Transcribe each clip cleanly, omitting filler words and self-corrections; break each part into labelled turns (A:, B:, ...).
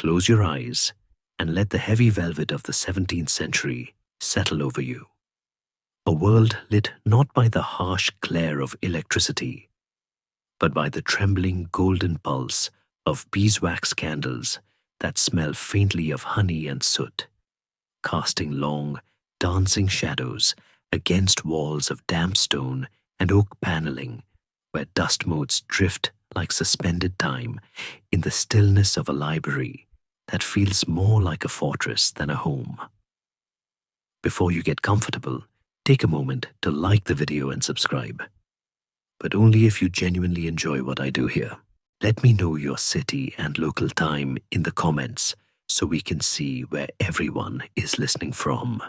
A: close your eyes and let the heavy velvet of the 17th century settle over you. A world lit not by the harsh glare of electricity, but by the trembling golden pulse of beeswax candles that smell faintly of honey and soot, casting long, dancing shadows against walls of damp stone and oak paneling, where dust motes drift like suspended time in the stillness of a library that feels more like a fortress than a home. Before you get comfortable, take a moment to like the video and subscribe. But only if you genuinely enjoy what I do here. Let me know your city and local time in the comments so we can see where everyone is listening from.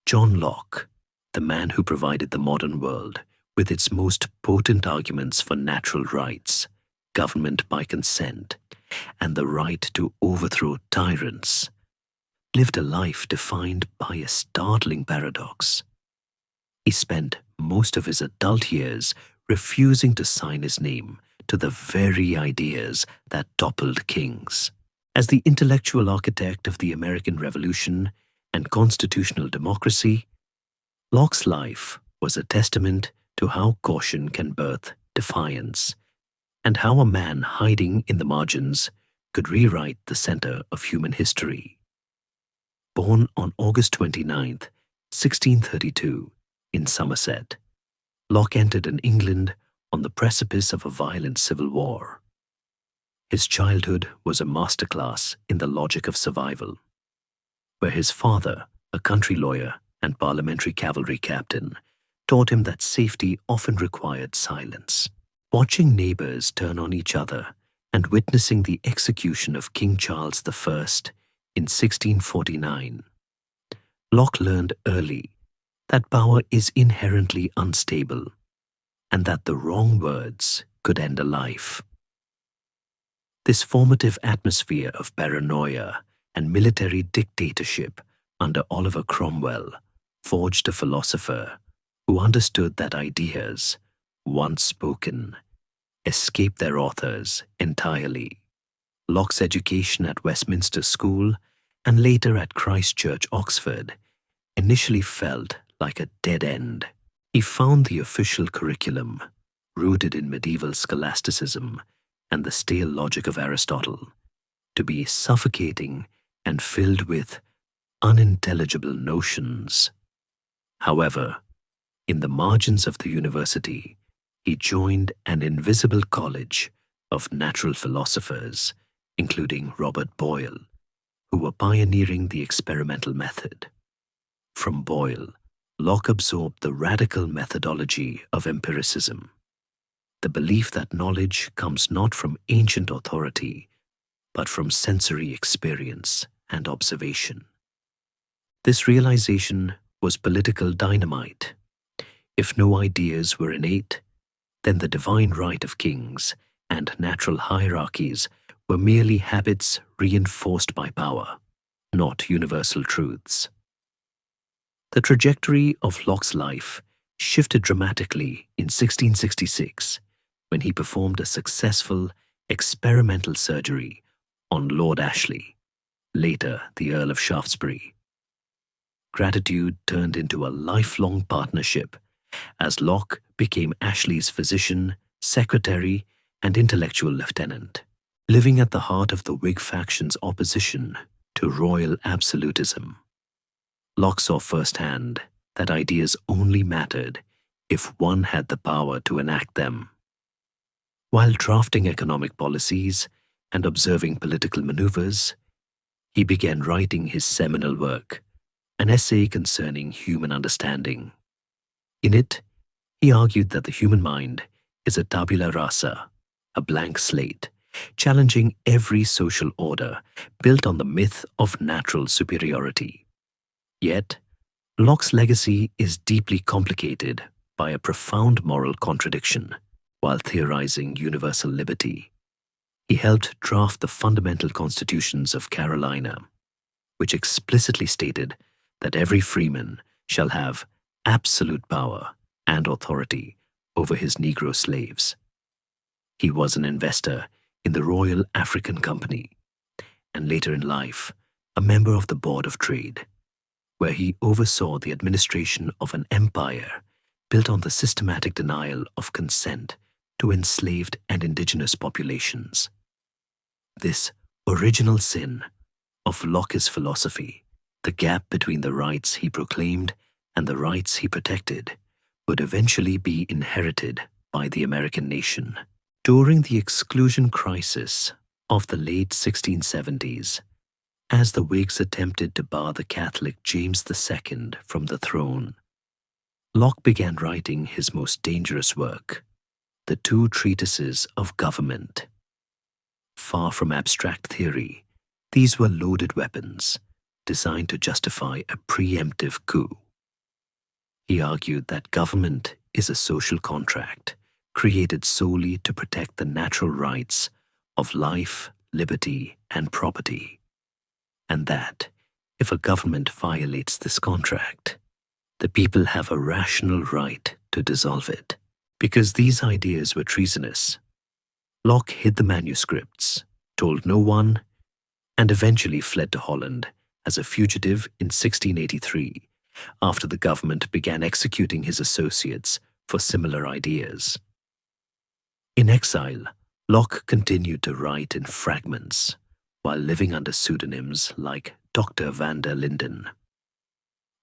A: John Locke, the man who provided the modern world with its most potent arguments for natural rights, government by consent, and the right to overthrow tyrants, lived a life defined by a startling paradox. He spent most of his adult years refusing to sign his name to the very ideas that toppled kings. As the intellectual architect of the American Revolution and constitutional democracy, Locke's life was a testament to how caution can birth defiance, and how a man hiding in the margins could rewrite the center of human history. Born on August 29th, 1632, in Somerset, Locke entered in England on the precipice of a violent civil war. His childhood was a masterclass in the logic of survival, where his father, a country lawyer and parliamentary cavalry captain, taught him that safety often required silence. Watching neighbors turn on each other and witnessing the execution of King Charles I in 1649, Locke learned early that power is inherently unstable and that the wrong words could end a life. This formative atmosphere of paranoia and military dictatorship under Oliver Cromwell forged a philosopher who understood that ideas, once spoken, escape their authors entirely. Locke's education at Westminster School and later at Christ Church, Oxford, initially felt like a dead end. He found the official curriculum, rooted in medieval scholasticism and the stale logic of Aristotle, to be suffocating and filled with unintelligible notions. However, in the margins of the university, he joined an invisible college of natural philosophers, including Robert Boyle, who were pioneering the experimental method. From Boyle, Locke absorbed the radical methodology of empiricism, the belief that knowledge comes not from ancient authority, but from sensory experience and observation. This realization was political dynamite. If no ideas were innate, then the divine right of kings and natural hierarchies were merely habits reinforced by power, not universal truths. The trajectory of Locke's life shifted dramatically in 1666 when he performed a successful experimental surgery on Lord Ashley, later the Earl of Shaftesbury. Gratitude turned into a lifelong partnership as Locke became Ashley's physician, secretary, and intellectual lieutenant, living at the heart of the Whig faction's opposition to royal absolutism. Locke saw firsthand that ideas only mattered if one had the power to enact them. While drafting economic policies and observing political maneuvers, he began writing his seminal work, an essay concerning human understanding. In it, he argued that the human mind is a tabula rasa, a blank slate, challenging every social order built on the myth of natural superiority. Yet, Locke's legacy is deeply complicated by a profound moral contradiction. While theorizing universal liberty, he helped draft the fundamental constitutions of Carolina, which explicitly stated that every freeman shall have absolute power and authority over his Negro slaves. He was an investor in the Royal African Company and later in life, a member of the Board of Trade, where he oversaw the administration of an empire built on the systematic denial of consent to enslaved and indigenous populations. This original sin of Locke's philosophy, the gap between the rights he proclaimed and the rights he protected, would eventually be inherited by the American nation. During the exclusion crisis of the late 1670s, as the Whigs attempted to bar the Catholic James II from the throne, Locke began writing his most dangerous work, the two treatises of government. Far from abstract theory, these were loaded weapons designed to justify a preemptive coup. He argued that government is a social contract created solely to protect the natural rights of life, liberty, and property, and that if a government violates this contract, the people have a rational right to dissolve it. Because these ideas were treasonous, Locke hid the manuscripts, told no one, and eventually fled to Holland as a fugitive in 1683 after the government began executing his associates for similar ideas. In exile, Locke continued to write in fragments while living under pseudonyms like Dr. van der Linden.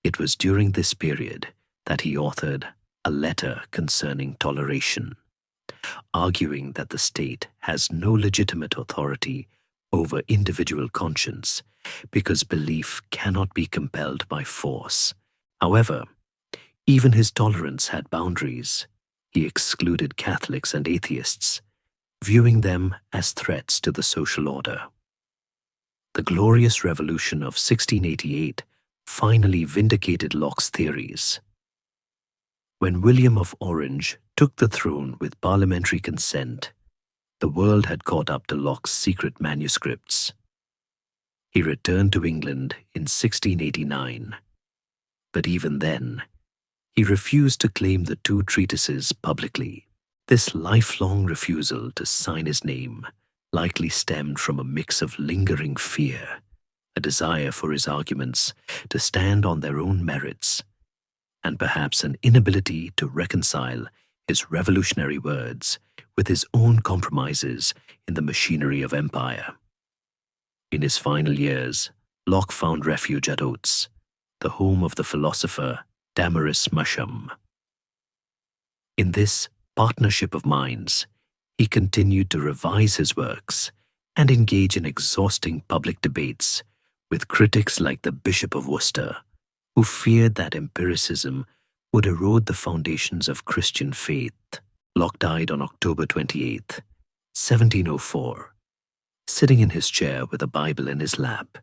A: It was during this period that he authored a letter concerning toleration, arguing that the state has no legitimate authority over individual conscience because belief cannot be compelled by force. However, even his tolerance had boundaries. He excluded Catholics and atheists, viewing them as threats to the social order. The Glorious Revolution of 1688 finally vindicated Locke's theories. When William of Orange took the throne with parliamentary consent, the world had caught up to Locke's secret manuscripts. He returned to England in 1689, but even then, he refused to claim the two treatises publicly. This lifelong refusal to sign his name likely stemmed from a mix of lingering fear, a desire for his arguments to stand on their own merits, and perhaps an inability to reconcile his revolutionary words with his own compromises in the machinery of empire. In his final years, Locke found refuge at Oates, the home of the philosopher Damaris Musham. In this partnership of minds, he continued to revise his works and engage in exhausting public debates with critics like the Bishop of Worcester, who feared that empiricism would erode the foundations of Christian faith. Locke died on October 28, 1704, sitting in his chair with a Bible in his lap,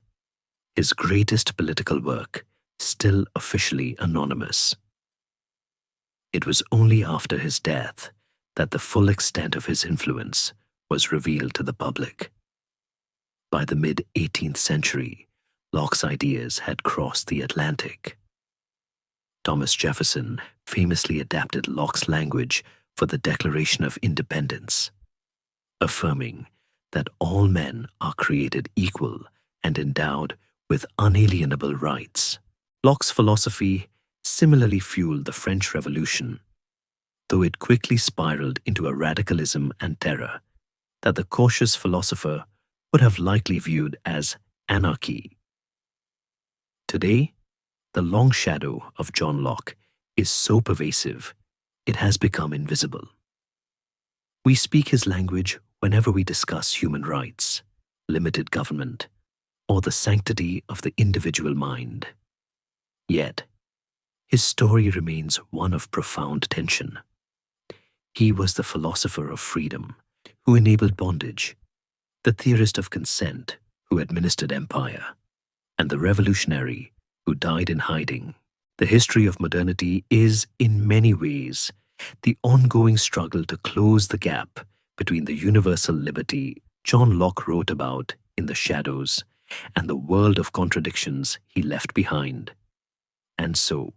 A: his greatest political work still officially anonymous. It was only after his death that the full extent of his influence was revealed to the public. By the mid-18th century, Locke's ideas had crossed the Atlantic. Thomas Jefferson famously adapted Locke's language for the Declaration of Independence, affirming that all men are created equal and endowed with unalienable rights. Locke's philosophy similarly fueled the French Revolution, though it quickly spiraled into a radicalism and terror that the cautious philosopher would have likely viewed as anarchy. Today, the long shadow of John Locke is so pervasive, it has become invisible. We speak his language whenever we discuss human rights, limited government, or the sanctity of the individual mind. Yet, his story remains one of profound tension. He was the philosopher of freedom, who enabled bondage, the theorist of consent, who administered empire, and the revolutionary who died in hiding. The history of modernity is, in many ways, the ongoing struggle to close the gap between the universal liberty John Locke wrote about in The Shadows and the world of contradictions he left behind. And so,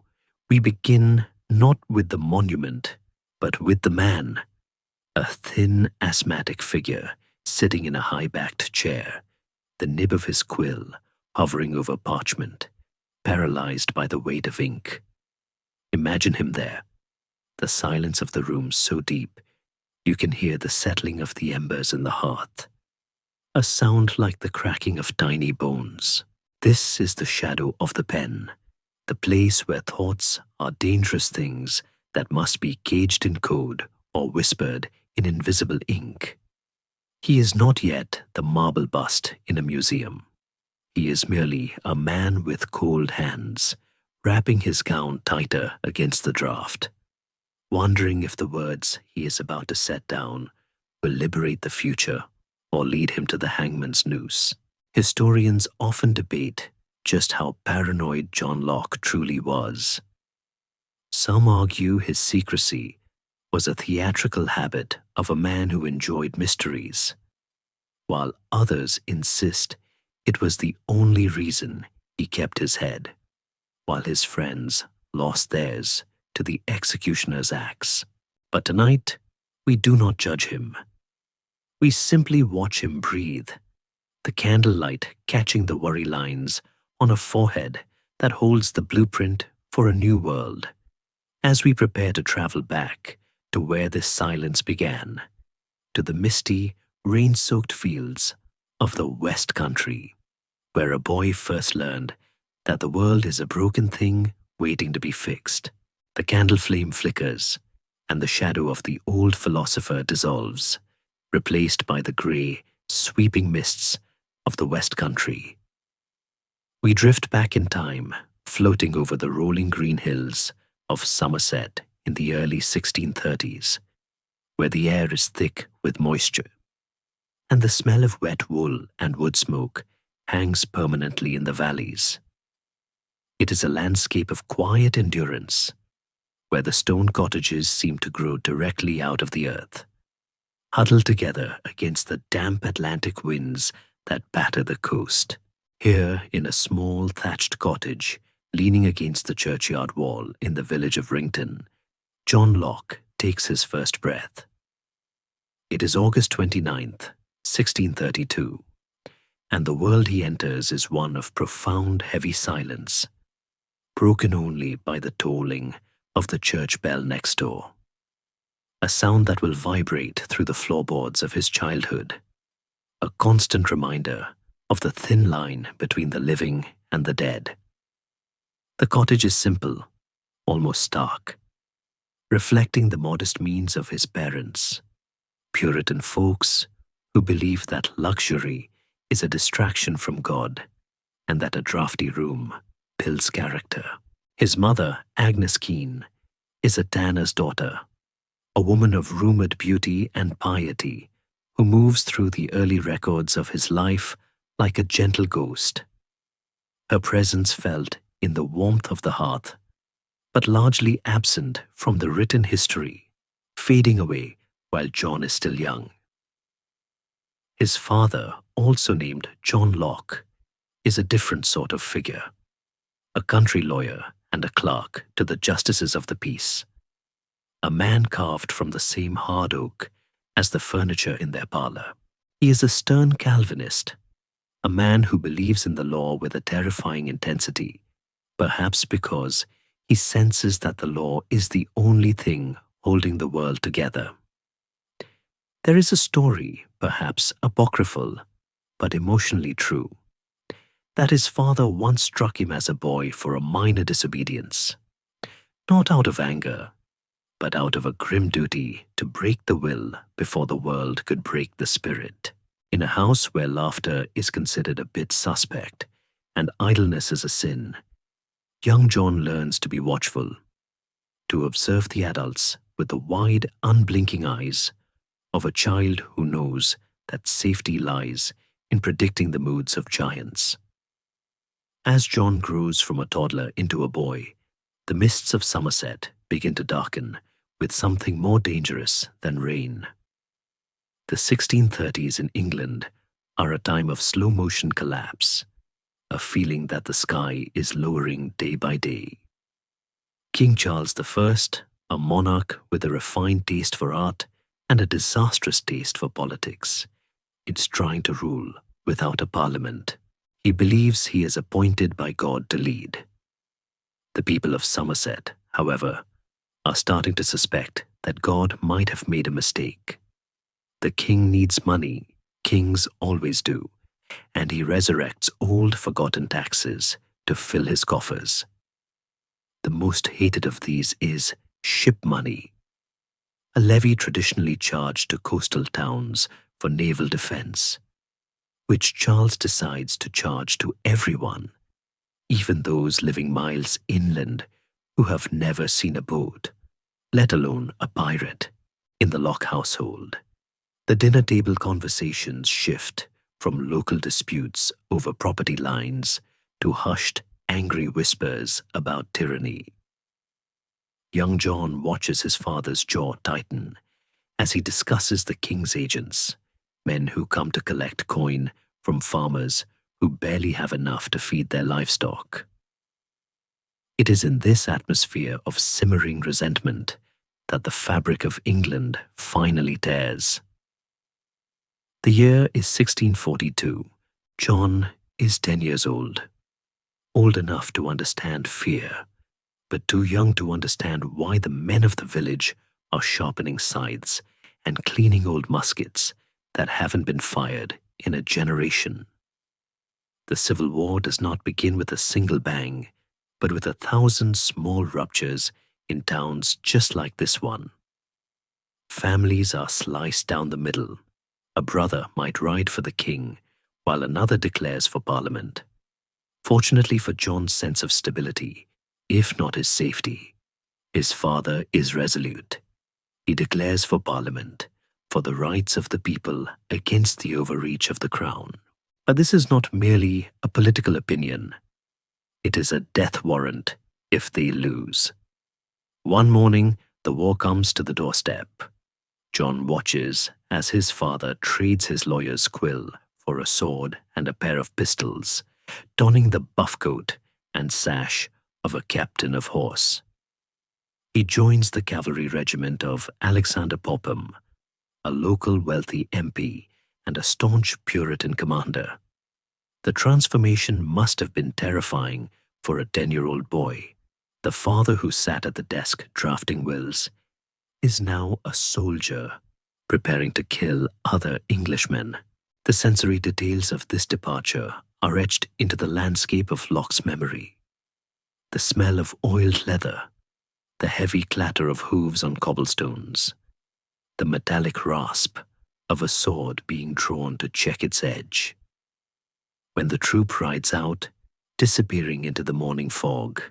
A: we begin not with the monument, but with the man, a thin, asthmatic figure sitting in a high-backed chair, the nib of his quill hovering over parchment, paralyzed by the weight of ink. Imagine him there, the silence of the room so deep you can hear the settling of the embers in the hearth, a sound like the cracking of tiny bones. This is the shadow of the pen, the place where thoughts are dangerous things that must be caged in code or whispered in invisible ink. He is not yet the marble bust in a museum. He is merely a man with cold hands, wrapping his gown tighter against the draft, wondering if the words he is about to set down will liberate the future or lead him to the hangman's noose. Historians often debate just how paranoid John Locke truly was. Some argue his secrecy was a theatrical habit of a man who enjoyed mysteries, while others insist it was the only reason he kept his head, while his friends lost theirs to the executioner's axe. But tonight, we do not judge him. We simply watch him breathe, the candlelight catching the worry lines on a forehead that holds the blueprint for a new world, as we prepare to travel back to where this silence began, to the misty, rain-soaked fields of the West Country, where a boy first learned that the world is a broken thing waiting to be fixed. The candle flame flickers, and the shadow of the old philosopher dissolves, replaced by the grey, sweeping mists of the West Country. We drift back in time, floating over the rolling green hills of Somerset in the early 1630s, where the air is thick with moisture, and the smell of wet wool and wood smoke hangs permanently in the valleys. It is a landscape of quiet endurance, where the stone cottages seem to grow directly out of the earth, huddled together against the damp Atlantic winds that batter the coast. Here, in a small thatched cottage, leaning against the churchyard wall in the village of Rington, John Locke takes his first breath. It is August 29th, 1632, and the world he enters is one of profound, heavy silence, broken only by the tolling of the church bell next door, a sound that will vibrate through the floorboards of his childhood, a constant reminder of the thin line between the living and the dead. The cottage is simple, almost stark, reflecting the modest means of his parents, Puritan folks who believe that luxury is a distraction from God and that a drafty room builds character. His mother, Agnes Keene, is a tanner's daughter, a woman of rumored beauty and piety who moves through the early records of his life like a gentle ghost. Her presence felt in the warmth of the hearth, but largely absent from the written history, fading away while John is still young. His father, also named John Locke, is a different sort of figure, a country lawyer and a clerk to the justices of the peace, a man carved from the same hard oak as the furniture in their parlor. He is a stern Calvinist, a man who believes in the law with a terrifying intensity, perhaps because he senses that the law is the only thing holding the world together. There is a story, perhaps apocryphal, but emotionally true, that his father once struck him as a boy for a minor disobedience, not out of anger, but out of a grim duty to break the will before the world could break the spirit. In a house where laughter is considered a bit suspect and idleness is a sin, young John learns to be watchful, to observe the adults with the wide, unblinking eyes of a child who knows that safety lies in predicting the moods of giants. As John grows from a toddler into a boy, the mists of Somerset begin to darken with something more dangerous than rain. The 1630s in England are a time of slow-motion collapse, a feeling that the sky is lowering day by day. King Charles I, a monarch with a refined taste for art and a disastrous taste for politics, is trying to rule without a parliament. He believes he is appointed by God to lead. The people of Somerset, however, are starting to suspect that God might have made a mistake. The king needs money, kings always do, and he resurrects old forgotten taxes to fill his coffers. The most hated of these is ship money, a levy traditionally charged to coastal towns for naval defense, which Charles decides to charge to everyone, even those living miles inland who have never seen a boat, let alone a pirate, in the Locke household. The dinner table conversations shift from local disputes over property lines to hushed, angry whispers about tyranny. Young John watches his father's jaw tighten as he discusses the king's agents, men who come to collect coin from farmers who barely have enough to feed their livestock. It is in this atmosphere of simmering resentment that the fabric of England finally tears. The year is 1642. John is 10 years old enough to understand fear, but too young to understand why the men of the village are sharpening scythes and cleaning old muskets that haven't been fired in a generation. The Civil War does not begin with a single bang, but with 1,000 small ruptures in towns just like this one. Families are sliced down the middle. A brother might ride for the king, while another declares for Parliament. Fortunately for John's sense of stability, if not his safety, his father is resolute. He declares for Parliament, for the rights of the people against the overreach of the crown. But this is not merely a political opinion. It is a death warrant if they lose. One morning, the war comes to the doorstep. John watches as his father trades his lawyer's quill for a sword and a pair of pistols, donning the buff coat and sash of a captain of horse. He joins the cavalry regiment of Alexander Popham, a local wealthy MP and a staunch Puritan commander. The transformation must have been terrifying for a 10-year-old boy. The father who sat at the desk drafting wills is now a soldier preparing to kill other Englishmen. The sensory details of this departure are etched into the landscape of Locke's memory. The smell of oiled leather, the heavy clatter of hooves on cobblestones, the metallic rasp of a sword being drawn to check its edge. When the troop rides out, disappearing into the morning fog,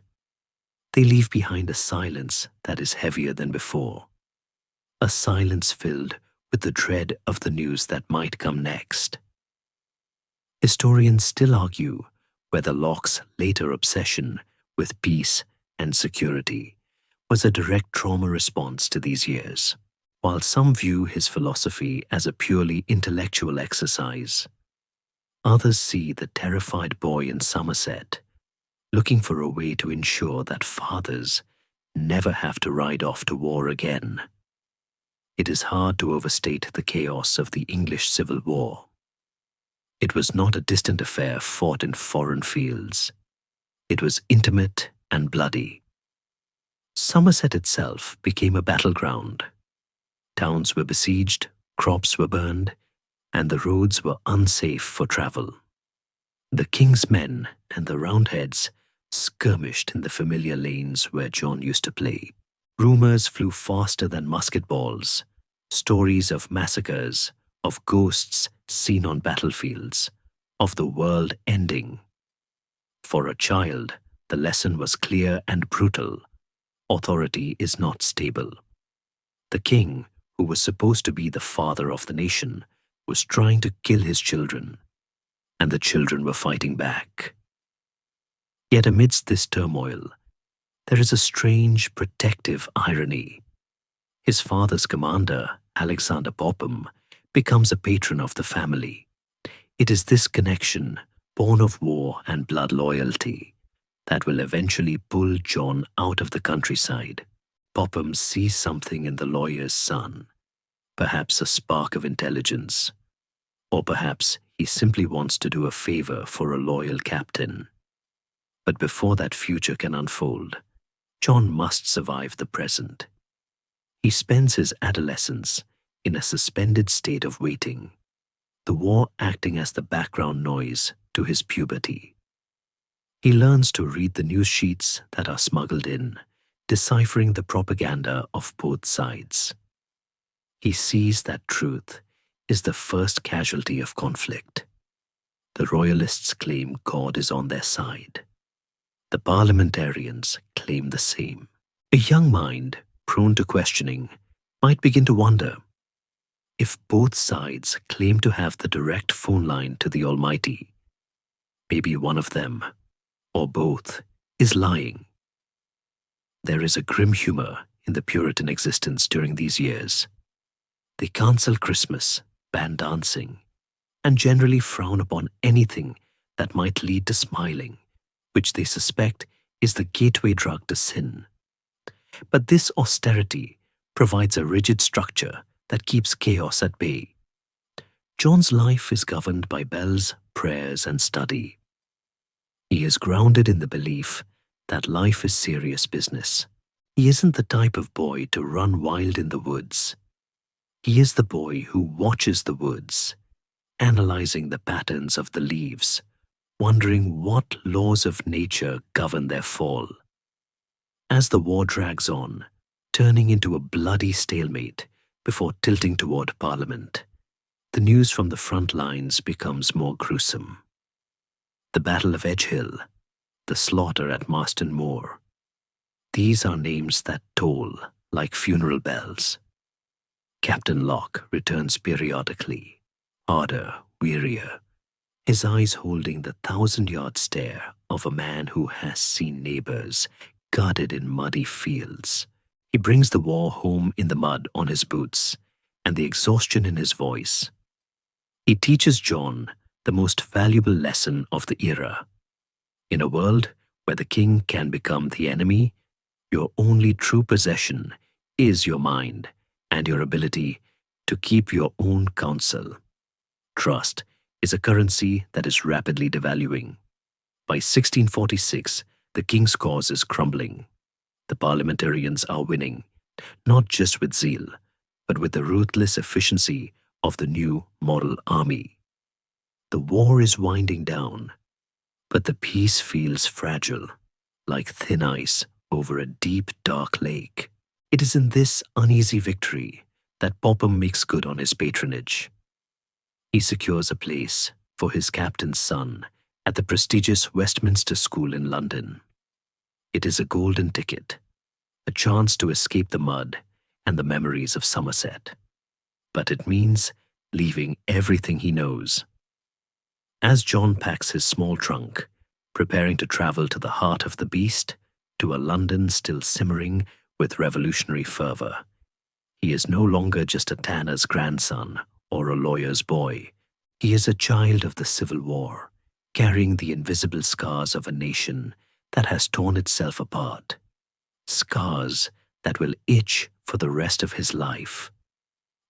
A: they leave behind a silence that is heavier than before, a silence filled with the dread of the news that might come next. Historians still argue whether Locke's later obsession with peace and security was a direct trauma response to these years, while some view his philosophy as a purely intellectual exercise. Others see the terrified boy in Somerset looking for a way to ensure that fathers never have to ride off to war again. It is hard to overstate the chaos of the English Civil War. It was not a distant affair fought in foreign fields. It was intimate and bloody. Somerset itself became a battleground. Towns were besieged, crops were burned, and the roads were unsafe for travel. The king's men and the Roundheads skirmished in the familiar lanes where John used to play. Rumors flew faster than musket balls, stories of massacres, of ghosts seen on battlefields, of the world ending. For a child, the lesson was clear and brutal. Authority is not stable. The king, who was supposed to be the father of the nation, was trying to kill his children, and the children were fighting back. Yet amidst this turmoil, there is a strange protective irony. His father's commander, Alexander Popham, becomes a patron of the family. It is this connection, born of war and blood loyalty, that will eventually pull John out of the countryside. Popham sees something in the lawyer's son, perhaps a spark of intelligence, or perhaps He simply wants to do a favor for a loyal captain. But before that future can unfold, John must survive the present. He spends his adolescence in a suspended state of waiting, the war acting as the background noise to his puberty. He learns to read the news sheets that are smuggled in, deciphering the propaganda of both sides. He sees that truth is the first casualty of conflict. The royalists claim God is on their side. The parliamentarians claim the same. A young mind, prone to questioning, might begin to wonder if both sides claim to have the direct phone line to the Almighty. Maybe one of them, or both, is lying. There is a grim humor in the Puritan existence during these years. They cancel Christmas, ban dancing, and generally frown upon anything that might lead to smiling, which they suspect is the gateway drug to sin. But this austerity provides a rigid structure that keeps chaos at bay. John's life is governed by bells, prayers, and study. He is grounded in the belief that life is serious business. He isn't the type of boy to run wild in the woods. He is the boy who watches the woods, analyzing the patterns of the leaves, wondering what laws of nature govern their fall. As the war drags on, turning into a bloody stalemate before tilting toward Parliament, the news from the front lines becomes more gruesome. The Battle of Edgehill, the slaughter at Marston Moor. These are names that toll like funeral bells. Captain Locke returns periodically, harder, wearier, his eyes holding the 1,000-yard stare of a man who has seen neighbors guarded in muddy fields. He brings the war home in the mud on his boots and the exhaustion in his voice. He teaches John the most valuable lesson of the era. In a world where the king can become the enemy, your only true possession is your mind and your ability to keep your own counsel. Trust is a currency that is rapidly devaluing. By 1646, the king's cause is crumbling. The parliamentarians are winning, not just with zeal, but with the ruthless efficiency of the new model army. The war is winding down, but the peace feels fragile, like thin ice over a deep, dark lake. It is in this uneasy victory that Popham makes good on his patronage. He secures a place for his captain's son at the prestigious Westminster School in London. It is a golden ticket, a chance to escape the mud and the memories of Somerset. But it means leaving everything he knows. As John packs his small trunk, preparing to travel to the heart of the beast, to a London still simmering with revolutionary fervor, he is no longer just a tanner's grandson or a lawyer's boy. He is a child of the Civil War, carrying the invisible scars of a nation that has torn itself apart. Scars that will itch for the rest of his life,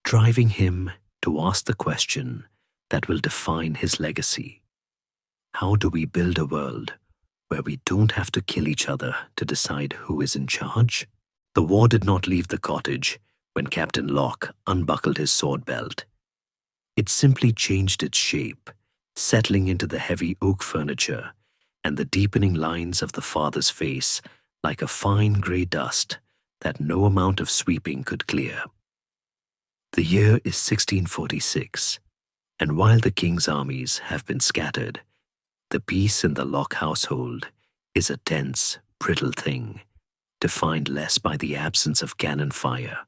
A: driving him to ask the question that will define his legacy. How do we build a world where we don't have to kill each other to decide who is in charge? The war did not leave the cottage when Captain Locke unbuckled his sword belt. It simply changed its shape, settling into the heavy oak furniture and the deepening lines of the father's face like a fine grey dust that no amount of sweeping could clear. The year is 1646, and while the king's armies have been scattered, the peace in the Locke household is a tense, brittle thing, defined less by the absence of cannon fire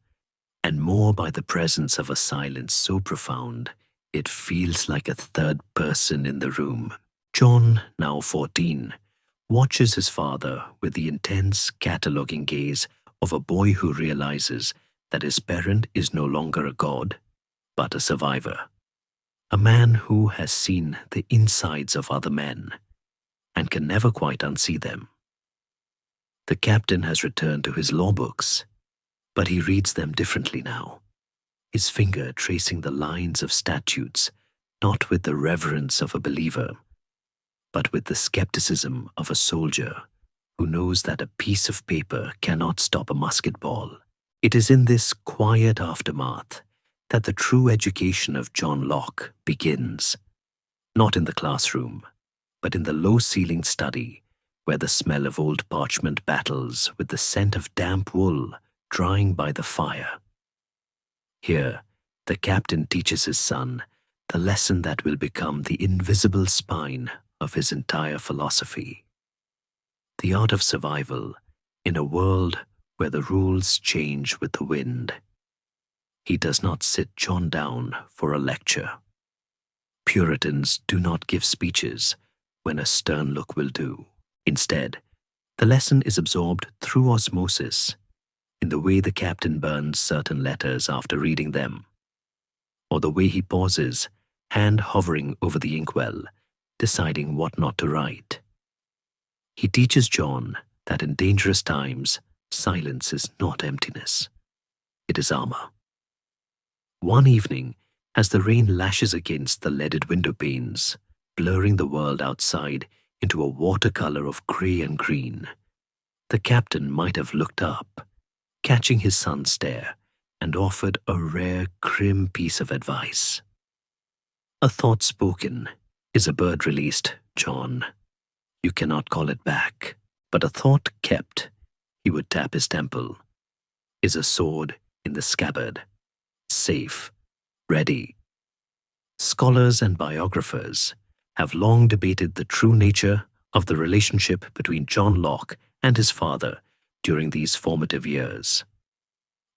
A: and more by the presence of a silence so profound it feels like a third person in the room. John, now 14, watches his father with the intense, cataloguing gaze of a boy who realizes that his parent is no longer a god, but a survivor. A man who has seen the insides of other men and can never quite unsee them. The captain has returned to his law books, but he reads them differently now, his finger tracing the lines of statutes not with the reverence of a believer, but with the skepticism of a soldier who knows that a piece of paper cannot stop a musket ball. It is in this quiet aftermath that the true education of John Locke begins, not in the classroom, but in the low-ceilinged study where the smell of old parchment battles with the scent of damp wool drying by the fire. Here, the captain teaches his son the lesson that will become the invisible spine of his entire philosophy. The art of survival in a world where the rules change with the wind. He does not sit John down for a lecture. Puritans do not give speeches when a stern look will do. Instead, the lesson is absorbed through osmosis, in the way the captain burns certain letters after reading them, or the way he pauses, hand hovering over the inkwell, deciding what not to write. He teaches John that in dangerous times, silence is not emptiness. It is armor. One evening, as the rain lashes against the leaded window panes, blurring the world outside into a watercolor of grey and green, the captain might have looked up, catching his son's stare, and offered a rare, grim piece of advice. A thought spoken is a bird released, John. You cannot call it back, but a thought kept, he would tap his temple, is a sword in the scabbard, safe, ready. Scholars and biographers have long debated the true nature of the relationship between John Locke and his father during these formative years.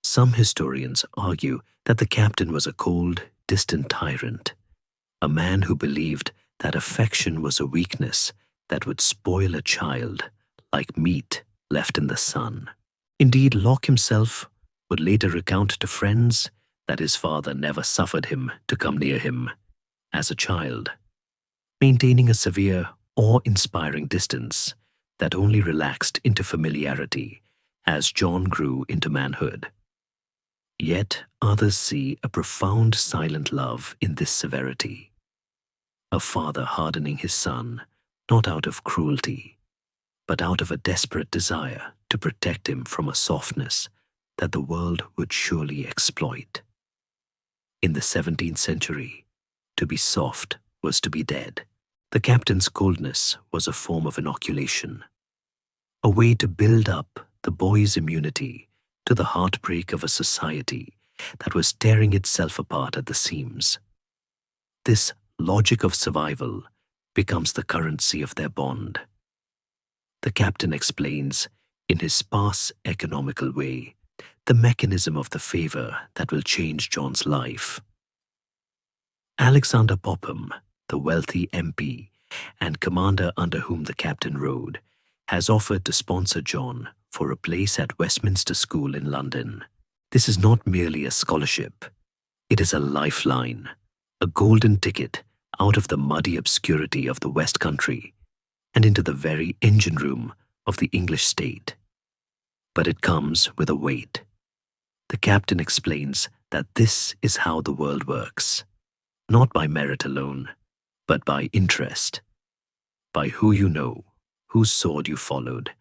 A: Some historians argue that the captain was a cold, distant tyrant, a man who believed that affection was a weakness that would spoil a child like meat left in the sun. Indeed, Locke himself would later recount to friends that his father never suffered him to come near him as a child, maintaining a severe, awe-inspiring distance that only relaxed into familiarity as John grew into manhood. Yet others see a profound silent love in this severity, a father hardening his son not out of cruelty, but out of a desperate desire to protect him from a softness that the world would surely exploit. In the 17th century, to be soft was to be dead. The captain's coldness was a form of inoculation, a way to build up the boy's immunity to the heartbreak of a society that was tearing itself apart at the seams. This logic of survival becomes the currency of their bond. The captain explains, in his sparse, economical way, the mechanism of the favor that will change John's life. Alexander Popham, the wealthy MP and commander under whom the captain rode, has offered to sponsor John for a place at Westminster School in London. This is not merely a scholarship. It is a lifeline, a golden ticket out of the muddy obscurity of the West Country and into the very engine room of the English state. But it comes with a weight. The captain explains that this is how the world works, not by merit alone, but by interest, by who you know, whose sword you followed,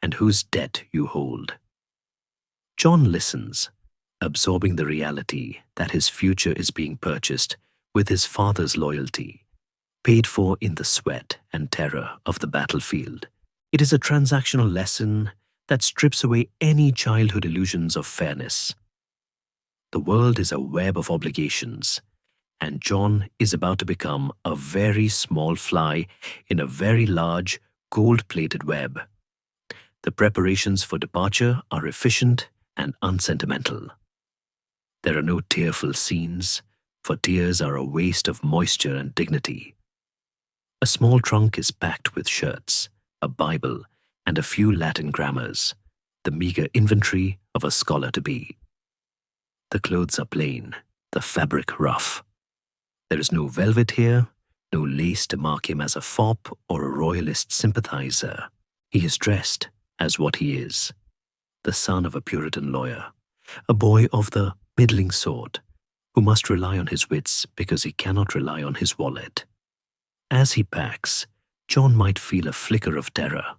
A: and whose debt you hold. John listens, absorbing the reality that his future is being purchased with his father's loyalty, paid for in the sweat and terror of the battlefield. It is a transactional lesson that strips away any childhood illusions of fairness. The world is a web of obligations, and John is about to become a very small fly in a very large, gold-plated web. The preparations for departure are efficient and unsentimental. There are no tearful scenes, for tears are a waste of moisture and dignity. A small trunk is packed with shirts, a Bible, and a few Latin grammars, the meager inventory of a scholar-to-be. The clothes are plain, the fabric rough. There is no velvet here, no lace to mark him as a fop or a royalist sympathizer. He is dressed as what he is, the son of a Puritan lawyer, a boy of the middling sort, who must rely on his wits because he cannot rely on his wallet. As he packs, John might feel a flicker of terror.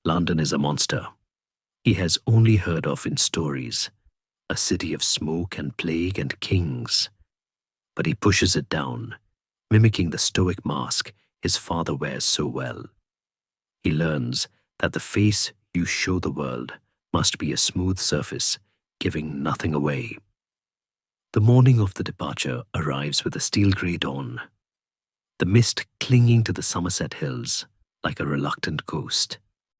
A: London is a monster he has only heard of in stories, a city of smoke and plague and kings. But he pushes it down, mimicking the stoic mask his father wears so well. He learns that the face you show the world must be a smooth surface, giving nothing away. The morning of the departure arrives with a steel-grey dawn, the mist clinging to the Somerset hills like a reluctant ghost.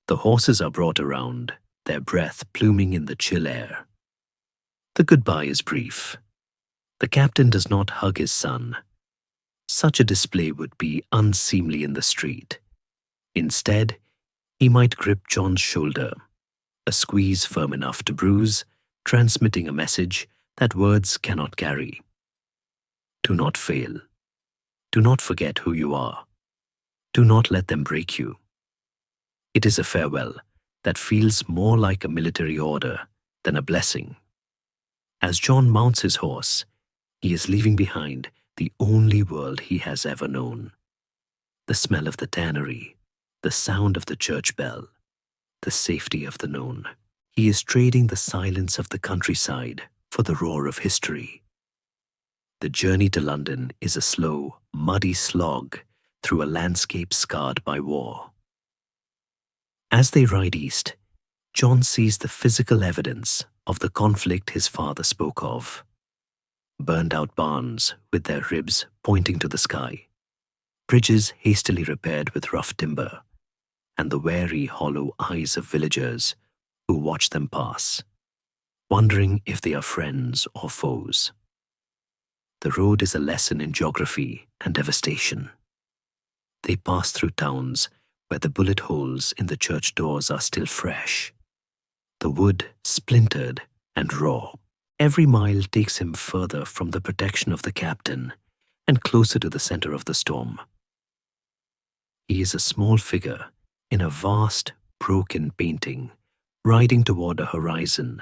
A: The horses are brought around, their breath pluming in the chill air. The goodbye is brief. The captain does not hug his son. Such a display would be unseemly in the street. Instead, he might grip John's shoulder, a squeeze firm enough to bruise, transmitting a message that words cannot carry. Do not fail. Do not forget who you are. Do not let them break you. It is a farewell that feels more like a military order than a blessing. As John mounts his horse, he is leaving behind the only world he has ever known. The smell of the tannery, the sound of the church bell, the safety of the known. He is trading the silence of the countryside for the roar of history. The journey to London is a slow, muddy slog through a landscape scarred by war. As they ride east, John sees the physical evidence of the conflict his father spoke of. Burned-out barns with their ribs pointing to the sky, bridges hastily repaired with rough timber, and the wary, hollow eyes of villagers who watch them pass, wondering if they are friends or foes. The road is a lesson in geography and devastation. They pass through towns where the bullet holes in the church doors are still fresh, the wood splintered and raw. Every mile takes him further from the protection of the captain and closer to the center of the storm. He is a small figure in a vast, broken painting, riding toward a horizon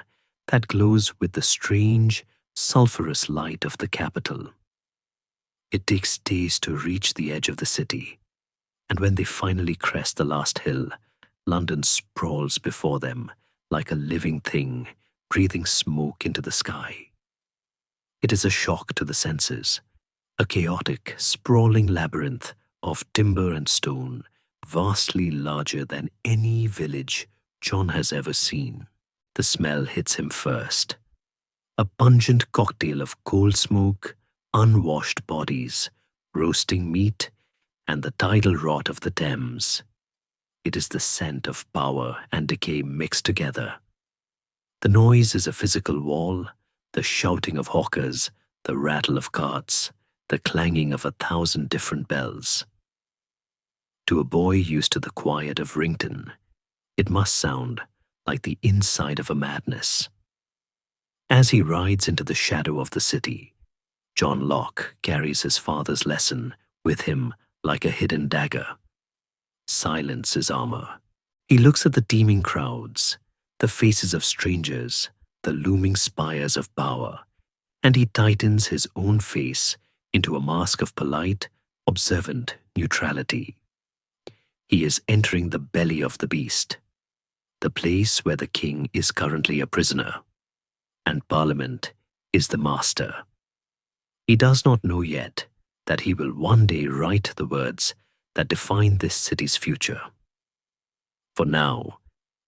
A: that glows with the strange, sulphurous light of the capital. It takes days to reach the edge of the city, and when they finally crest the last hill, London sprawls before them like a living thing, breathing smoke into the sky. It is a shock to the senses, a chaotic, sprawling labyrinth of timber and stone, vastly larger than any village John has ever seen. The smell hits him first. A pungent cocktail of coal smoke, unwashed bodies, roasting meat, and the tidal rot of the Thames. It is the scent of power and decay mixed together. The noise is a physical wall, the shouting of hawkers, the rattle of carts, the clanging of 1,000 different bells. To a boy used to the quiet of Rington, it must sound like the inside of a madness. As he rides into the shadow of the city, John Locke carries his father's lesson with him like a hidden dagger. Silence is armor. He looks at the teeming crowds, the faces of strangers, the looming spires of power, and he tightens his own face into a mask of polite, observant neutrality. He is entering the belly of the beast, the place where the king is currently a prisoner, and Parliament is the master. He does not know yet that he will one day write the words that define this city's future. For now,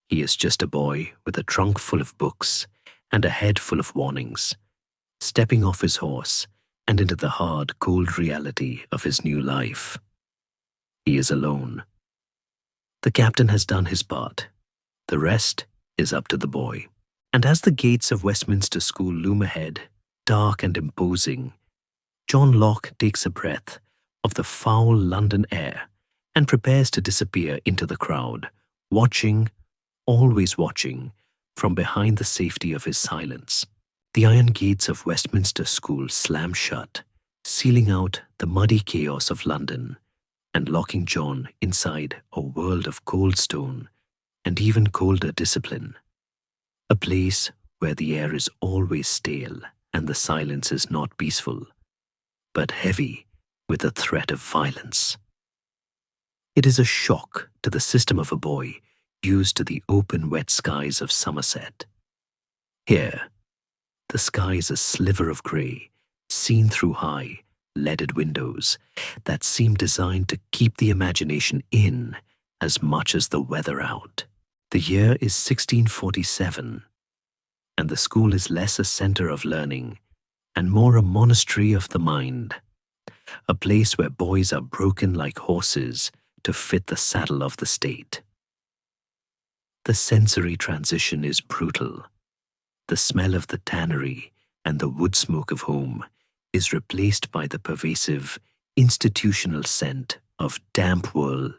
A: he is just a boy with a trunk full of books and a head full of warnings, stepping off his horse and into the hard, cold reality of his new life. He is alone. The captain has done his part. The rest is up to the boy. And as the gates of Westminster School loom ahead, dark and imposing, John Locke takes a breath of the foul London air and prepares to disappear into the crowd, watching, always watching, from behind the safety of his silence. The iron gates of Westminster School slam shut, sealing out the muddy chaos of London and locking John inside a world of cold stone and even colder discipline, a place where the air is always stale and the silence is not peaceful, but heavy with the threat of violence. It is a shock to the system of a boy used to the open, wet skies of Somerset. Here, the sky is a sliver of grey, seen through high, leaded windows that seem designed to keep the imagination in as much as the weather out. The year is 1647, and the school is less a centre of learning and more a monastery of the mind, a place where boys are broken like horses to fit the saddle of the state. The sensory transition is brutal. The smell of the tannery and the wood smoke of home is replaced by the pervasive, institutional scent of damp wool,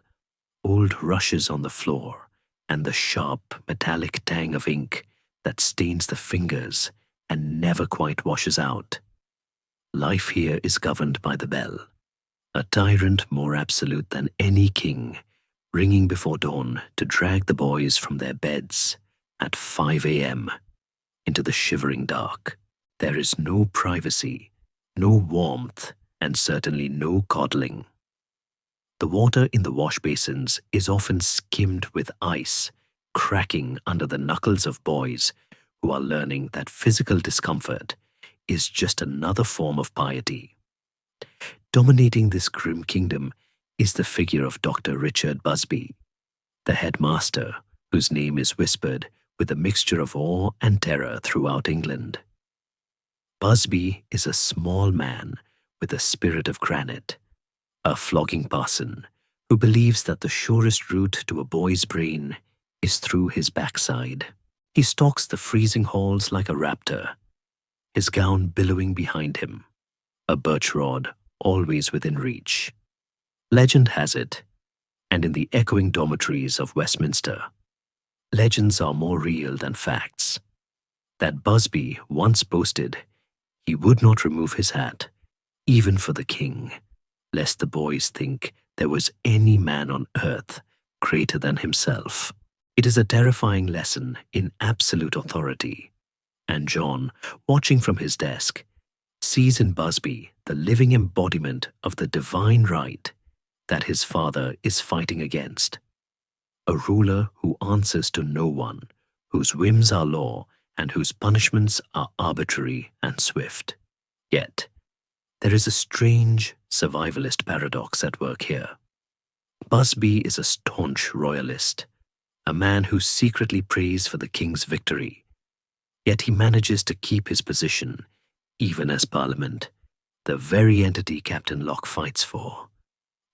A: old rushes on the floor, and the sharp, metallic tang of ink that stains the fingers and never quite washes out. Life here is governed by the bell, a tyrant more absolute than any king, ringing before dawn to drag the boys from their beds at 5 a.m. into the shivering dark. There is no privacy, no warmth, and certainly no coddling. The water in the wash basins is often skimmed with ice, cracking under the knuckles of boys who are learning that physical discomfort is just another form of piety. Dominating this grim kingdom is the figure of Dr. Richard Busby, the headmaster whose name is whispered with a mixture of awe and terror throughout England. Busby is a small man with a spirit of granite, a flogging parson who believes that the surest route to a boy's brain is through his backside. He stalks the freezing halls like a raptor, his gown billowing behind him, a birch rod always within reach. Legend has it, and in the echoing dormitories of Westminster, legends are more real than facts, that Busby once boasted he would not remove his hat, even for the king, lest the boys think there was any man on earth greater than himself. It is a terrifying lesson in absolute authority, and John, watching from his desk, sees in Busby the living embodiment of the divine right that his father is fighting against. A ruler who answers to no one, whose whims are law, and whose punishments are arbitrary and swift. Yet, there is a strange survivalist paradox at work here. Busby is a staunch royalist, a man who secretly prays for the king's victory. Yet he manages to keep his position, even as Parliament, the very entity Captain Locke fights for,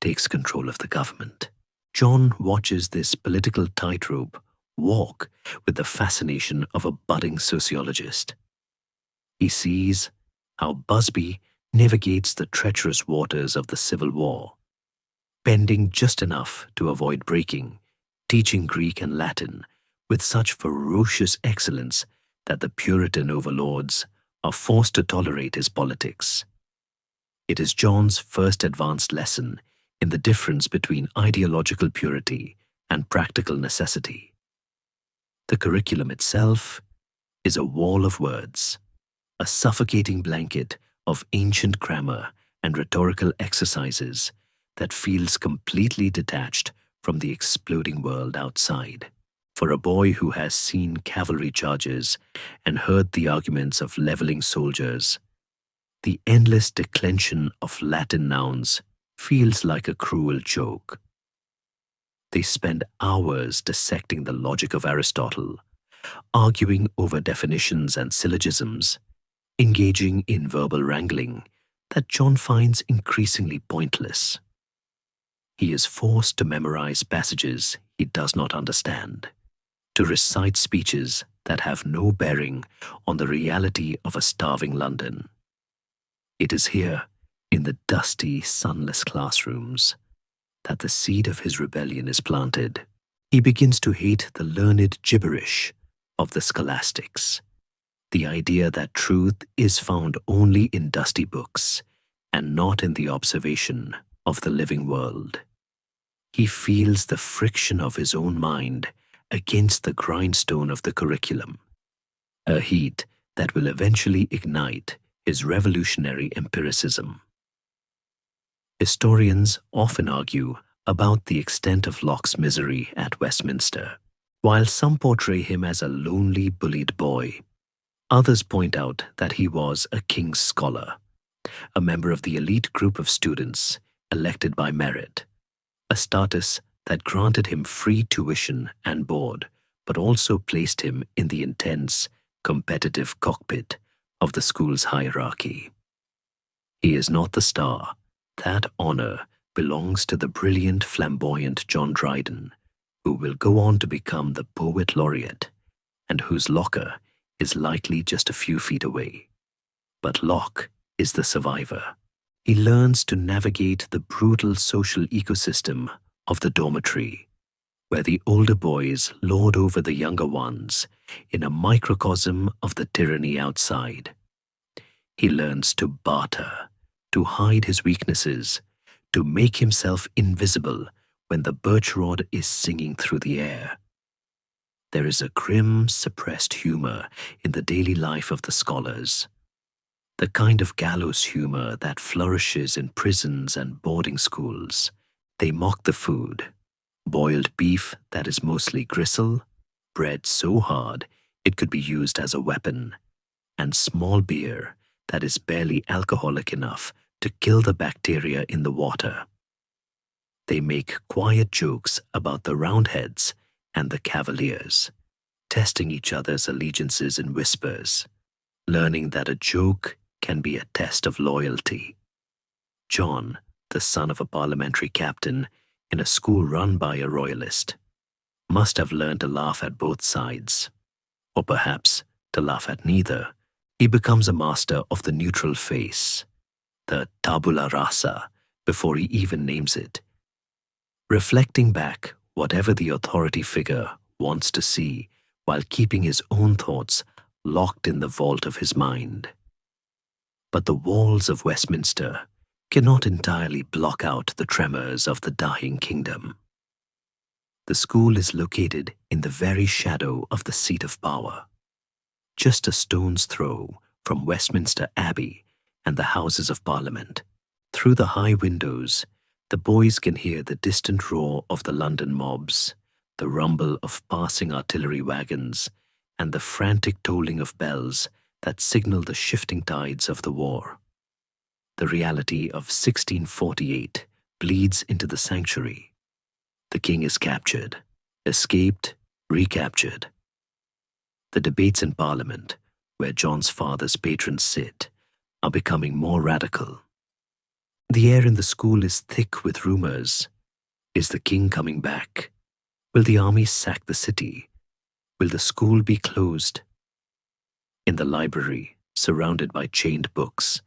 A: takes control of the government. John watches this political tightrope walk with the fascination of a budding sociologist. He sees how Busby navigates the treacherous waters of the Civil War, bending just enough to avoid breaking, teaching Greek and Latin with such ferocious excellence that the Puritan overlords are forced to tolerate his politics. It is John's first advanced lesson in the difference between ideological purity and practical necessity. The curriculum itself is a wall of words, a suffocating blanket of ancient grammar and rhetorical exercises that feels completely detached from the exploding world outside. For a boy who has seen cavalry charges and heard the arguments of leveling soldiers, the endless declension of Latin nouns feels like a cruel joke. They spend hours dissecting the logic of Aristotle, arguing over definitions and syllogisms, engaging in verbal wrangling that John finds increasingly pointless. He is forced to memorize passages he does not understand, to recite speeches that have no bearing on the reality of a starving London. It is here, in the dusty, sunless classrooms, that the seed of his rebellion is planted. He begins to hate the learned gibberish of the scholastics, the idea that truth is found only in dusty books and not in the observation of the living world. He feels the friction of his own mind against the grindstone of the curriculum, a heat that will eventually ignite his revolutionary empiricism. Historians often argue about the extent of Locke's misery at Westminster. While some portray him as a lonely, bullied boy, others point out that he was a king's scholar, a member of the elite group of students elected by merit, a status that granted him free tuition and board, but also placed him in the intense, competitive cockpit of the school's hierarchy. He is not the star. That honor belongs to the brilliant, flamboyant John Dryden, who will go on to become the poet laureate, and whose locker is likely just a few feet away. But Locke is the survivor. He learns to navigate the brutal social ecosystem of the dormitory, where the older boys lord over the younger ones in a microcosm of the tyranny outside. He learns to barter, to hide his weaknesses, to make himself invisible when the birch rod is singing through the air. There is a grim, suppressed humor in the daily life of the scholars, the kind of gallows humor that flourishes in prisons and boarding schools. They mock the food, boiled beef that is mostly gristle, bread so hard it could be used as a weapon, and small beer that is barely alcoholic enough to kill the bacteria in the water. They make quiet jokes about the Roundheads and the Cavaliers, testing each other's allegiances in whispers, learning that a joke can be a test of loyalty. John, the son of a parliamentary captain in a school run by a royalist, must have learned to laugh at both sides, or perhaps to laugh at neither. He becomes a master of the neutral face, the tabula rasa, before he even names it, reflecting back whatever the authority figure wants to see while keeping his own thoughts locked in the vault of his mind. But the walls of Westminster cannot entirely block out the tremors of the dying kingdom. The school is located in the very shadow of the seat of power, just a stone's throw from Westminster Abbey and the Houses of Parliament. Through the high windows, the boys can hear the distant roar of the London mobs, the rumble of passing artillery wagons, and the frantic tolling of bells that signal the shifting tides of the war. The reality of 1648 bleeds into the sanctuary. The king is captured, escaped, recaptured. The debates in Parliament, where John's father's patrons sit, are becoming more radical. The air in the school is thick with rumors. Is the king coming back? Will the army sack the city? Will the school be closed? In the library, surrounded by chained books,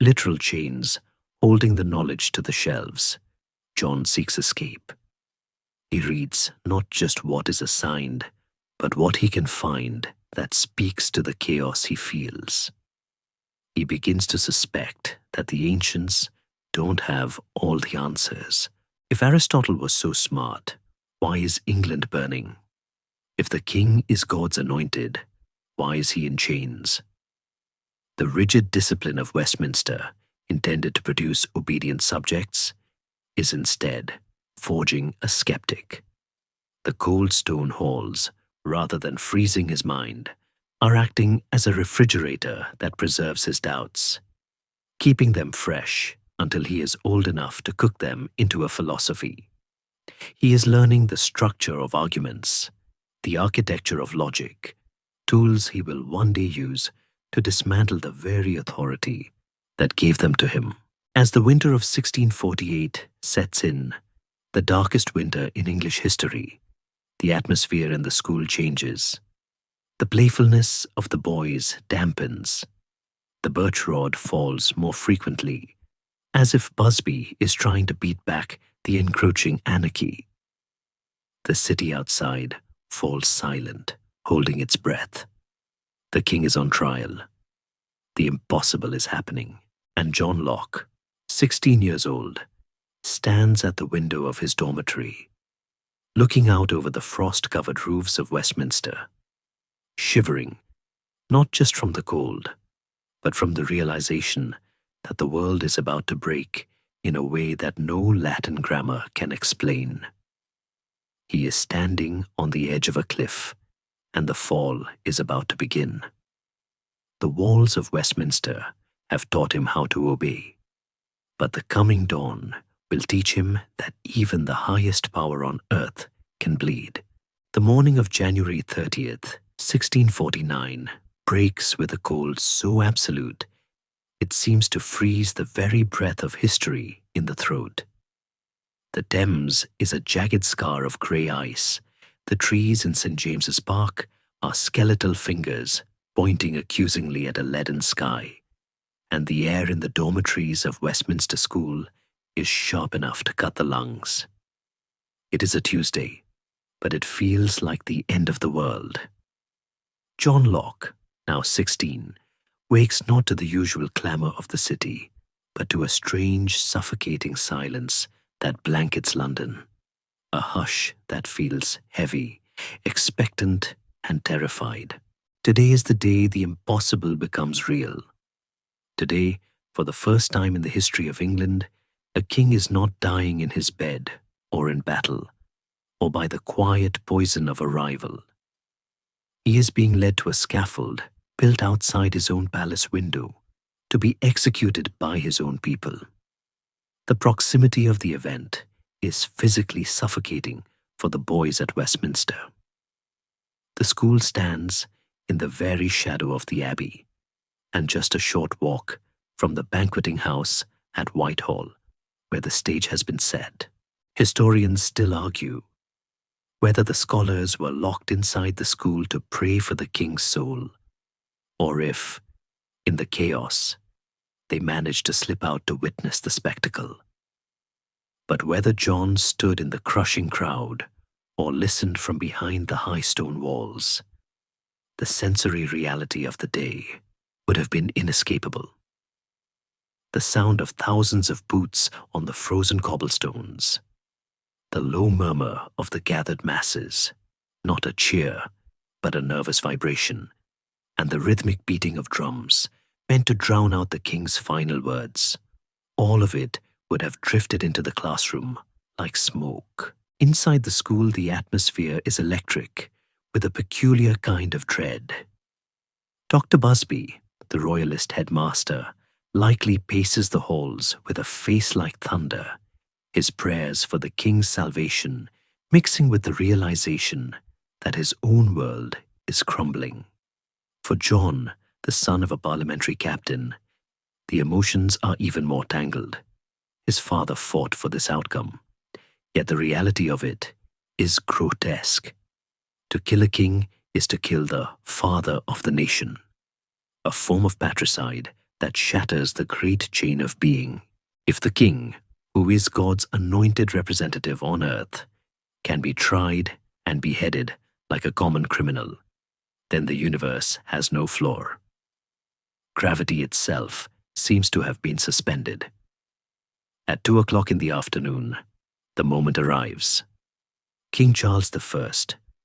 A: literal chains holding the knowledge to the shelves, John seeks escape. He reads not just what is assigned, but what he can find that speaks to the chaos he feels. He begins to suspect that the ancients don't have all the answers. If Aristotle was so smart, why is England burning? If the king is God's anointed, why is he in chains? The rigid discipline of Westminster, intended to produce obedient subjects, is instead forging a skeptic. The cold stone halls, rather than freezing his mind, are acting as a refrigerator that preserves his doubts, keeping them fresh until he is old enough to cook them into a philosophy. He is learning the structure of arguments, the architecture of logic, tools he will one day use to dismantle the very authority that gave them to him. As the winter of 1648 sets in, the darkest winter in English history, the atmosphere in the school changes. The playfulness of the boys dampens. The birch rod falls more frequently, as if Busby is trying to beat back the encroaching anarchy. The city outside falls silent, holding its breath. The king is on trial. The impossible is happening, and John Locke, 16 years old, stands at the window of his dormitory, looking out over the frost-covered roofs of Westminster, shivering not just from the cold, but from the realization that the world is about to break in a way that no Latin grammar can explain. He is standing on the edge of a cliff, and the fall is about to begin. The walls of Westminster have taught him how to obey, but the coming dawn will teach him that even the highest power on earth can bleed. The morning of January 30th, 1649, breaks with a cold so absolute it seems to freeze the very breath of history in the throat. The Thames is a jagged scar of grey ice. The trees in St. James's Park are skeletal fingers pointing accusingly at a leaden sky, and the air in the dormitories of Westminster School is sharp enough to cut the lungs. It is a Tuesday, but it feels like the end of the world. John Locke, now 16, wakes not to the usual clamour of the city, but to a strange, suffocating silence that blankets London, a hush that feels heavy, expectant, and terrified. Today is the day the impossible becomes real. Today, for the first time in the history of England, a king is not dying in his bed, or in battle, or by the quiet poison of a rival. He is being led to a scaffold built outside his own palace window to be executed by his own people. The proximity of the event is physically suffocating for the boys at Westminster. The school stands in the very shadow of the Abbey, and just a short walk from the banqueting house at Whitehall, where the stage has been set. Historians still argue whether the scholars were locked inside the school to pray for the king's soul, or if, in the chaos, they managed to slip out to witness the spectacle. But whether John stood in the crushing crowd or listened from behind the high stone walls, the sensory reality of the day would have been inescapable. The sound of thousands of boots on the frozen cobblestones, the low murmur of the gathered masses, not a cheer, but a nervous vibration, and the rhythmic beating of drums meant to drown out the king's final words. All of it would have drifted into the classroom like smoke. Inside the school, the atmosphere is electric, with a peculiar kind of dread. Dr. Busby, the royalist headmaster, likely paces the halls with a face like thunder, his prayers for the king's salvation mixing with the realization that his own world is crumbling. For John, the son of a parliamentary captain, the emotions are even more tangled. His father fought for this outcome, yet the reality of it is grotesque. To kill a king is to kill the father of the nation, a form of patricide that shatters the great chain of being. If the king, who is God's anointed representative on earth, can be tried and beheaded like a common criminal, then the universe has no floor. Gravity itself seems to have been suspended. At 2 o'clock in the afternoon, the moment arrives. King Charles I,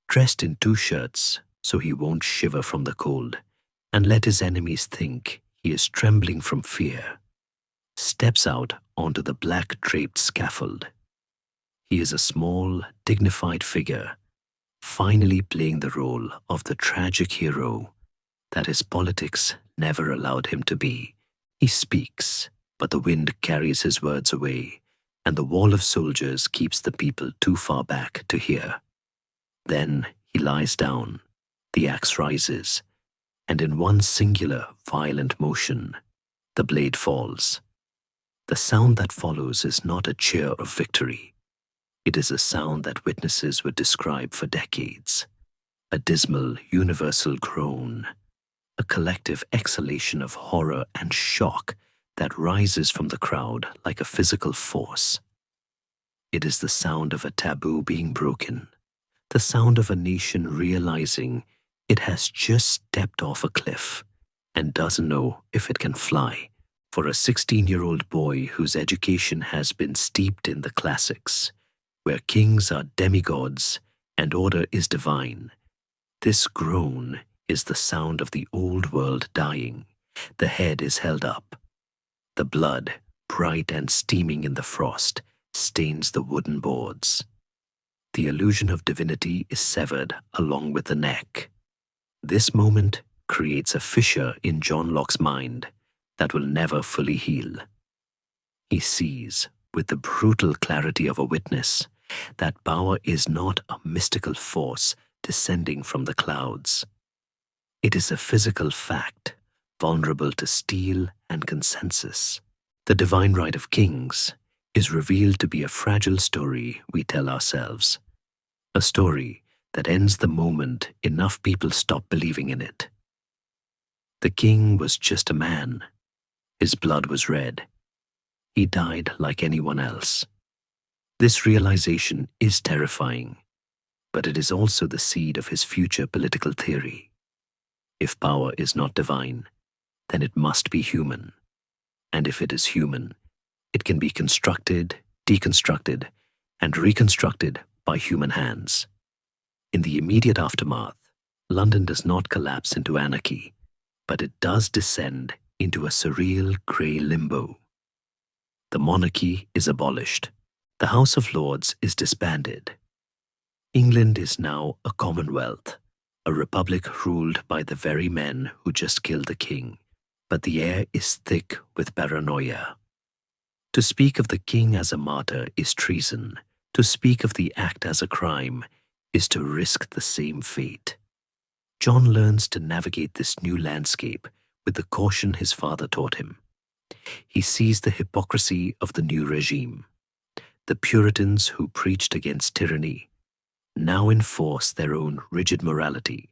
A: dressed in 2 shirts so he won't shiver from the cold and let his enemies think he is trembling from fear, steps out onto the black-draped scaffold. He is a small, dignified figure, finally playing the role of the tragic hero that his politics never allowed him to be. He speaks, but the wind carries his words away, and the wall of soldiers keeps the people too far back to hear. Then he lies down, the axe rises, and in one singular, violent motion, the blade falls. The sound that follows is not a cheer of victory. It is a sound that witnesses would describe for decades. A dismal, universal groan, a collective exhalation of horror and shock that rises from the crowd like a physical force. It is the sound of a taboo being broken, the sound of a nation realizing it has just stepped off a cliff and doesn't know if it can fly. For a 16-year-old boy whose education has been steeped in the classics, where kings are demigods and order is divine, this groan is the sound of the old world dying. The head is held up. The blood, bright and steaming in the frost, stains the wooden boards. The illusion of divinity is severed along with the neck. This moment creates a fissure in John Locke's mind that will never fully heal. He sees, with the brutal clarity of a witness, that power is not a mystical force descending from the clouds. It is a physical fact, vulnerable to steel and consensus. The divine right of kings is revealed to be a fragile story we tell ourselves, a story that ends the moment enough people stop believing in it. The king was just a man. His blood was red. He died like anyone else. This realization is terrifying, but it is also the seed of his future political theory. If power is not divine, then it must be human. And if it is human, it can be constructed, deconstructed, and reconstructed by human hands. In the immediate aftermath, London does not collapse into anarchy, but it does descend into a surreal grey limbo. The monarchy is abolished. The House of Lords is disbanded. England is now a commonwealth, a republic ruled by the very men who just killed the king, but the air is thick with paranoia. To speak of the king as a martyr is treason. To speak of the act as a crime is to risk the same fate. John learns to navigate this new landscape with the caution his father taught him. He sees the hypocrisy of the new regime. The Puritans who preached against tyranny now enforce their own rigid morality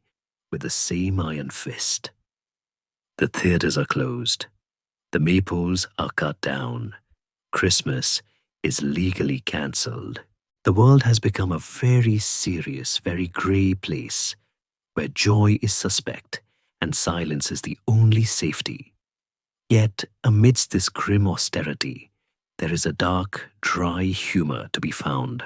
A: with the same iron fist. The theaters are closed. The maypoles are cut down. Christmas is legally cancelled. The world has become a very serious, very grey place where joy is suspect and silence is the only safety. Yet, amidst this grim austerity, there is a dark, dry humour to be found.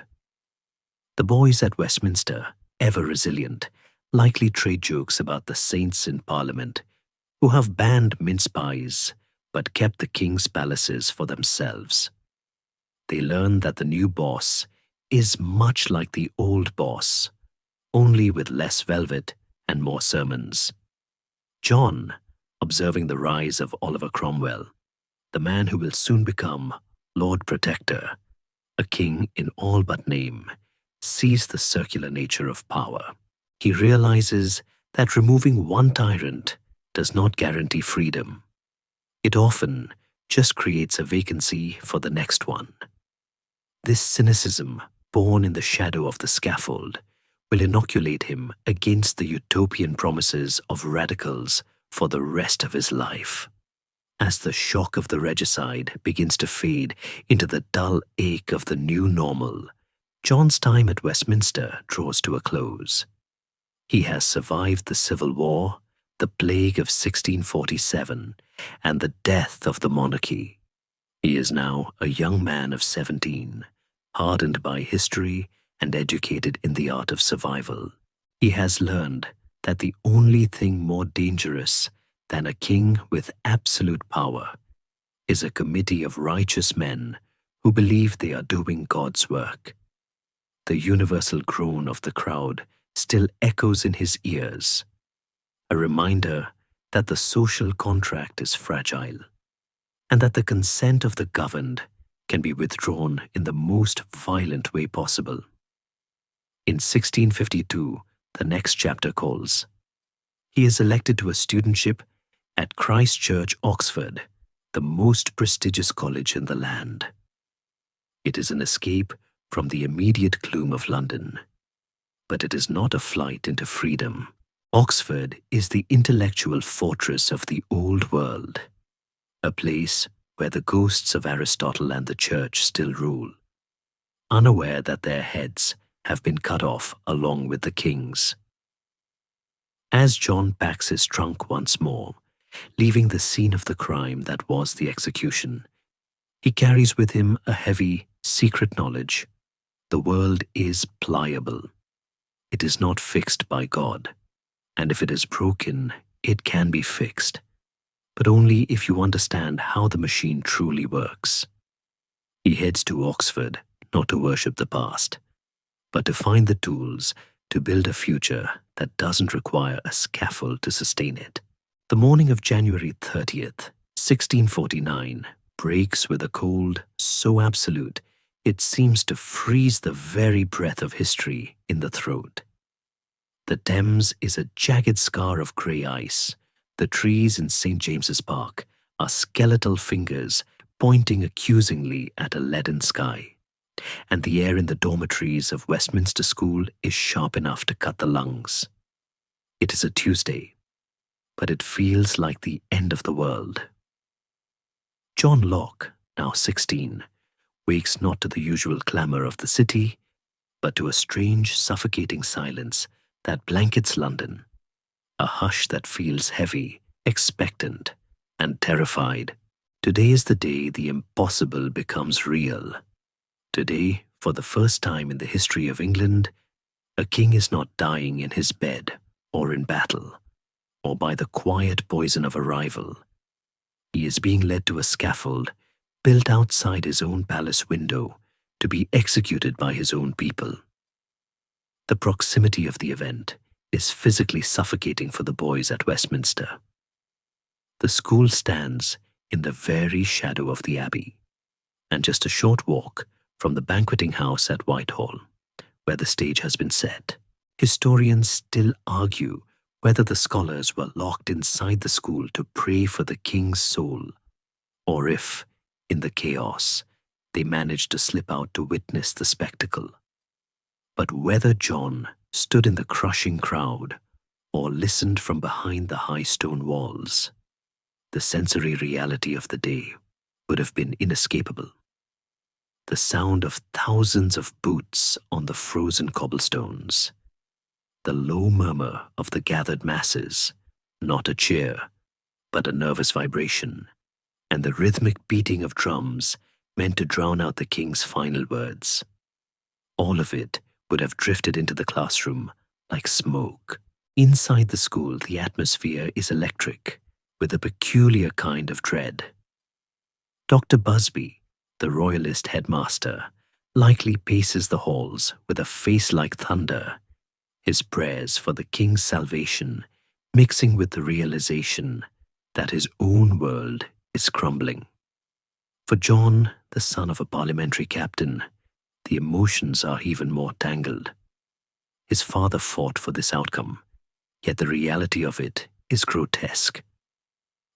A: The boys at Westminster, ever resilient, likely trade jokes about the saints in Parliament who have banned mince pies but kept the king's palaces for themselves. They learn that the new boss is much like the old boss, only with less velvet and more sermons. John, observing the rise of Oliver Cromwell, the man who will soon become Lord Protector, a king in all but name, sees the circular nature of power. He realizes that removing one tyrant does not guarantee freedom. It often just creates a vacancy for the next one. This cynicism, born in the shadow of the scaffold, will inoculate him against the utopian promises of radicals for the rest of his life. As the shock of the regicide begins to fade into the dull ache of the new normal, John's time at Westminster draws to a close. He has survived the Civil War, the plague of 1647, and the death of the monarchy. He is now a young man of 17, hardened by history and educated in the art of survival. He has learned that the only thing more dangerous than a king with absolute power is a committee of righteous men who believe they are doing God's work. The universal groan of the crowd still echoes in his ears, a reminder that the social contract is fragile and that the consent of the governed can be withdrawn in the most violent way possible. In 1652, the next chapter calls. He is elected to a studentship at Christ Church, Oxford, the most prestigious college in the land. It is an escape from the immediate gloom of London, but it is not a flight into freedom. Oxford is the intellectual fortress of the old world, a place where the ghosts of Aristotle and the Church still rule, unaware that their heads have been cut off along with the king's. As John packs his trunk once more, leaving the scene of the crime that was the execution, he carries with him a heavy, secret knowledge. The world is pliable. It is not fixed by God, And if it is broken, it can be fixed, but only if you understand how the machine truly works. He heads to Oxford not to worship the past, but to find the tools to build a future that doesn't require a scaffold to sustain it. The morning of January 30th, 1649, breaks with a cold so absolute it seems to freeze the very breath of history in the throat. The Thames is a jagged scar of grey ice. The trees in St. James's Park are skeletal fingers pointing accusingly at a leaden sky. And the air in the dormitories of Westminster School is sharp enough to cut the lungs. It is a Tuesday, but it feels like the end of the world. John Locke, now 16, wakes not to the usual clamour of the city, but to a strange, suffocating silence that blankets London, a hush that feels heavy, expectant, and terrified. Today is the day the impossible becomes real. Today, for the first time in the history of England, a king is not dying in his bed, or in battle, or by the quiet poison of a rival. He is being led to a scaffold built outside his own palace window to be executed by his own people. The proximity of the event is physically suffocating for the boys at Westminster. The school stands in the very shadow of the Abbey, and just a short walk from the banqueting house at Whitehall, where the stage has been set. Historians still argue whether the scholars were locked inside the school to pray for the king's soul, or if, in the chaos, they managed to slip out to witness the spectacle. But whether John stood in the crushing crowd or listened from behind the high stone walls, the sensory reality of the day would have been inescapable. The sound of thousands of boots on the frozen cobblestones, the low murmur of the gathered masses, not a cheer, but a nervous vibration, and the rhythmic beating of drums meant to drown out the king's final words. All of it would have drifted into the classroom like smoke. Inside the school, the atmosphere is electric, with a peculiar kind of dread. Dr. Busby, the royalist headmaster, likely paces the halls with a face like thunder, his prayers for the king's salvation mixing with the realization that his own world is crumbling. For John, the son of a parliamentary captain, the emotions are even more tangled. His father fought for this outcome, yet the reality of it is grotesque.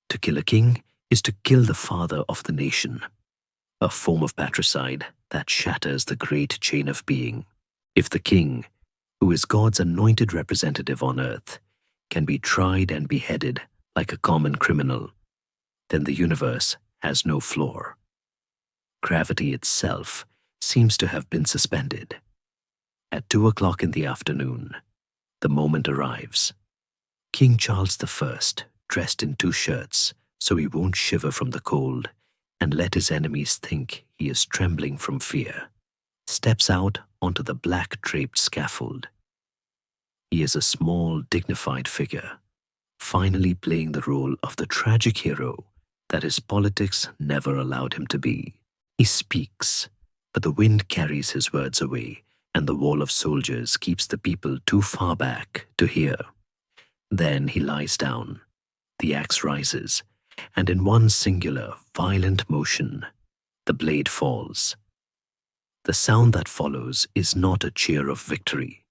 A: To kill a king is to kill the father of the nation, a form of patricide that shatters the great chain of being. If the king, who is God's anointed representative on earth, can be tried and beheaded like a common criminal, then the universe has no floor. Gravity itself seems to have been suspended. At 2 o'clock in the afternoon, the moment arrives. King Charles I, dressed in 2 shirts so he won't shiver from the cold and let his enemies think he is trembling from fear, steps out onto the black-draped scaffold. He is a small, dignified figure, finally playing the role of the tragic hero that his politics never allowed him to be. He speaks, but the wind carries his words away, and the wall of soldiers keeps the people too far back to hear. Then he lies down, the axe rises, and in one singular, violent motion, the blade falls. The sound that follows is not a cheer of victory.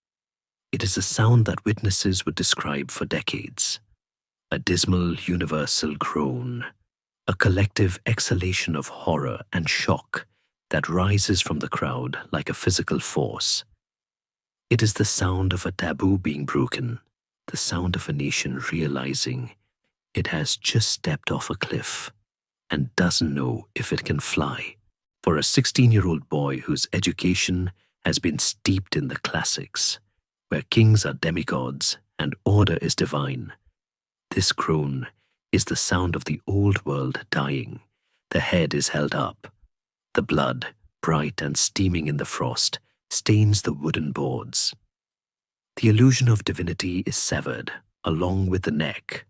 A: It is a sound that witnesses would describe for decades. A dismal, universal groan, a collective exhalation of horror and shock that rises from the crowd like a physical force. It is the sound of a taboo being broken, the sound of a nation realizing it has just stepped off a cliff and doesn't know if it can fly. For a 16-year-old boy whose education has been steeped in the classics, where kings are demigods and order is divine, this groan is the sound of the old world dying. The head is held up. The blood, bright and steaming in the frost, stains the wooden boards. The illusion of divinity is severed, along with the neck.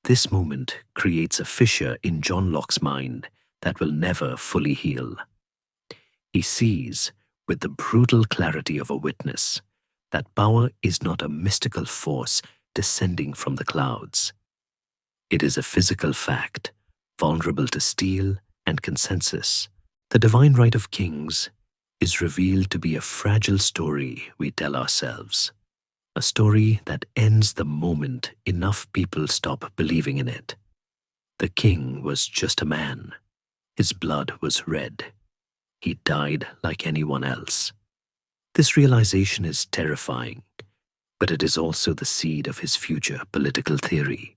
A: This moment creates a fissure in John Locke's mind that will never fully heal. He sees, with the brutal clarity of a witness, that power is not a mystical force descending from the clouds. It is a physical fact, vulnerable to steel and consensus. The divine right of kings is revealed to be a fragile story we tell ourselves, a story that ends the moment enough people stop believing in it. The king was just a man. His blood was red. He died like anyone else. This realization is terrifying, but it is also the seed of his future political theory.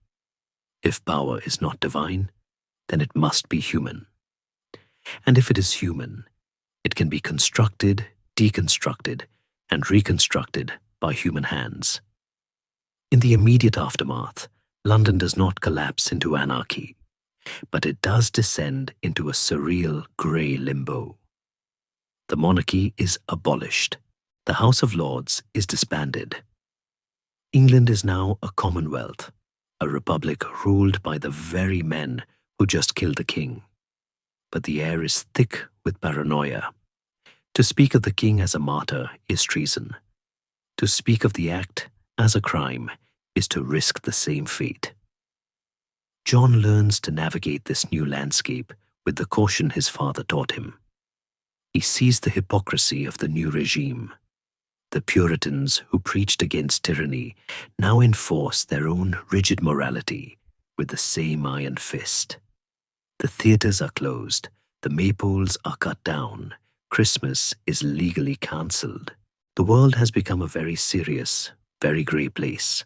A: If power is not divine, then it must be human. And if it is human, it can be constructed, deconstructed, and reconstructed by human hands. In the immediate aftermath, London does not collapse into anarchy, but it does descend into a surreal grey limbo. The monarchy is abolished. The House of Lords is disbanded. England is now a commonwealth, a republic ruled by the very men who just killed the king. But the air is thick with paranoia. To speak of the king as a martyr is treason. To speak of the act as a crime is to risk the same fate. John learns to navigate this new landscape with the caution his father taught him. He sees the hypocrisy of the new regime. The Puritans who preached against tyranny now enforce their own rigid morality with the same iron fist. The theatres are closed, the maypoles are cut down, Christmas is legally cancelled. The world has become a very serious, very grey place,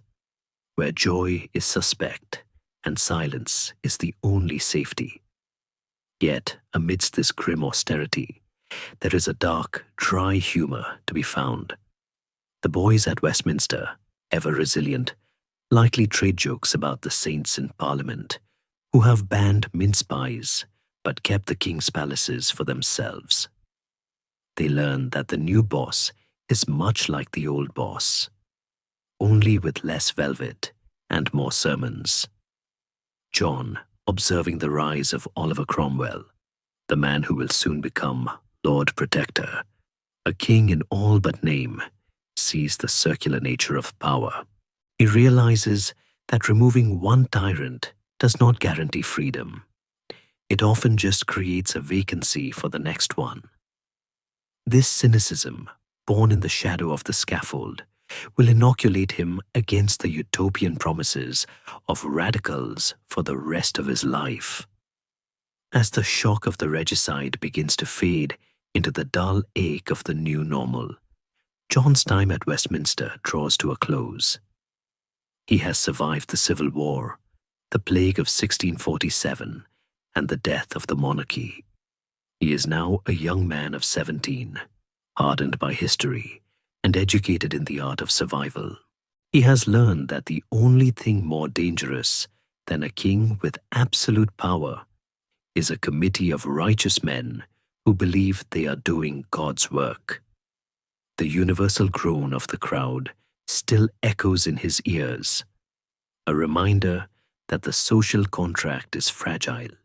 A: where joy is suspect and silence is the only safety. Yet, amidst this grim austerity, there is a dark, dry humour to be found. The boys at Westminster, ever resilient, lightly trade jokes about the saints in Parliament, who have banned mince pies but kept the king's palaces for themselves. They learn that the new boss is much like the old boss, only with less velvet and more sermons. John, observing the rise of Oliver Cromwell, the man who will soon become Lord Protector, a king in all but name, sees the circular nature of power. He realizes that removing one tyrant does not guarantee freedom. It often just creates a vacancy for the next one. This cynicism, born in the shadow of the scaffold, will inoculate him against the utopian promises of radicals for the rest of his life. As the shock of the regicide begins to fade into the dull ache of the new normal, John's time at Westminster draws to a close. He has survived the Civil War, the plague of 1647, and the death of the monarchy. He is now a young man of 17, hardened by history and educated in the art of survival. He has learned that the only thing more dangerous than a king with absolute power is a committee of righteous men who believe they are doing God's work. The universal groan of the crowd still echoes in his ears, a reminder that the social contract is fragile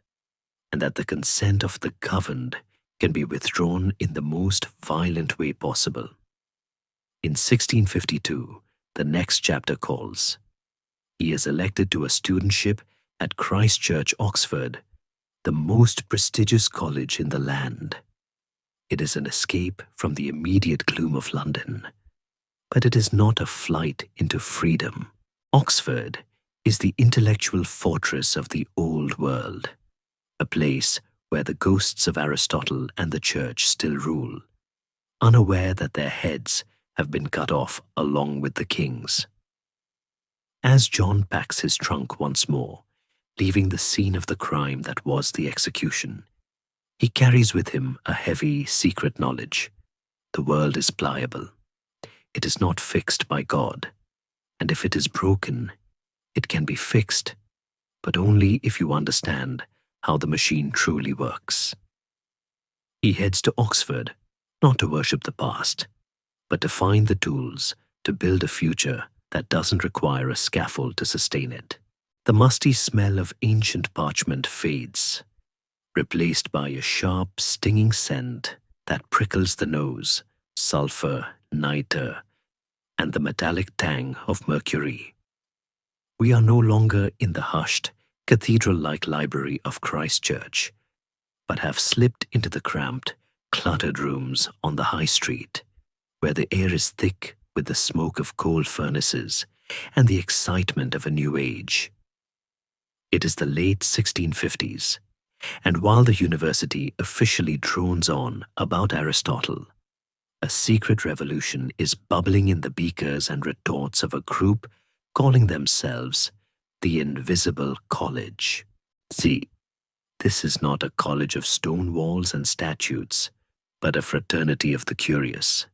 A: and that the consent of the governed can be withdrawn in the most violent way possible. In 1652, the next chapter calls. He is elected to a studentship at Christ Church, Oxford, the most prestigious college in the land. It is an escape from the immediate gloom of London, but it is not a flight into freedom. Oxford is the intellectual fortress of the old world, a place where the ghosts of Aristotle and the church still rule, unaware that their heads have been cut off along with the king's. As John packs his trunk once more, leaving the scene of the crime that was the execution, he carries with him a heavy, secret knowledge. The world is pliable. It is not fixed by God, and if it is broken, it can be fixed, but only if you understand how the machine truly works. He heads to Oxford, not to worship the past, but to find the tools to build a future that doesn't require a scaffold to sustain it. The musty smell of ancient parchment fades, replaced by a sharp, stinging scent that prickles the nose, sulfur, niter, and the metallic tang of mercury. We are no longer in the hushed, cathedral-like library of Christ Church, but have slipped into the cramped, cluttered rooms on the high street, where the air is thick with the smoke of coal furnaces and the excitement of a new age. It is the late 1650s, and while the university officially drones on about Aristotle, a secret revolution is bubbling in the beakers and retorts of a group calling themselves the Invisible College. See, this is not a college of stone walls and statutes, but a fraternity of the curious,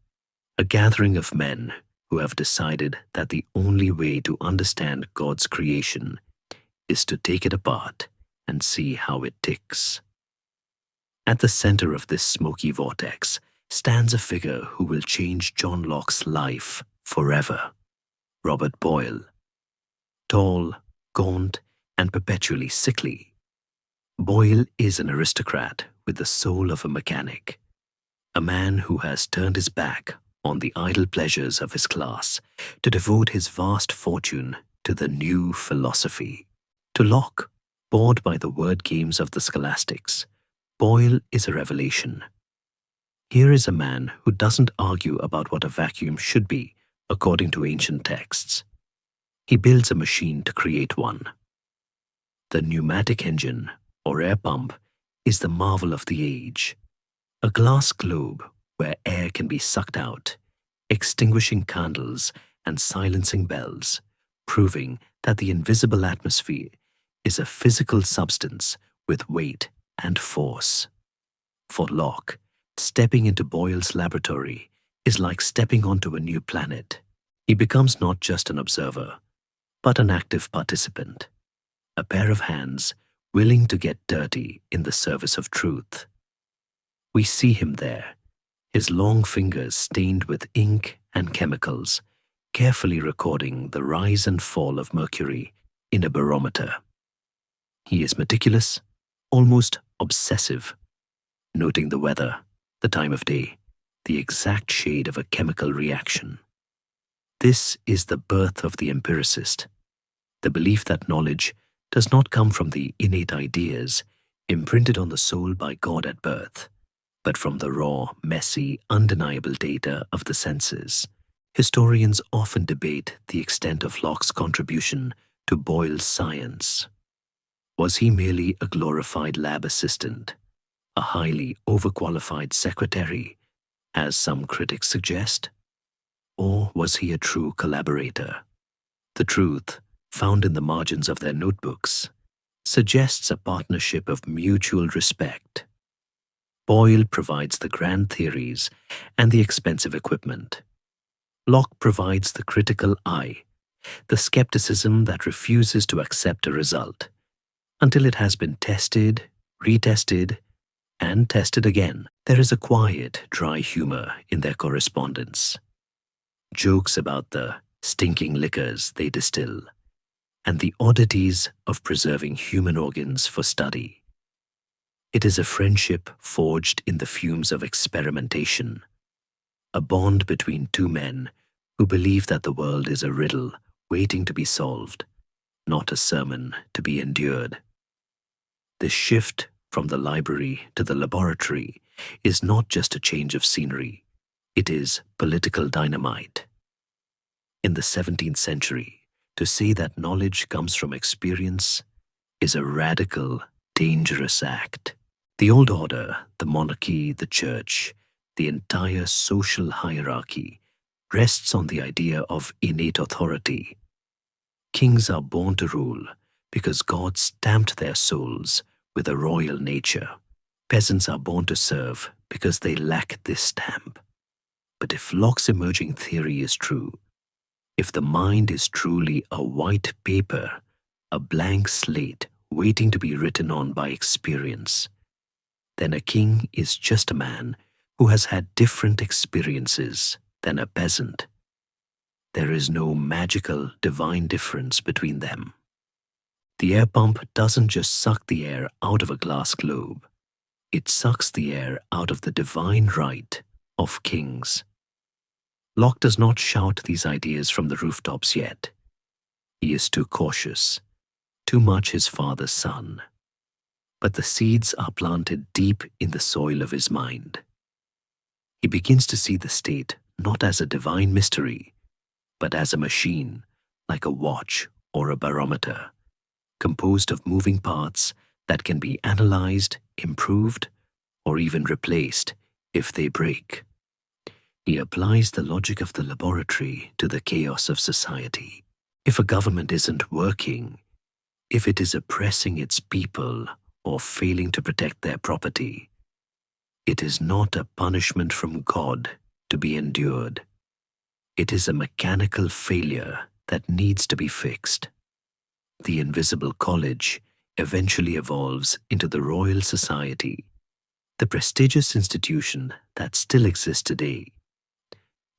A: a gathering of men who have decided that the only way to understand God's creation is to take it apart and see how it ticks. At the center of this smoky vortex stands a figure who will change John Locke's life forever: Robert Boyle. Tall, gaunt, and perpetually sickly, Boyle is an aristocrat with the soul of a mechanic, a man who has turned his back on the idle pleasures of his class to devote his vast fortune to the new philosophy. To Locke, bored by the word games of the scholastics, Boyle is a revelation. Here is a man who doesn't argue about what a vacuum should be according to ancient texts. He builds a machine to create one. The pneumatic engine, or air pump, is the marvel of the age. A glass globe where air can be sucked out, extinguishing candles and silencing bells, proving that the invisible atmosphere is a physical substance with weight and force. For Locke, stepping into Boyle's laboratory is like stepping onto a new planet. He becomes not just an observer, but an active participant, a pair of hands willing to get dirty in the service of truth. We see him there, his long fingers stained with ink and chemicals, carefully recording the rise and fall of mercury in a barometer. He is meticulous, almost obsessive, noting the weather, the time of day, the exact shade of a chemical reaction. This is the birth of the empiricist, the belief that knowledge does not come from the innate ideas imprinted on the soul by God at birth, but from the raw, messy, undeniable data of the senses. Historians often debate the extent of Locke's contribution to Boyle's science. Was he merely a glorified lab assistant, a highly overqualified secretary, as some critics suggest? Or was he a true collaborator? The truth, found in the margins of their notebooks, suggests a partnership of mutual respect. Boyle provides the grand theories and the expensive equipment. Locke provides the critical eye, the skepticism that refuses to accept a result until it has been tested, retested, and tested again. There is a quiet, dry humor in their correspondence. Jokes about the stinking liquors they distill, and the oddities of preserving human organs for study. It is a friendship forged in the fumes of experimentation, a bond between two men who believe that the world is a riddle waiting to be solved, not a sermon to be endured. This shift from the library to the laboratory is not just a change of scenery, it is political dynamite. In the 17th century, to say that knowledge comes from experience is a radical, dangerous act. The old order, the monarchy, the church, the entire social hierarchy rests on the idea of innate authority. Kings are born to rule because God stamped their souls with a royal nature. Peasants are born to serve because they lack this stamp. But if Locke's emerging theory is true, if the mind is truly a white paper, a blank slate waiting to be written on by experience, then a king is just a man who has had different experiences than a peasant. there is no magical, divine difference between them. The air pump doesn't just suck the air out of a glass globe, it sucks the air out of the divine right of kings. Locke does not shout these ideas from the rooftops yet. He is too cautious, too much his father's son. But the seeds are planted deep in the soil of his mind. He begins to see the state not as a divine mystery, but as a machine, like a watch or a barometer, composed of moving parts that can be analyzed, improved, or even replaced if they break. He applies the logic of the laboratory to the chaos of society. If a government isn't working, if it is oppressing its people or failing to protect their property, it is not a punishment from God to be endured. It is a mechanical failure that needs to be fixed. The invisible college eventually evolves into the Royal Society, the prestigious institution that still exists today.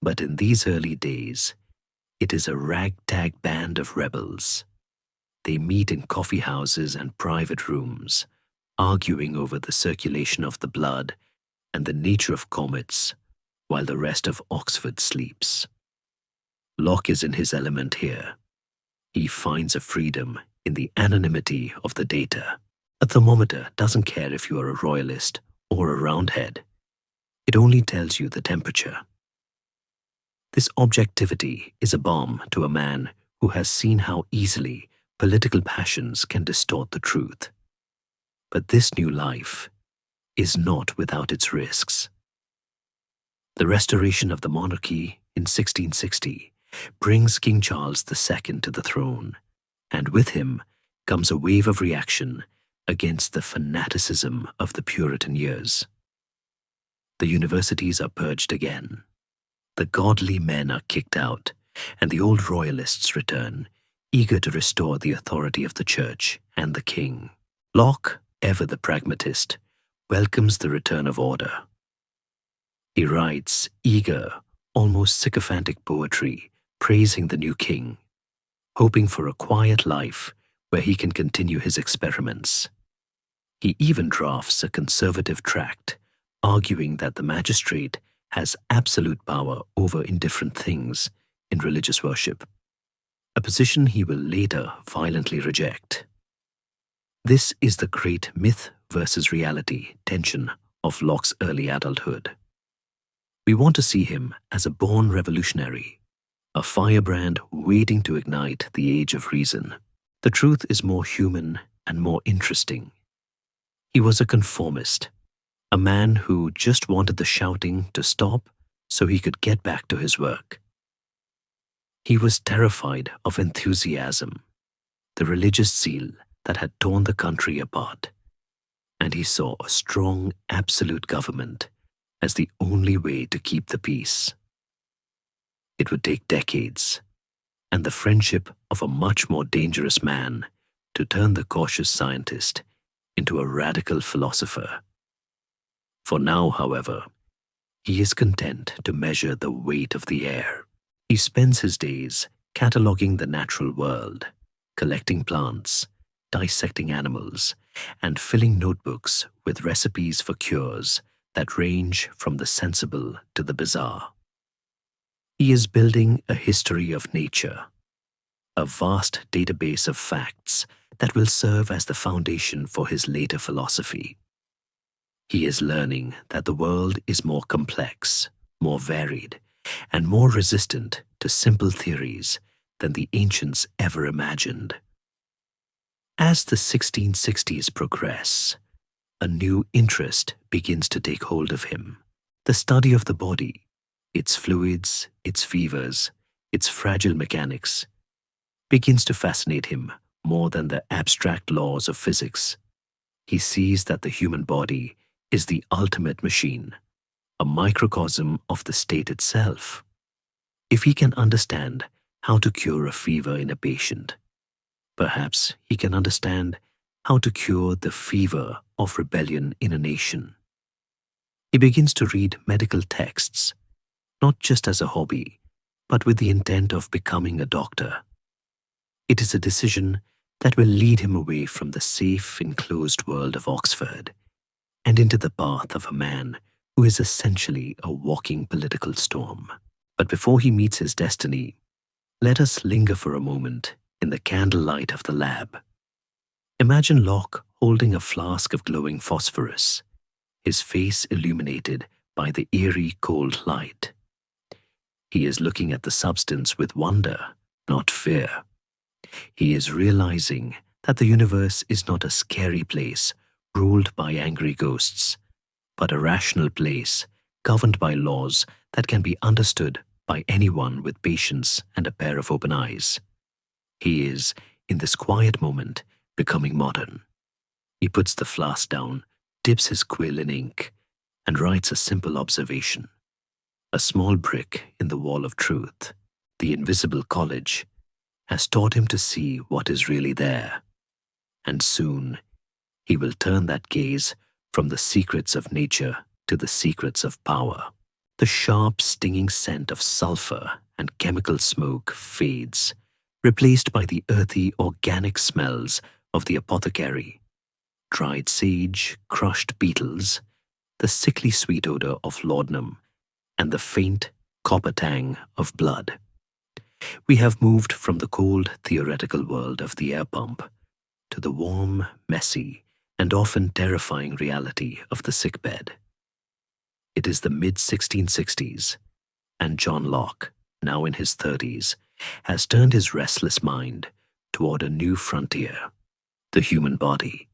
A: But in these early days, it is a ragtag band of rebels. They meet in coffee houses and private rooms, arguing over the circulation of the blood and the nature of comets, while the rest of Oxford sleeps. Locke is in his element here. He finds a freedom in the anonymity of the data. A thermometer doesn't care if you are a royalist or a roundhead. It only tells you the temperature. This objectivity is a balm to a man who has seen how easily political passions can distort the truth. But this new life is not without its risks. The restoration of the monarchy in 1660 brings King Charles II to the throne, and with him comes a wave of reaction against the fanaticism of the Puritan years. The universities are purged again. The godly men are kicked out, and the old royalists return, eager to restore the authority of the church and the king. Locke, ever the pragmatist, welcomes the return of order. He writes eager, almost sycophantic poetry, praising the new king, hoping for a quiet life where he can continue his experiments. He even drafts a conservative tract, arguing that the magistrate has absolute power over indifferent things in religious worship, a position he will later violently reject. This is the great myth versus reality tension of Locke's early adulthood. We want to see him as a born revolutionary, a firebrand waiting to ignite the age of reason. The truth is more human and more interesting. He was a conformist, a man who just wanted the shouting to stop so he could get back to his work. He was terrified of enthusiasm, the religious zeal that had torn the country apart, and he saw a strong absolute government as the only way to keep the peace. It would take decades, and the friendship of a much more dangerous man to turn the cautious scientist into a radical philosopher. For now, however, he is content to measure the weight of the air. He spends his days cataloging the natural world, collecting plants, dissecting animals, and filling notebooks with recipes for cures that range from the sensible to the bizarre. He is building a history of nature, a vast database of facts that will serve as the foundation for his later philosophy. He is learning that the world is more complex, more varied, and more resistant to simple theories than the ancients ever imagined. As the 1660s progress, a new interest begins to take hold of him. The study of the body, its fluids, its fevers, its fragile mechanics, begins to fascinate him more than the abstract laws of physics. He sees that the human body is the ultimate machine, a microcosm of the state itself. If he can understand how to cure a fever in a patient, perhaps he can understand how to cure the fever of rebellion in a nation. He begins to read medical texts, not just as a hobby, but with the intent of becoming a doctor. It is a decision that will lead him away from the safe, enclosed world of Oxford and into the path of a man who is essentially a walking political storm. But before he meets his destiny, let us linger for a moment in the candlelight of the lab. Imagine Locke holding a flask of glowing phosphorus, his face illuminated by the eerie cold light. He is looking at the substance with wonder, not fear. He is realizing that the universe is not a scary place ruled by angry ghosts, but a rational place governed by laws that can be understood by anyone with patience and a pair of open eyes. He is, in this quiet moment, becoming modern. He puts the flask down, dips his quill in ink, and writes a simple observation. A small brick in the wall of truth, the invisible college, has taught him to see what is really there. And soon, he will turn that gaze from the secrets of nature to the secrets of power. The sharp, stinging scent of sulfur and chemical smoke fades, replaced by the earthy, organic smells of the apothecary. Dried sage, crushed beetles, the sickly sweet odor of laudanum, and the faint copper tang of blood. We have moved from the cold, theoretical world of the air pump to the warm, messy, and often terrifying reality of the sickbed. It is the mid-1660s, and John Locke, now in his 30s, has turned his restless mind toward a new frontier, the human body.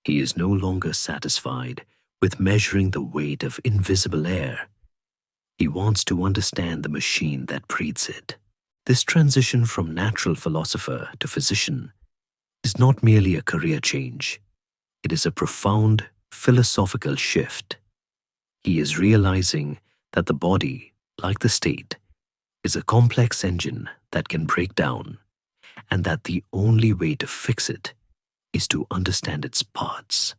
A: He is no longer satisfied with measuring the weight of invisible air. He wants to understand the machine that breathes it. This transition from natural philosopher to physician is not merely a career change. It is a profound philosophical shift. He is realizing that the body, like the state, is a complex engine that can break down, and that the only way to fix it is to understand its parts,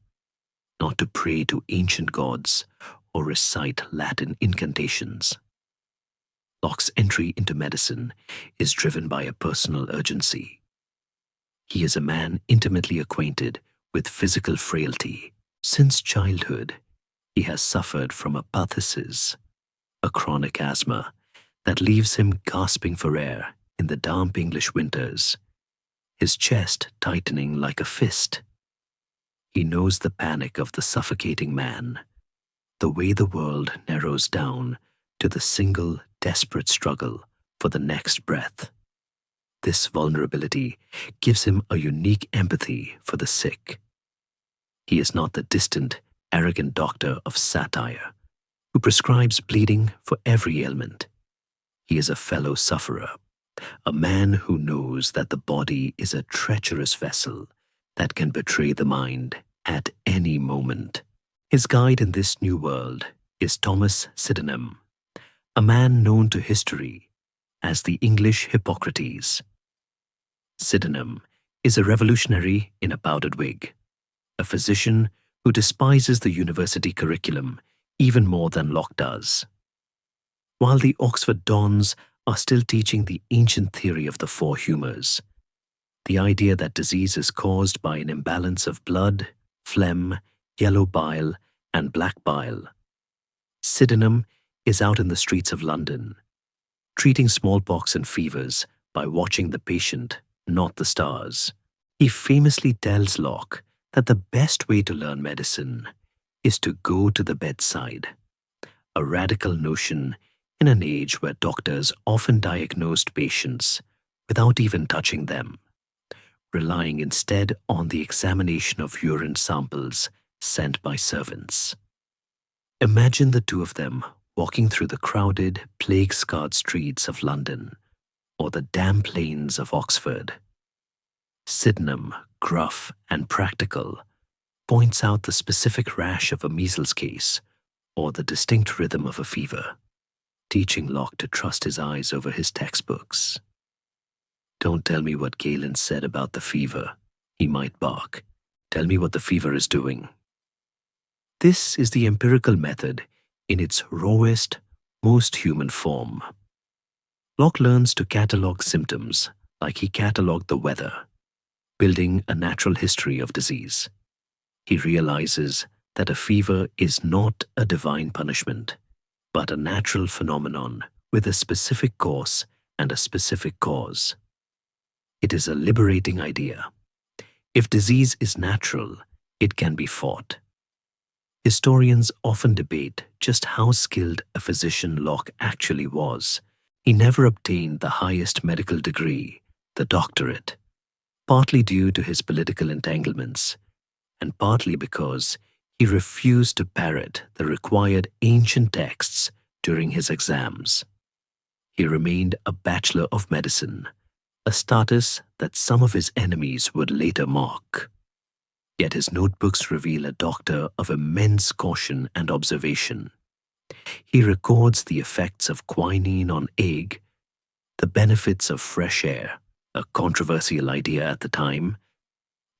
A: not to pray to ancient gods or recite Latin incantations. Locke's entry into medicine is driven by a personal urgency. He is a man intimately acquainted with physical frailty. Since childhood, he has suffered from a phthisis, a chronic asthma that leaves him gasping for air in the damp English winters, his chest tightening like a fist. He knows the panic of the suffocating man, the way the world narrows down to the single desperate struggle for the next breath. This vulnerability gives him a unique empathy for the sick. He is not the distant, arrogant doctor of satire who prescribes bleeding for every ailment. He is a fellow sufferer, a man who knows that the body is a treacherous vessel that can betray the mind at any moment. His guide in this new world is Thomas Sydenham, a man known to history as the English Hippocrates. Sydenham is a revolutionary in a powdered wig, a physician who despises the university curriculum even more than Locke does. While the Oxford dons are still teaching the ancient theory of the four humours, the idea that disease is caused by an imbalance of blood, phlegm, yellow bile, and black bile, Sydenham is out in the streets of London, treating smallpox and fevers by watching the patient, not the stars. He famously tells Locke that the best way to learn medicine is to go to the bedside, a radical notion in an age where doctors often diagnosed patients without even touching them, relying instead on the examination of urine samples sent by servants. Imagine the two of them walking through the crowded, plague-scarred streets of London or the damp lanes of Oxford. Sydenham, gruff and practical, points out the specific rash of a measles case or the distinct rhythm of a fever, teaching Locke to trust his eyes over his textbooks. "Don't tell me what Galen said about the fever," he might bark. "Tell me what the fever is doing." This is the empirical method in its rawest, most human form. Locke learns to catalogue symptoms like he catalogued the weather, building a natural history of disease. He realizes that a fever is not a divine punishment, but a natural phenomenon with a specific course and a specific cause. It is a liberating idea. If disease is natural, it can be fought. Historians often debate just how skilled a physician Locke actually was. He never obtained the highest medical degree, the doctorate, partly due to his political entanglements, and partly because he refused to parrot the required ancient texts during his exams. He remained a bachelor of medicine, a status that some of his enemies would later mock. Yet his notebooks reveal a doctor of immense caution and observation. He records the effects of quinine on ague, the benefits of fresh air, a controversial idea at the time,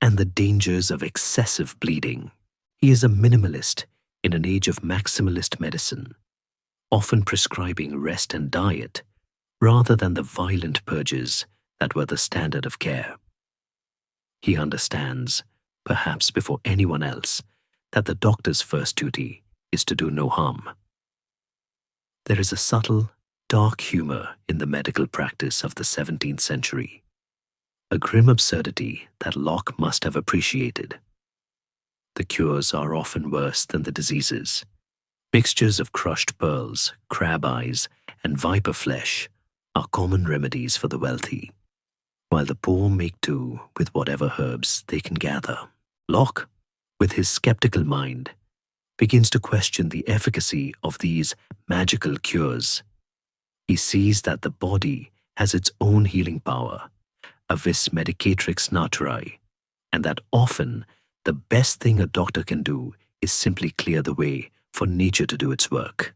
A: and the dangers of excessive bleeding. He is a minimalist in an age of maximalist medicine, often prescribing rest and diet rather than the violent purges that were the standard of care. He understands, perhaps before anyone else, that the doctor's first duty is to do no harm. There is a subtle, dark humor in the medical practice of the 17th century, a grim absurdity that Locke must have appreciated. The cures are often worse than the diseases. Mixtures of crushed pearls, crab eyes, and viper flesh are common remedies for the wealthy, while the poor make do with whatever herbs they can gather. Locke, with his skeptical mind, begins to question the efficacy of these magical cures. He sees that the body has its own healing power, a vis medicatrix naturae, and that often the best thing a doctor can do is simply clear the way for nature to do its work.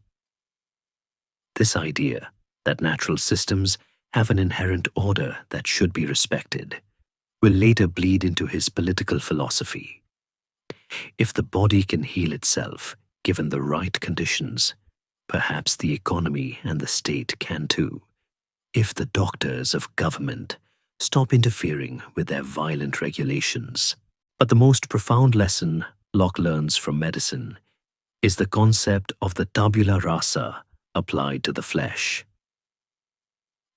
A: This idea that natural systems have an inherent order that should be respected will later bleed into his political philosophy. If the body can heal itself, given the right conditions, perhaps the economy and the state can too, if the doctors of government stop interfering with their violent regulations. But the most profound lesson Locke learns from medicine is the concept of the tabula rasa applied to the flesh.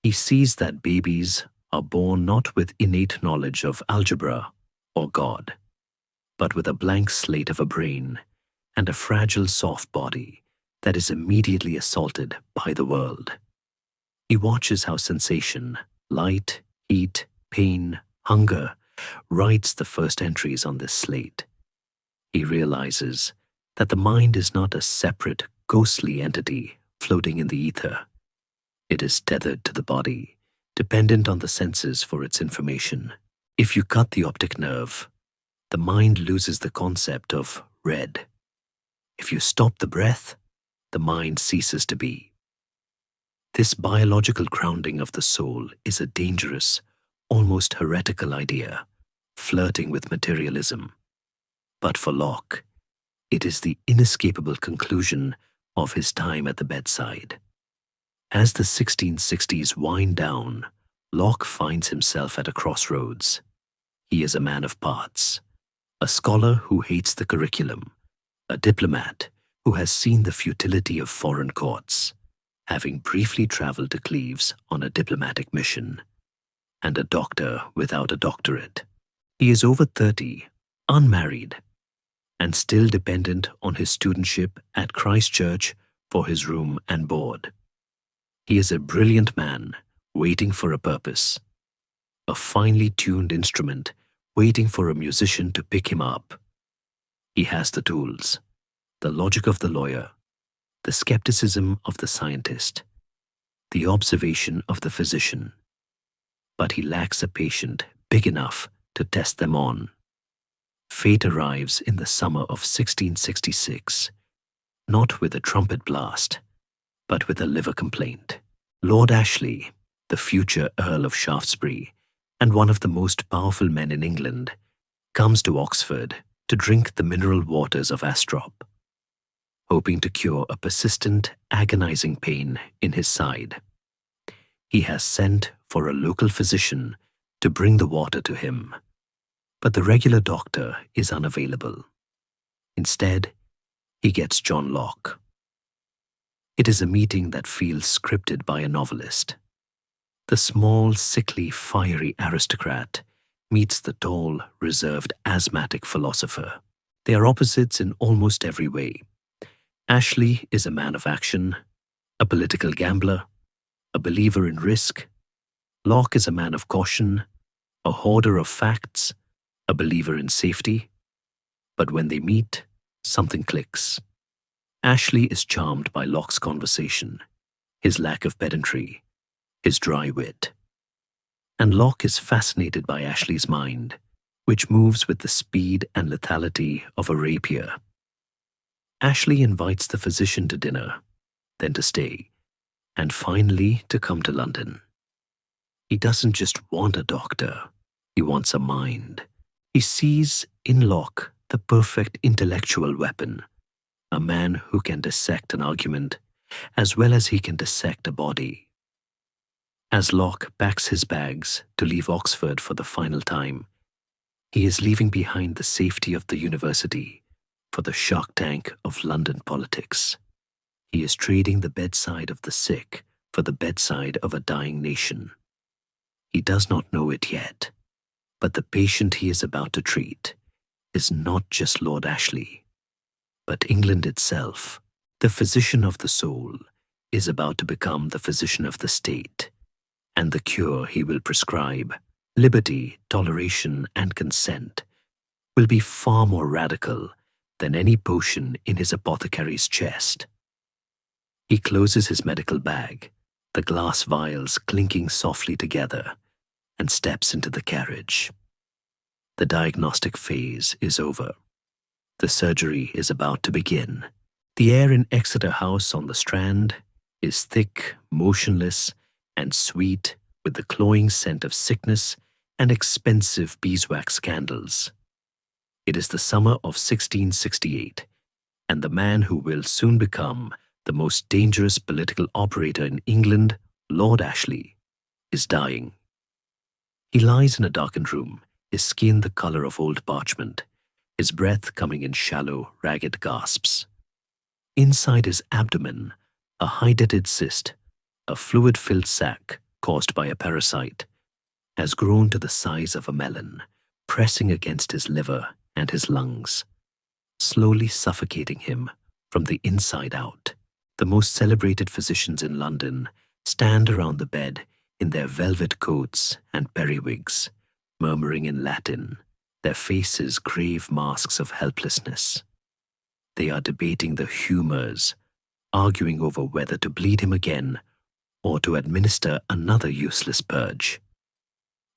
A: He sees that babies are born not with innate knowledge of algebra or God, but with a blank slate of a brain and a fragile soft body that is immediately assaulted by the world. He watches how sensation, light, heat, pain, hunger writes the first entries on this slate. He realizes that the mind is not a separate, ghostly entity floating in the ether. It is tethered to the body, dependent on the senses for its information. If you cut the optic nerve, the mind loses the concept of red. If you stop the breath, the mind ceases to be. This biological grounding of the soul is a dangerous, almost heretical idea, flirting with materialism. But for Locke, it is the inescapable conclusion of his time at the bedside. As the 1660s wind down, Locke finds himself at a crossroads. He is a man of parts, a scholar who hates the curriculum, a diplomat who has seen the futility of foreign courts, having briefly traveled to Cleves on a diplomatic mission, and a doctor without a doctorate. He is over 30, unmarried, and still dependent on his studentship at Christ Church for his room and board. He is a brilliant man waiting for a purpose, a finely tuned instrument waiting for a musician to pick him up. He has the tools, the logic of the lawyer, the skepticism of the scientist, the observation of the physician, but he lacks a patient big enough to test them on. Fate arrives in the summer of 1666, not with a trumpet blast, but with a liver complaint. Lord Ashley, the future Earl of Shaftesbury and one of the most powerful men in England, comes to Oxford to drink the mineral waters of Astrop, hoping to cure a persistent, agonizing pain in his side. He has sent for a local physician to bring the water to him, but the regular doctor is unavailable. Instead, he gets John Locke. It is a meeting that feels scripted by a novelist. The small, sickly, fiery aristocrat meets the tall, reserved, asthmatic philosopher. They are opposites in almost every way. Ashley is a man of action, a political gambler, a believer in risk. Locke is a man of caution, a hoarder of facts, a believer in safety. But when they meet, something clicks. Ashley is charmed by Locke's conversation, his lack of pedantry, his dry wit. And Locke is fascinated by Ashley's mind, which moves with the speed and lethality of a rapier. Ashley invites the physician to dinner, then to stay, and finally to come to London. He doesn't just want a doctor, he wants a mind. He sees in Locke the perfect intellectual weapon, a man who can dissect an argument as well as he can dissect a body. As Locke packs his bags to leave Oxford for the final time, he is leaving behind the safety of the university for the shark tank of London politics. He is trading the bedside of the sick for the bedside of a dying nation. He does not know it yet, but the patient he is about to treat is not just Lord Ashley, but England itself. The physician of the soul is about to become the physician of the state, and the cure he will prescribe, liberty, toleration, and consent, will be far more radical than any potion in his apothecary's chest. He closes his medical bag, the glass vials clinking softly together, and steps into the carriage. The diagnostic phase is over. The surgery is about to begin. The air in Exeter House on the Strand is thick, motionless, and sweet with the cloying scent of sickness and expensive beeswax candles. It is the summer of 1668, and the man who will soon become the most dangerous political operator in England, Lord Ashley, is dying. He lies in a darkened room, his skin the color of old parchment, his breath coming in shallow, ragged gasps. Inside his abdomen, a hydatid cyst, a fluid-filled sac caused by a parasite, has grown to the size of a melon, pressing against his liver and his lungs, slowly suffocating him from the inside out. The most celebrated physicians in London stand around the bed in their velvet coats and periwigs, murmuring in Latin, their faces grave masks of helplessness. They are debating the humors, arguing over whether to bleed him again or to administer another useless purge.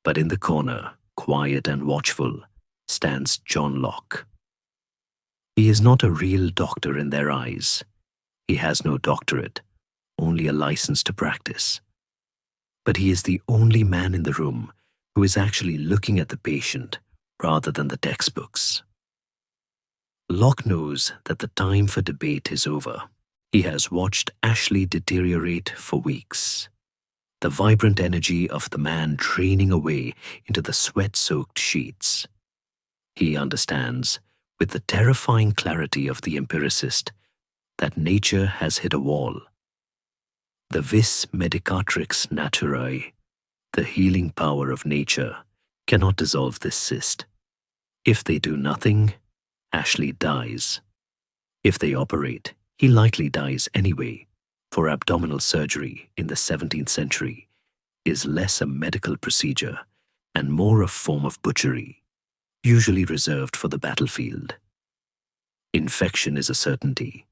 A: But in the corner, quiet and watchful, stands John Locke. He is not a real doctor in their eyes. He has no doctorate, only a license to practice. But he is the only man in the room who is actually looking at the patient rather than the textbooks. Locke knows that the time for debate is over. He has watched Ashley deteriorate for weeks. The vibrant energy of the man draining away into the sweat-soaked sheets. He understands, with the terrifying clarity of the empiricist, that nature has hit a wall. The vis medicatrix naturae, the healing power of nature, cannot dissolve this cyst. If they do nothing, Ashley dies. If they operate, he likely dies anyway, for abdominal surgery in the 17th century is less a medical procedure and more a form of butchery, usually reserved for the battlefield. Infection is a certainty.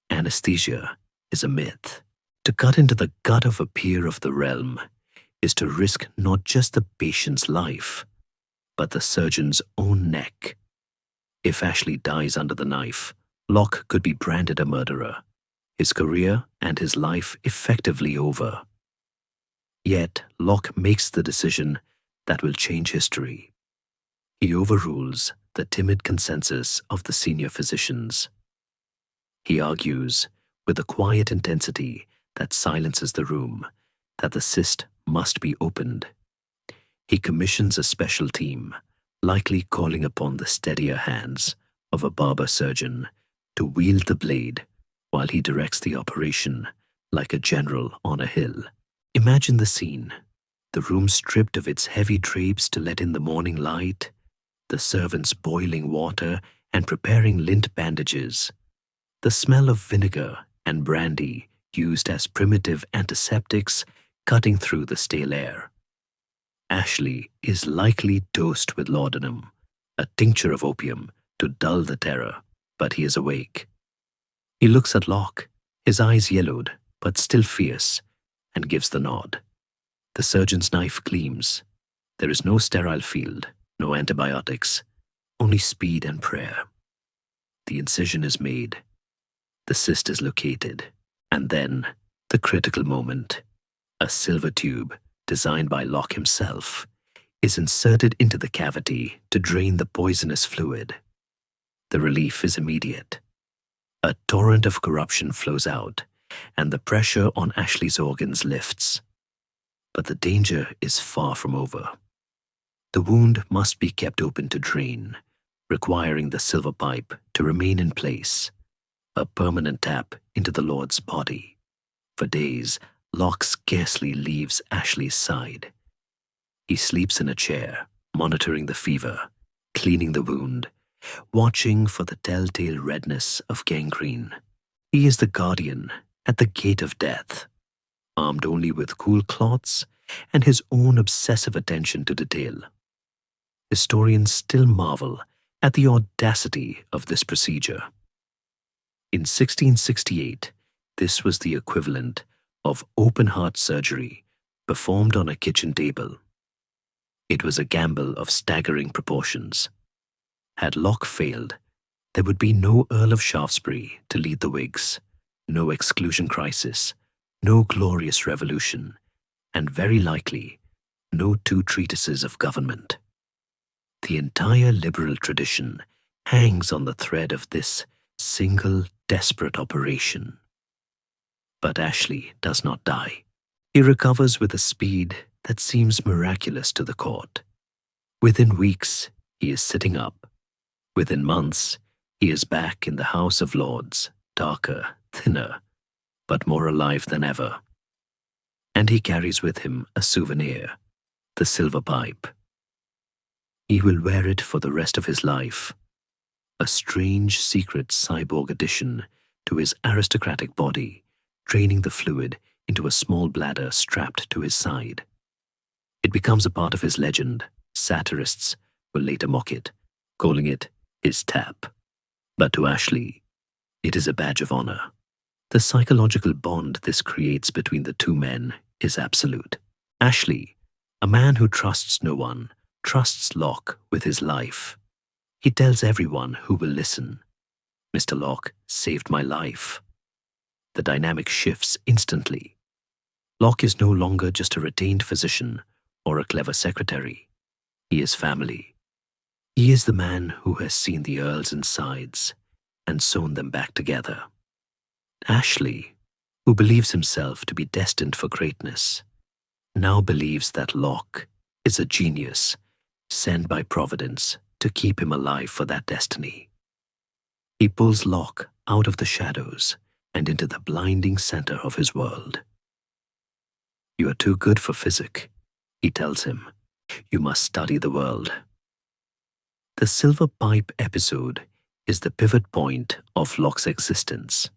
A: Anesthesia is a myth. To cut into the gut of a peer of the realm is to risk not just the patient's life, but the surgeon's own neck. If Ashley dies under the knife, Locke could be branded a murderer, his career and his life effectively over. Yet Locke makes the decision that will change history. He overrules the timid consensus of the senior physicians. He argues, with a quiet intensity that silences the room, that the cyst must be opened. He commissions a special team, likely calling upon the steadier hands of a barber surgeon to wield the blade while he directs the operation like a general on a hill. Imagine the scene: the room stripped of its heavy drapes to let in the morning light, the servants boiling water and preparing lint bandages, the smell of vinegar and brandy used as primitive antiseptics cutting through the stale air. Ashley is likely dosed with laudanum, a tincture of opium, to dull the terror, but he is awake. He looks at Locke, his eyes yellowed but still fierce, and gives the nod. The surgeon's knife gleams. There is no sterile field, no antibiotics, only speed and prayer. The incision is made. The cyst is located. And then, the critical moment. A silver tube, designed by Locke himself, is inserted into the cavity to drain the poisonous fluid. The relief is immediate. A torrent of corruption flows out, and the pressure on Ashley's organs lifts. But the danger is far from over. The wound must be kept open to drain, requiring the silver pipe to remain in place, a permanent tap into the Lord's body. For days, Locke scarcely leaves Ashley's side. He sleeps in a chair, monitoring the fever, cleaning the wound, watching for the telltale redness of gangrene. He is the guardian at the gate of death, armed only with cool cloths and his own obsessive attention to detail. Historians still marvel at the audacity of this procedure. In 1668, this was the equivalent of open-heart surgery performed on a kitchen table. It was a gamble of staggering proportions. Had Locke failed, there would be no Earl of Shaftesbury to lead the Whigs, no exclusion crisis, no glorious revolution, and very likely no two treatises of government. The entire liberal tradition hangs on the thread of this single desperate operation. But Ashley does not die. He recovers with a speed that seems miraculous to the court. Within weeks, he is sitting up. Within months, he is back in the House of Lords, darker, thinner, but more alive than ever. And he carries with him a souvenir, the silver pipe. He will wear it for the rest of his life, a strange secret cyborg addition to his aristocratic body, draining the fluid into a small bladder strapped to his side. It becomes a part of his legend. Satirists will later mock it, calling it his tap. But to Ashley, it is a badge of honor. The psychological bond this creates between the two men is absolute. Ashley, a man who trusts no one, trusts Locke with his life. He tells everyone who will listen, "Mr. Locke saved my life." The dynamic shifts instantly. Locke is no longer just a retained physician or a clever secretary. He is family. He is the man who has seen the Earl's insides and sewn them back together. Ashley, who believes himself to be destined for greatness, now believes that Locke is a genius sent by Providence to keep him alive for that destiny. He pulls Locke out of the shadows and into the blinding center of his world. "You are too good for physics," he tells him. "You must study the world." The silver pipe episode is the pivot point of Locke's existence.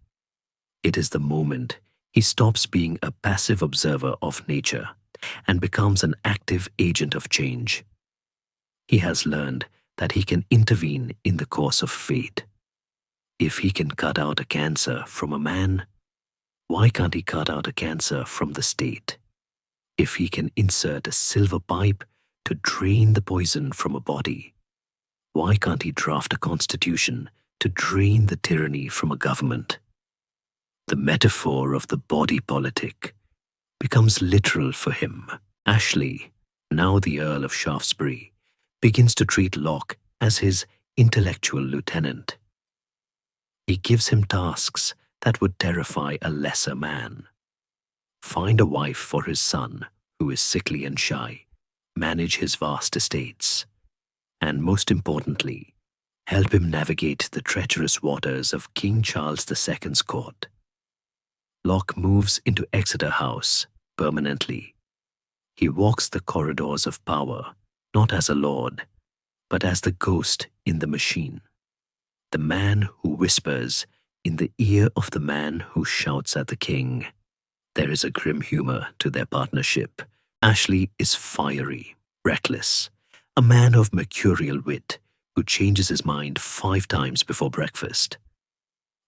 A: It is the moment he stops being a passive observer of nature and becomes an active agent of change. He has learned that he can intervene in the course of fate. If he can cut out a cancer from a man, why can't he cut out a cancer from the state? If he can insert a silver pipe to drain the poison from a body, why can't he draft a constitution to drain the tyranny from a government? The metaphor of the body politic becomes literal for him. Ashley, now the Earl of Shaftesbury, begins to treat Locke as his intellectual lieutenant. He gives him tasks that would terrify a lesser man. find a wife for his son, who is sickly and shy, manage his vast estates, and most importantly, help him navigate the treacherous waters of King Charles II's court. Locke moves into Exeter House permanently. He walks the corridors of power, not as a lord, but as the ghost in the machine, the man who whispers in the ear of the man who shouts at the king. There is a grim humor to their partnership. Ashley is fiery, reckless, a man of mercurial wit who changes his mind 5 times before breakfast.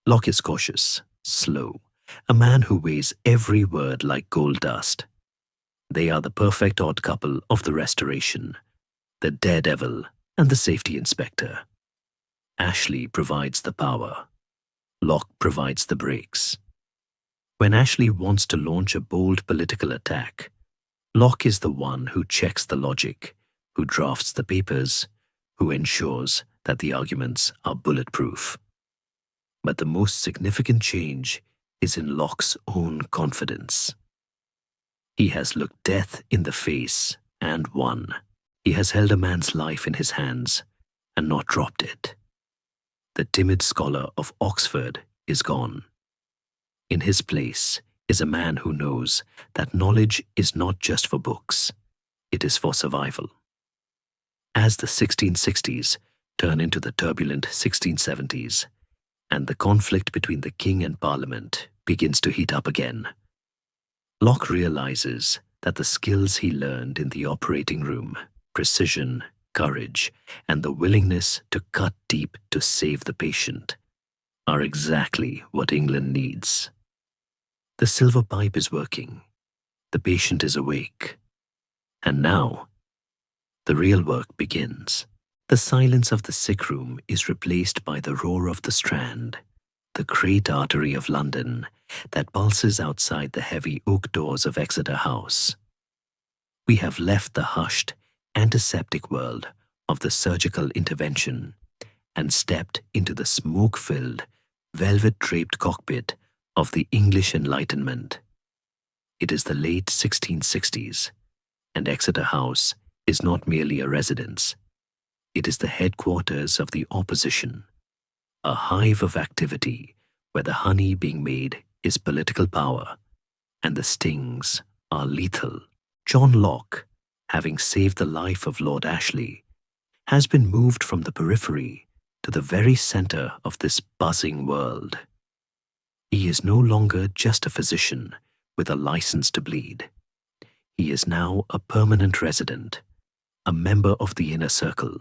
A: Locke is cautious, slow, a man who weighs every word like gold dust. They are the perfect odd couple of the Restoration, the daredevil and the safety inspector. Ashley provides the power. Locke provides the brakes. When Ashley wants to launch a bold political attack, Locke is the one who checks the logic, who drafts the papers, who ensures that the arguments are bulletproof. But the most significant change is in Locke's own confidence. He has looked death in the face and won. He has held a man's life in his hands and not dropped it. The timid scholar of Oxford is gone. In his place is a man who knows that knowledge is not just for books, it is for survival. As the 1660s turn into the turbulent 1670s, and the conflict between the king and parliament begins to heat up again, Locke realizes that the skills he learned in the operating room, precision, courage, and the willingness to cut deep to save the patient, are exactly what England needs. The silver pipe is working. The patient is awake. And now, the real work begins. The silence of the sick room is replaced by the roar of the Strand, the great artery of London that pulses outside the heavy oak doors of Exeter House. We have left the hushed, antiseptic world of the surgical intervention and stepped into the smoke-filled, velvet-draped cockpit of the English Enlightenment. It is the late 1660s, and Exeter House is not merely a residence. It is the headquarters of the opposition, a hive of activity where the honey being made is political power, and the stings are lethal. John Locke, having saved the life of Lord Ashley, has been moved from the periphery to the very center of this buzzing world. He is no longer just a physician with a license to bleed. He is now a permanent resident, a member of the inner circle,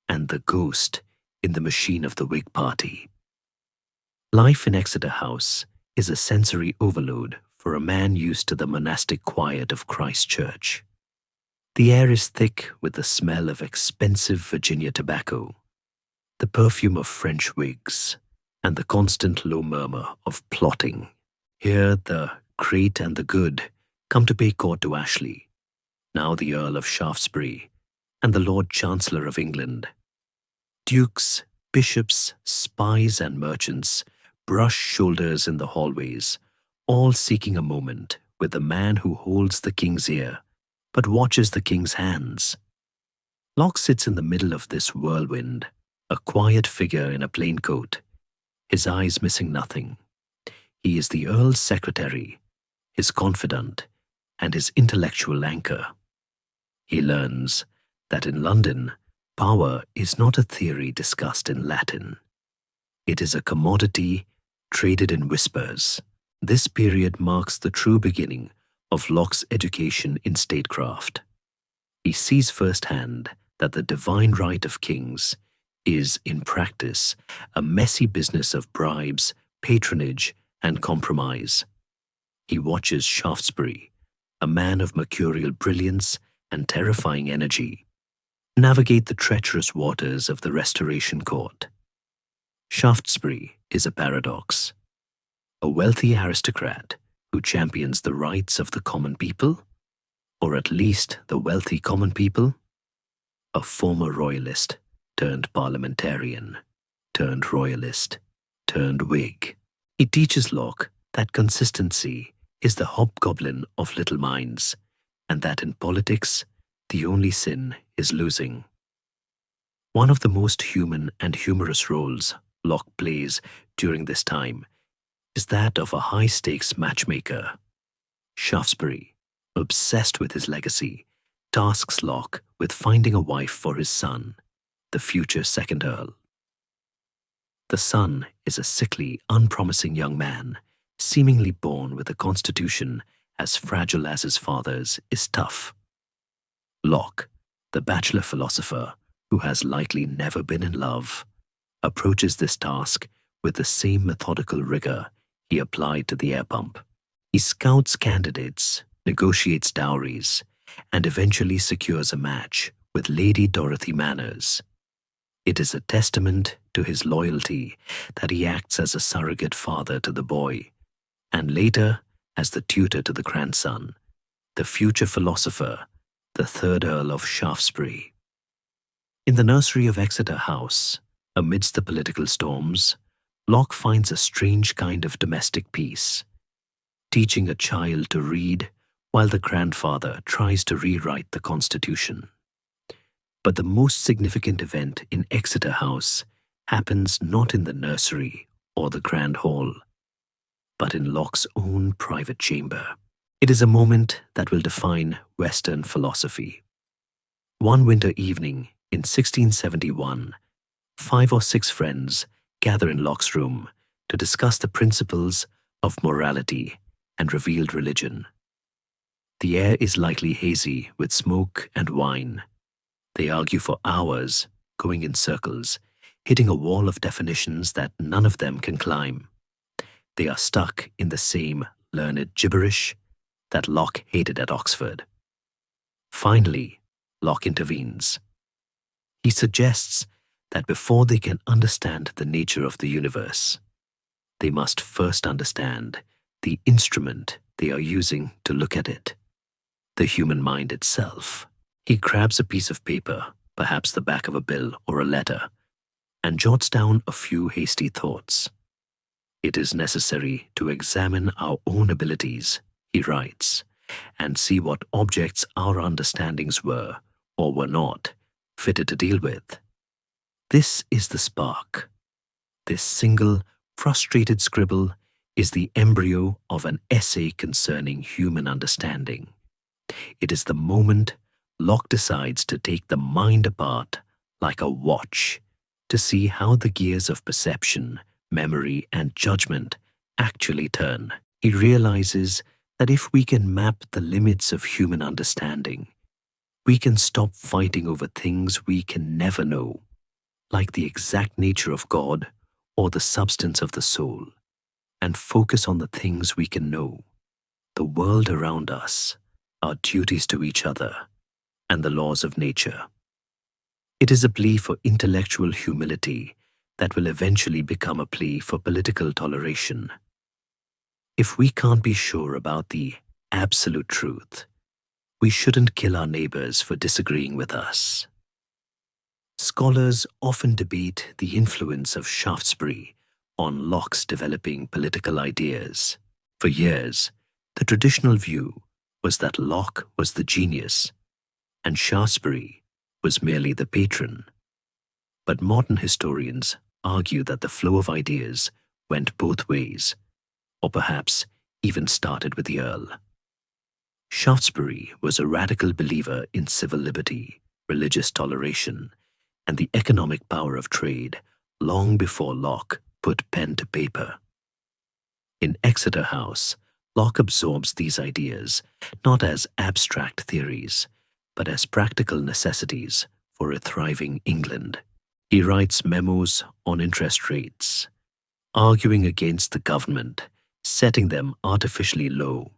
A: and the ghost in the machine of the Whig Party. Life in Exeter House is a sensory overload for a man used to the monastic quiet of Christ Church. The air is thick with the smell of expensive Virginia tobacco, the perfume of French wigs, and the constant low murmur of plotting. Here the great and the good come to pay court to Ashley, now the Earl of Shaftesbury, and the Lord Chancellor of England. Dukes, bishops, spies, and merchants brush shoulders in the hallways, all seeking a moment with the man who holds the king's ear, but watches the king's hands. Locke sits in the middle of this whirlwind, a quiet figure in a plain coat, his eyes missing nothing. He is the Earl's secretary, his confidant, and his intellectual anchor. He learns that in London, power is not a theory discussed in Latin. It is a commodity traded in whispers. This period marks the true beginning of Locke's education in statecraft. He sees firsthand that the divine right of kings is, in practice, a messy business of bribes, patronage, and compromise. He watches Shaftesbury, a man of mercurial brilliance and terrifying energy, navigate the treacherous waters of the Restoration Court. Shaftesbury is a paradox. A wealthy aristocrat who champions the rights of the common people, or at least the wealthy common people. A former royalist turned parliamentarian, turned royalist, turned Whig. He teaches Locke that consistency is the hobgoblin of little minds, and that in politics, the only sin is losing. One of the most human and humorous roles Locke plays during this time is that of a high-stakes matchmaker. Shaftesbury, obsessed with his legacy, tasks Locke with finding a wife for his son, the future second Earl. The son is a sickly, unpromising young man, seemingly born with a constitution as fragile as his father's, is tough. Locke, the bachelor philosopher who has likely never been in love, approaches this task with the same methodical rigor he applied to the air pump. He scouts candidates, negotiates dowries, and eventually secures a match with Lady Dorothy Manners. It is a testament to his loyalty that he acts as a surrogate father to the boy, and later as the tutor to the grandson, the future philosopher, the third Earl of Shaftesbury. In the nursery of Exeter House, amidst the political storms, Locke finds a strange kind of domestic peace, teaching a child to read while the grandfather tries to rewrite the Constitution. But the most significant event in Exeter House happens not in the nursery or the grand hall, but in Locke's own private chamber. It is a moment that will define Western philosophy. One winter evening in 1671, 5 or 6 friends gather in Locke's room to discuss the principles of morality and revealed religion. The air is lightly hazy with smoke and wine. They argue for hours, going in circles, hitting a wall of definitions that none of them can climb. They are stuck in the same learned gibberish that Locke hated at Oxford. Finally, Locke intervenes. He suggests that before they can understand the nature of the universe, they must first understand the instrument they are using to look at it, the human mind itself. He grabs a piece of paper, perhaps the back of a bill or a letter, and jots down a few hasty thoughts. It is necessary to examine our own abilities, he writes, and see what objects our understandings were, or were not, fitted to deal with. This is the spark. This single, frustrated scribble is the embryo of an essay concerning human understanding. It is the moment Locke decides to take the mind apart like a watch to see how the gears of perception, memory, and judgment actually turn. He realizes that if we can map the limits of human understanding, we can stop fighting over things we can never know, like the exact nature of God or the substance of the soul, and focus on the things we can know, the world around us, our duties to each other, and the laws of nature. It is a plea for intellectual humility that will eventually become a plea for political toleration. If we can't be sure about the absolute truth, we shouldn't kill our neighbors for disagreeing with us. Scholars often debate the influence of Shaftesbury on Locke's developing political ideas. For years, the traditional view was that Locke was the genius and Shaftesbury was merely the patron. But modern historians argue that the flow of ideas went both ways, or perhaps even started with the Earl. Shaftesbury was a radical believer in civil liberty, religious toleration, and the economic power of trade long before Locke put pen to paper. In Exeter House, Locke absorbs these ideas not as abstract theories, but as practical necessities for a thriving England. He writes memos on interest rates, arguing against the government, setting them artificially low,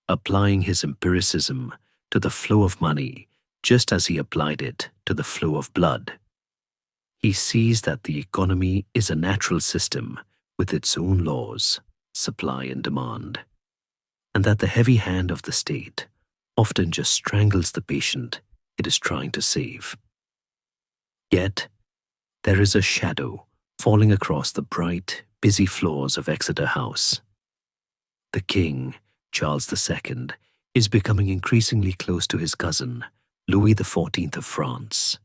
A: applying his empiricism to the flow of money just as he applied it to the flow of blood. He sees that the economy is a natural system with its own laws, supply and demand, and that the heavy hand of the state often just strangles the patient it is trying to save. Yet, there is a shadow falling across the bright, busy floors of Exeter House. The king, Charles II, is becoming increasingly close to his cousin, Louis XIV of France,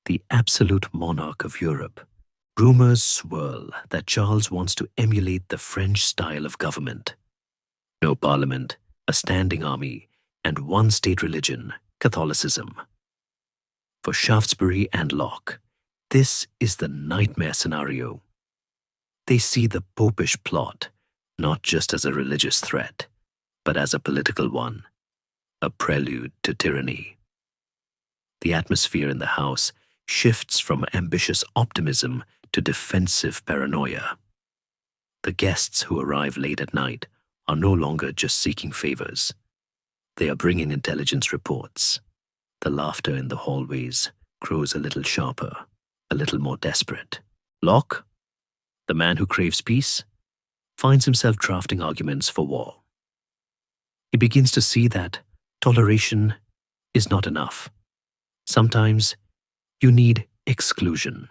A: the absolute monarch of Europe. Rumors swirl that Charles wants to emulate the French style of government. No parliament, a standing army, and one state religion, Catholicism. For Shaftesbury and Locke, this is the nightmare scenario. They see the popish plot not just as a religious threat, but as a political one, a prelude to tyranny. The atmosphere in the house shifts from ambitious optimism to defensive paranoia. The guests who arrive late at night are no longer just seeking favors. They are bringing intelligence reports. The laughter in the hallways grows a little sharper, a little more desperate. Locke, the man who craves peace, finds himself drafting arguments for war. He begins to see that toleration is not enough. Sometimes you need exclusion.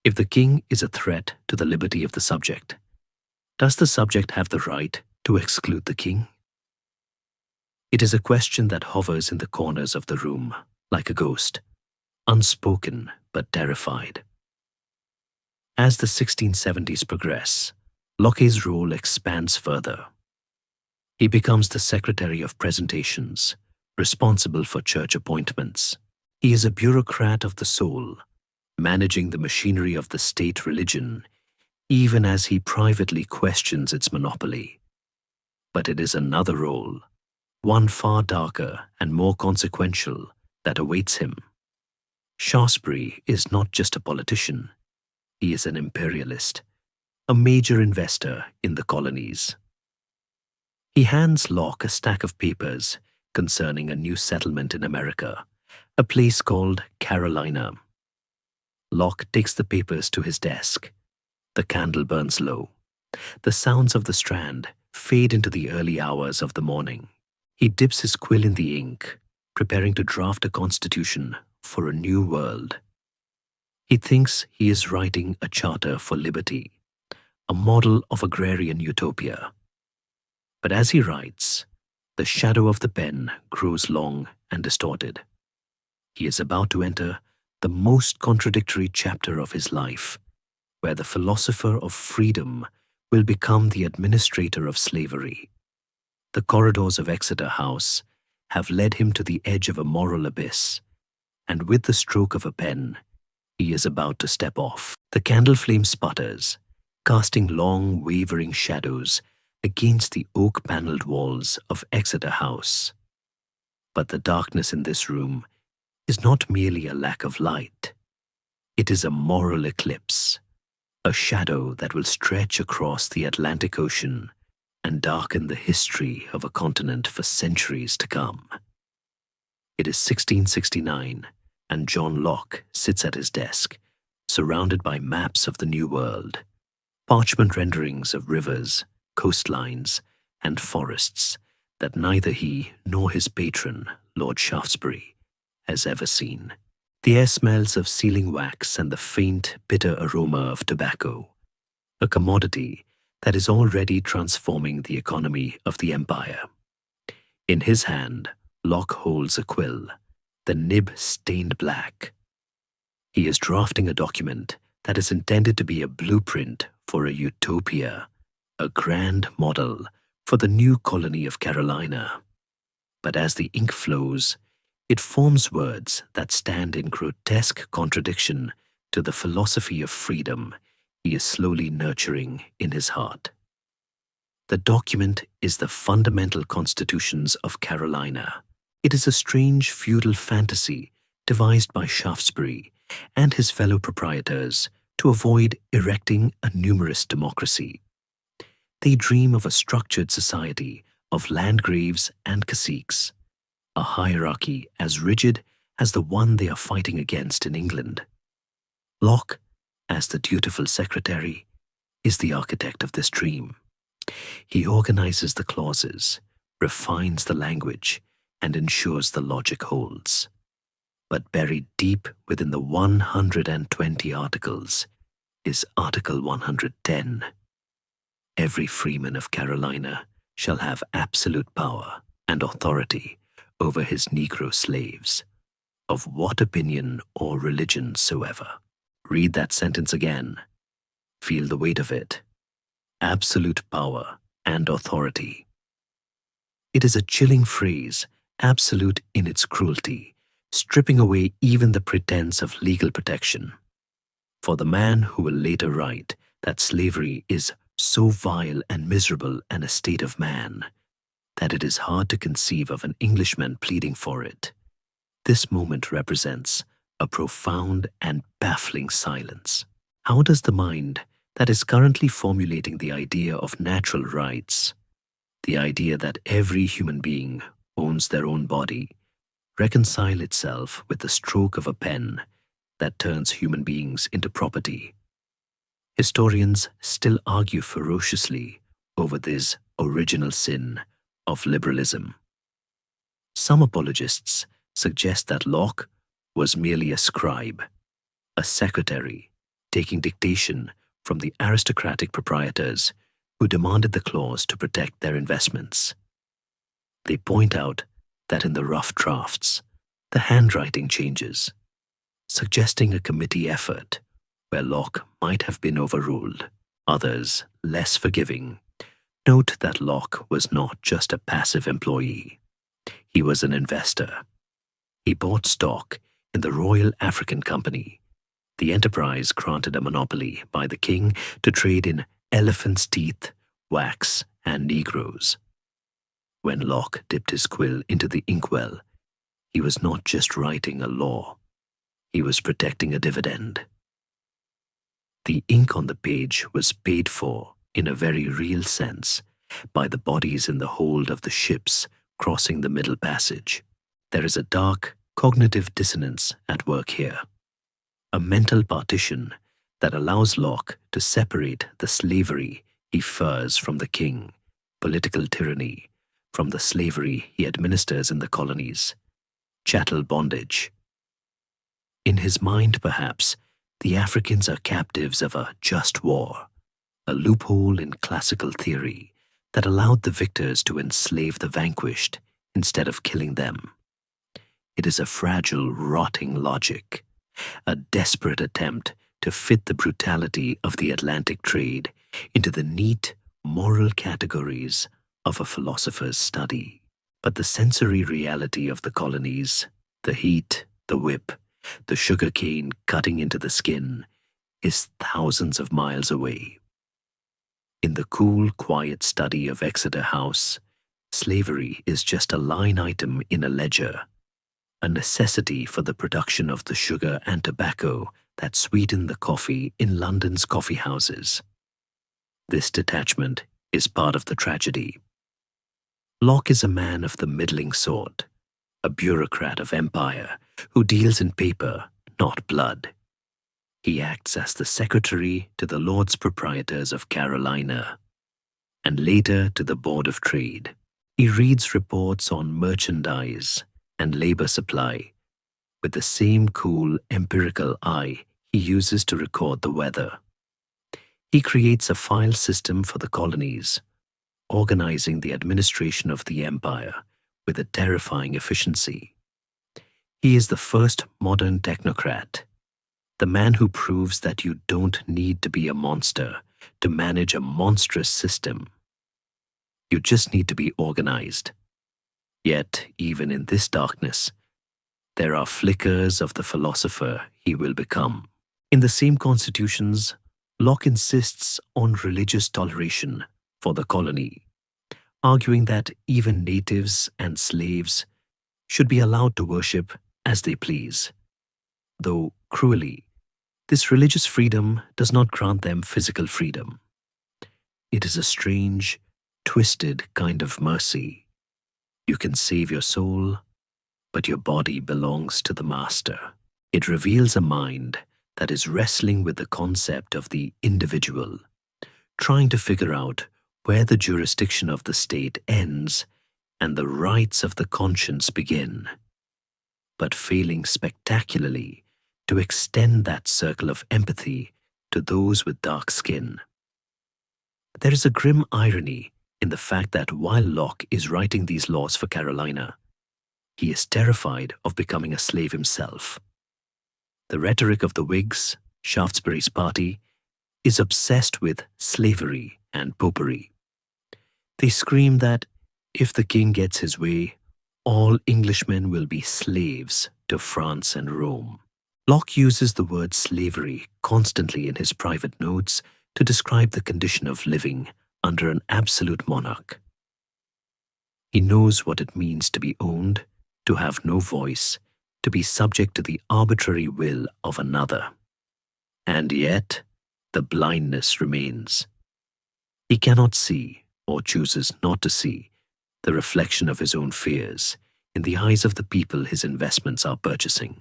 A: If the king is a threat to the liberty of the subject, does the subject have the right to exclude the king? It is a question that hovers in the corners of the room like a ghost, unspoken but terrified. As the 1670s progress, Locke's role expands further. He becomes the Secretary of Presentations, responsible for church appointments. He is a bureaucrat of the soul, managing the machinery of the state religion, even as he privately questions its monopoly. But it is another role, one far darker and more consequential, that awaits him. Shaftesbury is not just a politician. He is an imperialist, a major investor in the colonies. He hands Locke a stack of papers concerning a new settlement in America, a place called Carolina. Locke takes the papers to his desk. The candle burns low. The sounds of the Strand fade into the early hours of the morning. He dips his quill in the ink, preparing to draft a constitution for a new world. He thinks he is writing a charter for liberty, a model of agrarian utopia. But as he writes, the shadow of the pen grows long and distorted. He is about to enter the most contradictory chapter of his life, where the philosopher of freedom will become the administrator of slavery. The corridors of Exeter House have led him to the edge of a moral abyss, and with the stroke of a pen, he is about to step off. The candle flame sputters, casting long, wavering shadows against the oak-paneled walls of Exeter House. But the darkness in this room is not merely a lack of light. It is a moral eclipse, a shadow that will stretch across the Atlantic Ocean and darken the history of a continent for centuries to come. It is 1669, and John Locke sits at his desk, surrounded by maps of the New World, parchment renderings of rivers, coastlines, and forests that neither he nor his patron, Lord Shaftesbury, has ever seen. The air smells of sealing wax and the faint, bitter aroma of tobacco, a commodity that is already transforming the economy of the empire. In his hand, Locke holds a quill, the nib stained black. He is drafting a document that is intended to be a blueprint for a utopia, a grand model for the new colony of Carolina. But as the ink flows, it forms words that stand in grotesque contradiction to the philosophy of freedom he is slowly nurturing in his heart. The document is the fundamental constitutions of Carolina. It is a strange feudal fantasy devised by Shaftesbury and his fellow proprietors to avoid erecting a numerous democracy. They dream of a structured society of landgraves and caciques, a hierarchy as rigid as the one they are fighting against in England. Locke, as the dutiful secretary, is the architect of this dream. He organizes the clauses, refines the language, and ensures the logic holds. But buried deep within the 120 articles is Article 110. Every freeman of Carolina shall have absolute power and authority over his Negro slaves, of what opinion or religion soever. Read that sentence again. Feel the weight of it. Absolute power and authority. It is a chilling phrase, absolute in its cruelty, stripping away even the pretense of legal protection. For the man who will later write that slavery is so vile and miserable an estate of man that it is hard to conceive of an Englishman pleading for it, this moment represents a profound and baffling silence. How does the mind that is currently formulating the idea of natural rights, the idea that every human being owns their own body, reconcile itself with the stroke of a pen that turns human beings into property? Historians still argue ferociously over this original sin of liberalism. Some apologists suggest that Locke was merely a scribe, a secretary, taking dictation from the aristocratic proprietors who demanded the clause to protect their investments. They point out that in the rough drafts, the handwriting changes, suggesting a committee effort where Locke might have been overruled. Others, less forgiving, note that Locke was not just a passive employee. He was an investor. He bought stock in the Royal African Company, the enterprise granted a monopoly by the king to trade in elephant's teeth, wax, and Negroes. When Locke dipped his quill into the inkwell, he was not just writing a law, he was protecting a dividend. The ink on the page was paid for, in a very real sense, by the bodies in the hold of the ships crossing the Middle Passage. There is a dark, cognitive dissonance at work here, a mental partition that allows Locke to separate the slavery he furs from the king, political tyranny, from the slavery he administers in the colonies, chattel bondage. In his mind, perhaps, the Africans are captives of a just war, a loophole in classical theory that allowed the victors to enslave the vanquished instead of killing them. It is a fragile, rotting logic, a desperate attempt to fit the brutality of the Atlantic trade into the neat, moral categories of a philosopher's study. But the sensory reality of the colonies, the heat, the whip, the sugar cane cutting into the skin, is thousands of miles away. In the cool, quiet study of Exeter House, slavery is just a line item in a ledger, a necessity for the production of the sugar and tobacco that sweeten the coffee in London's coffee houses. This detachment is part of the tragedy. Locke is a man of the middling sort, a bureaucrat of empire who deals in paper, not blood. He acts as the secretary to the Lords Proprietors of Carolina, and later to the Board of Trade. He reads reports on merchandise and labor supply with the same cool, empirical eye he uses to record the weather. He creates a file system for the colonies, organizing the administration of the empire with a terrifying efficiency. He is the first modern technocrat, the man who proves that you don't need to be a monster to manage a monstrous system. You just need to be organized. Yet, even in this darkness, there are flickers of the philosopher he will become. In the same constitutions, Locke insists on religious toleration for the colony, arguing that even natives and slaves should be allowed to worship as they please. Though, cruelly, this religious freedom does not grant them physical freedom. It is a strange, twisted kind of mercy. You can save your soul, but your body belongs to the master. It reveals a mind that is wrestling with the concept of the individual, trying to figure out where the jurisdiction of the state ends and the rights of the conscience begin, but failing spectacularly to extend that circle of empathy to those with dark skin. There is a grim irony in the fact that while Locke is writing these laws for Carolina, he is terrified of becoming a slave himself. The rhetoric of the Whigs, Shaftesbury's party, is obsessed with slavery and popery. They scream that if the king gets his way, all Englishmen will be slaves to France and Rome. Locke uses the word slavery constantly in his private notes to describe the condition of living under an absolute monarch. He knows what it means to be owned, to have no voice, to be subject to the arbitrary will of another. And yet, the blindness remains. He cannot see, or chooses not to see, the reflection of his own fears in the eyes of the people his investments are purchasing.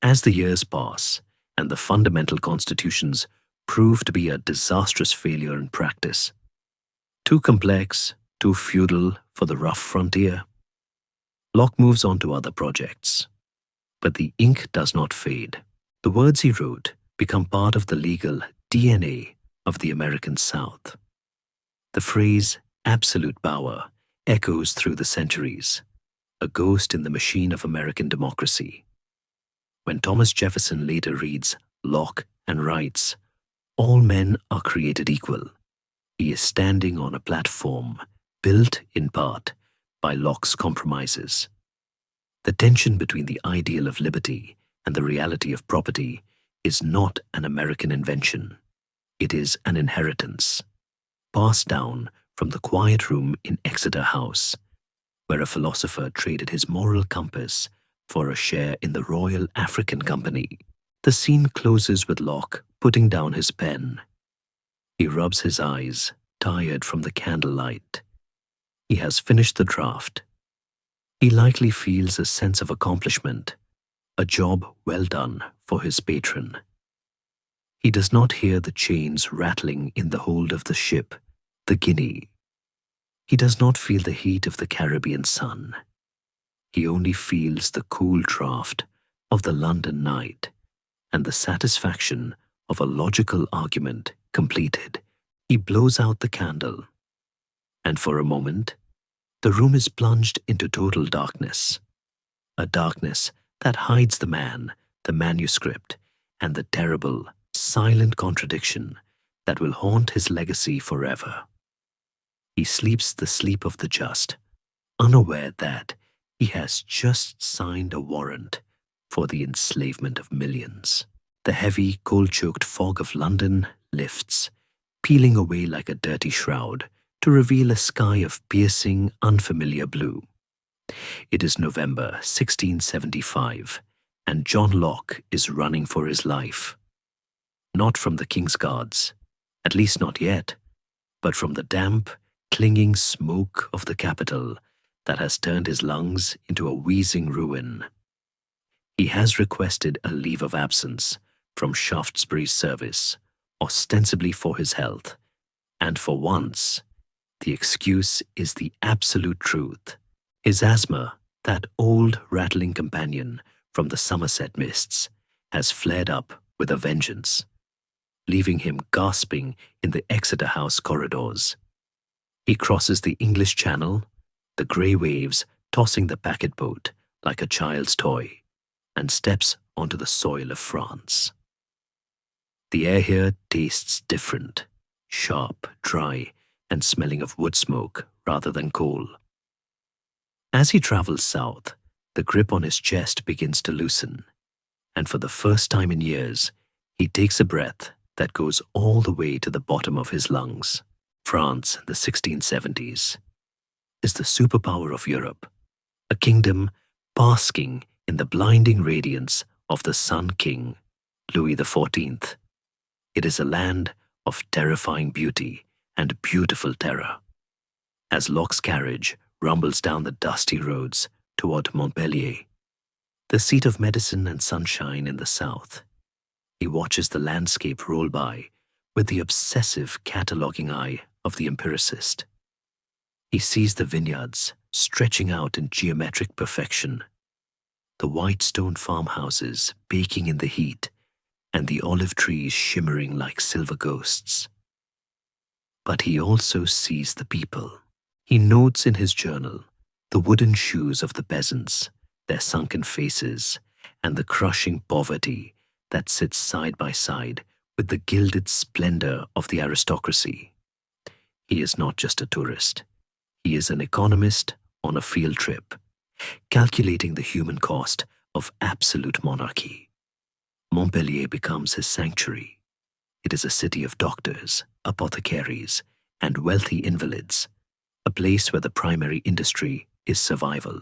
A: As the years pass and the fundamental constitutions prove to be a disastrous failure in practice, too complex, too feudal for the rough frontier, Locke moves on to other projects. But the ink does not fade. The words he wrote become part of the legal DNA of the American South. The phrase absolute power echoes through the centuries, a ghost in the machine of American democracy. When Thomas Jefferson later reads Locke and writes, "All men are created equal," he is standing on a platform built in part by Locke's compromises. The tension between the ideal of liberty and the reality of property is not an American invention. It is an inheritance, passed down from the quiet room in Exeter House, where a philosopher traded his moral compass for a share in the Royal African Company. The scene closes with Locke putting down his pen. He rubs his eyes, tired from the candlelight. He has finished the draft. He likely feels a sense of accomplishment, a job well done for his patron. He does not hear the chains rattling in the hold of the ship, the Guinea. He does not feel the heat of the Caribbean sun. He only feels the cool draft of the London night and the satisfaction of a logical argument completed. He blows out the candle, and for a moment, the room is plunged into total darkness, a darkness that hides the man, the manuscript, and the terrible, silent contradiction that will haunt his legacy forever. He sleeps the sleep of the just, unaware that he has just signed a warrant for the enslavement of millions. The heavy, cold-choked fog of London lifts, peeling away like a dirty shroud to reveal a sky of piercing, unfamiliar blue. It is November 1675, and John Locke is running for his life. Not from the King's Guards, at least not yet, but from the damp, clinging smoke of the capital that has turned his lungs into a wheezing ruin. He has requested a leave of absence from Shaftesbury's service, ostensibly for his health, and for once, the excuse is the absolute truth. His asthma, that old rattling companion from the Somerset mists, has flared up with a vengeance, leaving him gasping in the Exeter House corridors. He crosses the English Channel, the grey waves tossing the packet boat like a child's toy, and steps onto the soil of France. The air here tastes different, sharp, dry, and smelling of wood smoke rather than coal. As he travels south, the grip on his chest begins to loosen, and for the first time in years, he takes a breath that goes all the way to the bottom of his lungs. France in the 1670s is the superpower of Europe, a kingdom basking in the blinding radiance of the Sun King, Louis XIV. It is a land of terrifying beauty and beautiful terror. As Locke's carriage rumbles down the dusty roads toward Montpellier, the seat of medicine and sunshine in the south, he watches the landscape roll by with the obsessive cataloguing eye of the empiricist. He sees the vineyards stretching out in geometric perfection, the white stone farmhouses baking in the heat, and the olive trees shimmering like silver ghosts. But he also sees the people. He notes in his journal the wooden shoes of the peasants, their sunken faces, and the crushing poverty that sits side by side with the gilded splendor of the aristocracy. He is not just a tourist. He is an economist on a field trip, calculating the human cost of absolute monarchy. Montpellier becomes his sanctuary. It is a city of doctors, apothecaries, and wealthy invalids, a place where the primary industry is survival.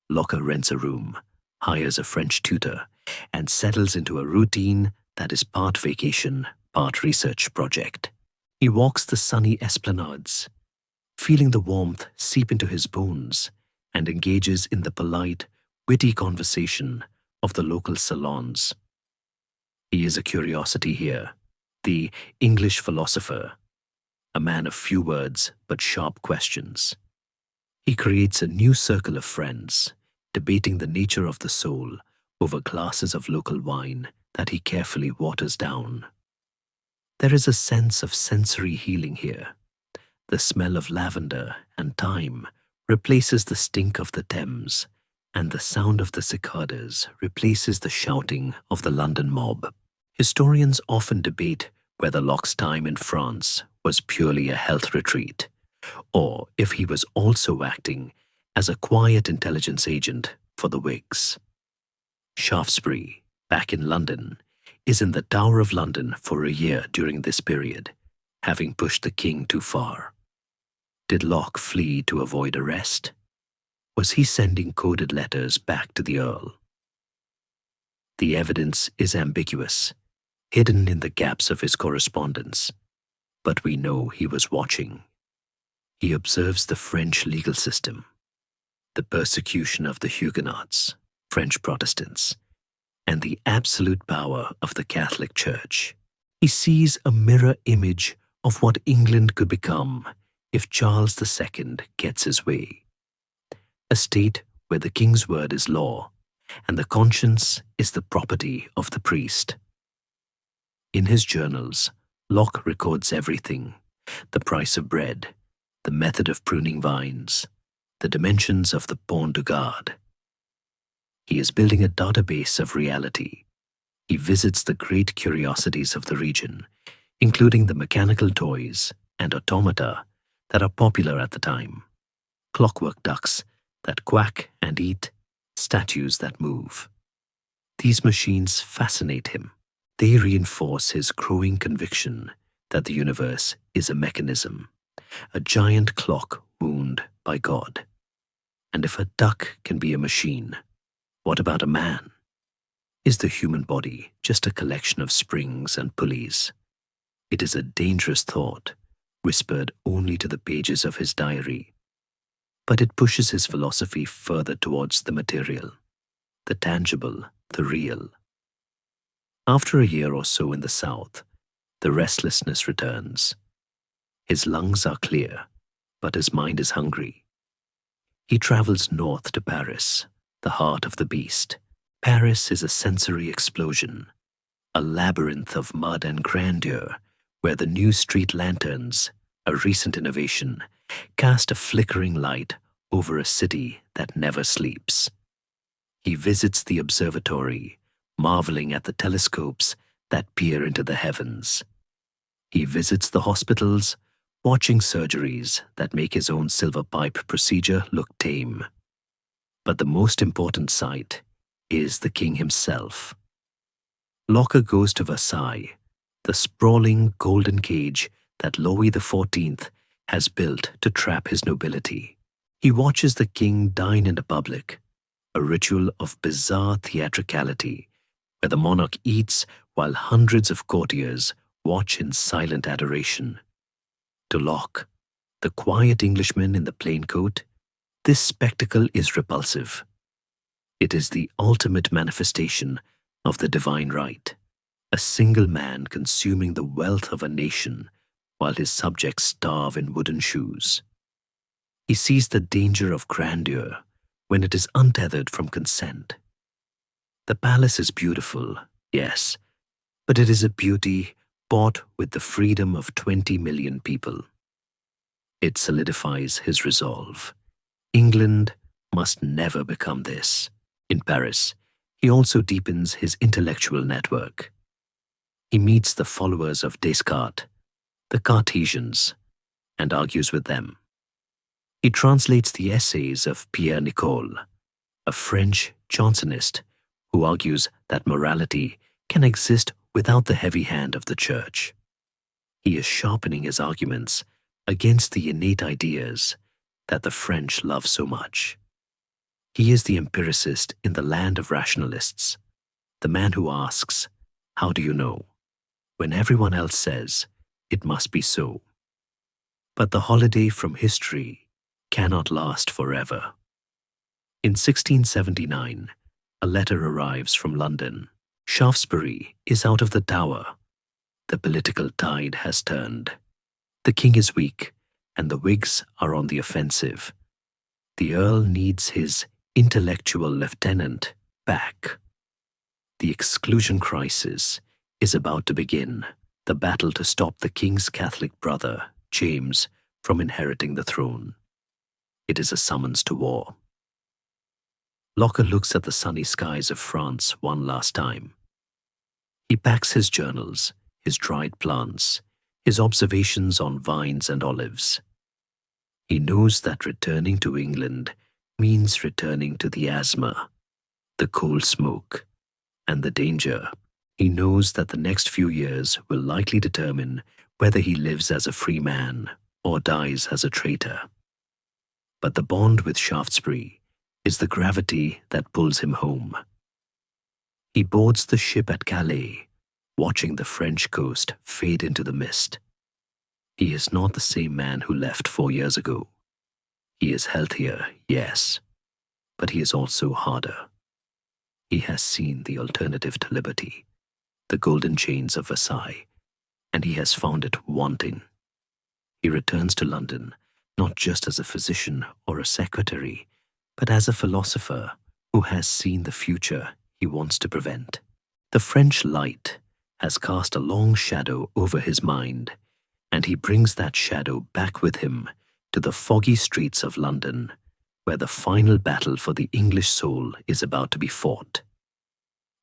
A: Locke rents a room, hires a French tutor, and settles into a routine that is part vacation, part research project. He walks the sunny esplanades, feeling the warmth seep into his bones, and engages in the polite, witty conversation of the local salons. He is a curiosity here, the English philosopher, a man of few words but sharp questions. He creates a new circle of friends, debating the nature of the soul over glasses of local wine that he carefully waters down. There is a sense of sensory healing here. The smell of lavender and thyme replaces the stink of the Thames, and the sound of the cicadas replaces the shouting of the London mob. Historians often debate whether Locke's time in France was purely a health retreat, or if he was also acting as a quiet intelligence agent for the Whigs. Shaftesbury, back in London, is in the Tower of London for a year during this period, having pushed the king too far. Did Locke flee to avoid arrest? Was he sending coded letters back to the Earl? The evidence is ambiguous, hidden in the gaps of his correspondence, but we know he was watching. He observes the French legal system, the persecution of the Huguenots, French Protestants, and the absolute power of the Catholic Church. He sees a mirror image of what England could become if Charles II gets his way. A state where the king's word is law and the conscience is the property of the priest. In his journals, Locke records everything: the price of bread, the method of pruning vines, the dimensions of the pont de garde. He is building a database of reality. He visits the great curiosities of the region, including the mechanical toys and automata that are popular at the time: clockwork ducks that quack and eat, statues that move. These machines fascinate him. They reinforce his growing conviction that the universe is a mechanism, a giant clock wound by God. And if a duck can be a machine, what about a man? Is the human body just a collection of springs and pulleys? It is a dangerous thought, whispered only to the pages of his diary. But it pushes his philosophy further towards the material, the tangible, the real. After a year or so in the south, the restlessness returns. His lungs are clear, but his mind is hungry. He travels north to Paris, the heart of the beast. Paris is a sensory explosion, a labyrinth of mud and grandeur, where the new street lanterns, a recent innovation, cast a flickering light over a city that never sleeps. He visits the observatory, marveling at the telescopes that peer into the heavens. He visits the hospitals, watching surgeries that make his own silver pipe procedure look tame. But the most important sight is the king himself. Locke goes to Versailles, the sprawling golden cage that Louis XIV has built to trap his nobility. He watches the king dine in public, a ritual of bizarre theatricality, where the monarch eats while hundreds of courtiers watch in silent adoration. To Locke, the quiet Englishman in the plain coat, this spectacle is repulsive. It is the ultimate manifestation of the divine right, a single man consuming the wealth of a nation while his subjects starve in wooden shoes. He sees the danger of grandeur when it is untethered from consent. The palace is beautiful, yes, but it is a beauty bought with the freedom of 20 million people. It solidifies his resolve. England must never become this. In Paris, he also deepens his intellectual network. He meets the followers of Descartes, the Cartesians, and argues with them. He translates the essays of Pierre Nicole, a French Johnsonist who argues that morality can exist without the heavy hand of the church. He is sharpening his arguments against the innate ideas that the French love so much. He is the empiricist in the land of rationalists, the man who asks, "How do you know?" when everyone else says, "It must be so." But the holiday from history cannot last forever. In 1679, a letter arrives from London. Shaftesbury is out of the Tower. The political tide has turned. The king is weak, and the Whigs are on the offensive. The Earl needs his intellectual lieutenant back. The exclusion crisis is about to begin, the battle to stop the king's Catholic brother, James, from inheriting the throne. It is a summons to war. Locke looks at the sunny skies of France one last time. He packs his journals, his dried plants, his observations on vines and olives. He knows that returning to England means returning to the asthma, the coal smoke, and the danger. He knows that the next few years will likely determine whether he lives as a free man or dies as a traitor. But the bond with Shaftesbury is the gravity that pulls him home. He boards the ship at Calais, watching the French coast fade into the mist. He is not the same man who left 4 years ago. He is healthier, yes, but he is also harder. He has seen the alternative to liberty, the golden chains of Versailles, and he has found it wanting. He returns to London, not just as a physician or a secretary, but as a philosopher who has seen the future he wants to prevent. The French light has cast a long shadow over his mind, and he brings that shadow back with him to the foggy streets of London, where the final battle for the English soul is about to be fought.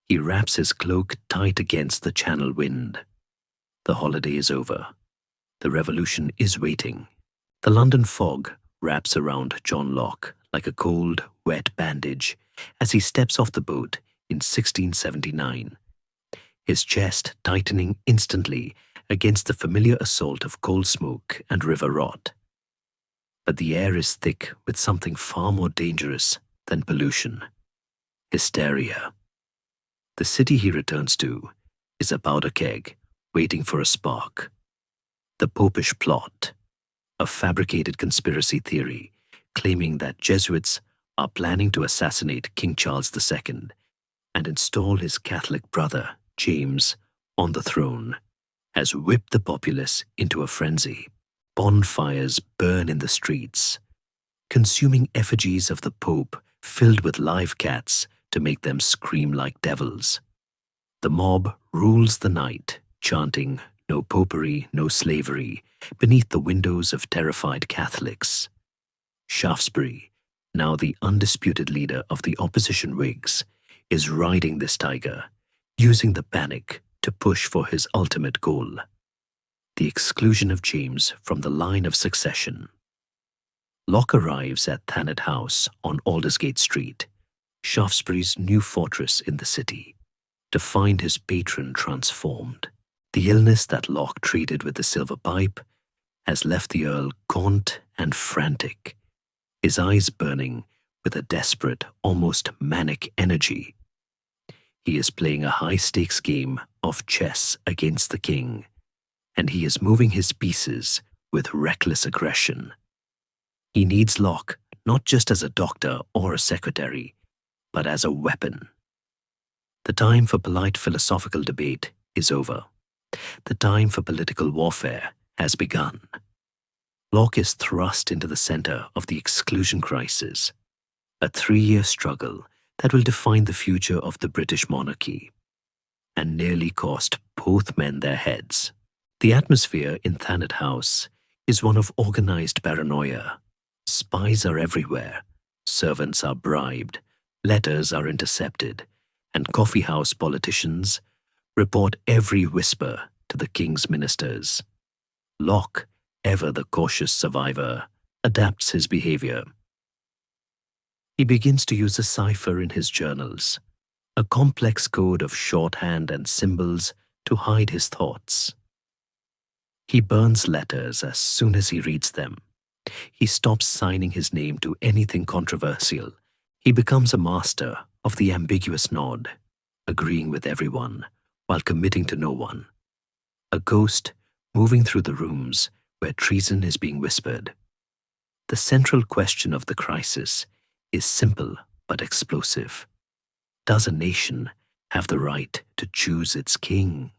A: He wraps his cloak tight against the Channel wind. The holiday is over. The revolution is waiting. The London fog wraps around John Locke like a cold, wet bandage as he steps off the boat in 1679, his chest tightening instantly against the familiar assault of coal smoke and river rot. But the air is thick with something far more dangerous than pollution: hysteria. The city he returns to is a powder keg waiting for a spark. The Popish plot, a fabricated conspiracy theory claiming that Jesuits are planning to assassinate King Charles II and install his Catholic brother, James, on the throne, has whipped the populace into a frenzy. Bonfires burn in the streets, consuming effigies of the Pope filled with live cats to make them scream like devils. The mob rules the night, chanting "No popery, no slavery" beneath the windows of terrified Catholics. Shaftesbury, now the undisputed leader of the opposition Whigs, is riding this tiger, using the panic to push for his ultimate goal: the exclusion of James from the line of succession. Locke arrives at Thanet House on Aldersgate Street, Shaftesbury's new fortress in the city, to find his patron transformed. The illness that Locke treated with the silver pipe has left the Earl gaunt and frantic, his eyes burning with a desperate, almost manic energy. He is playing a high-stakes game of chess against the king, and he is moving his pieces with reckless aggression. He needs Locke not just as a doctor or a secretary, but as a weapon. The time for polite philosophical debate is over. The time for political warfare has begun. Locke is thrust into the center of the exclusion crisis, a 3-year struggle that will define the future of the British monarchy, and nearly cost both men their heads. The atmosphere in Thanet House is one of organized paranoia. Spies are everywhere, servants are bribed, letters are intercepted, and coffeehouse politicians report every whisper to the king's ministers. Locke, ever the cautious survivor, adapts his behavior. He begins to use a cipher in his journals, a complex code of shorthand and symbols to hide his thoughts. He burns letters as soon as he reads them. He stops signing his name to anything controversial. He becomes a master of the ambiguous nod, agreeing with everyone while committing to no one. A ghost moving through the rooms where treason is being whispered. The central question of the crisis is simple but explosive. Does a nation have the right to choose its king?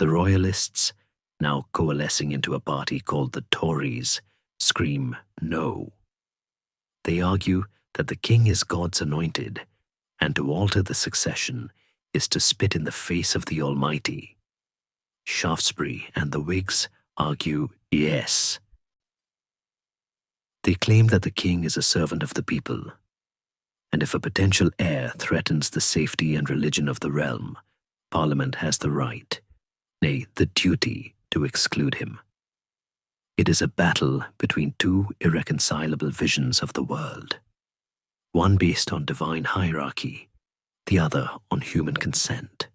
A: The royalists, now coalescing into a party called the Tories, scream no. They argue that the king is God's anointed, and to alter the succession is to spit in the face of the Almighty. Shaftesbury and the Whigs argue yes. They claim that the king is a servant of the people, and if a potential heir threatens the safety and religion of the realm, Parliament has the right, nay, the duty, to exclude him. It is a battle between two irreconcilable visions of the world, one based on divine hierarchy, the other on human consent.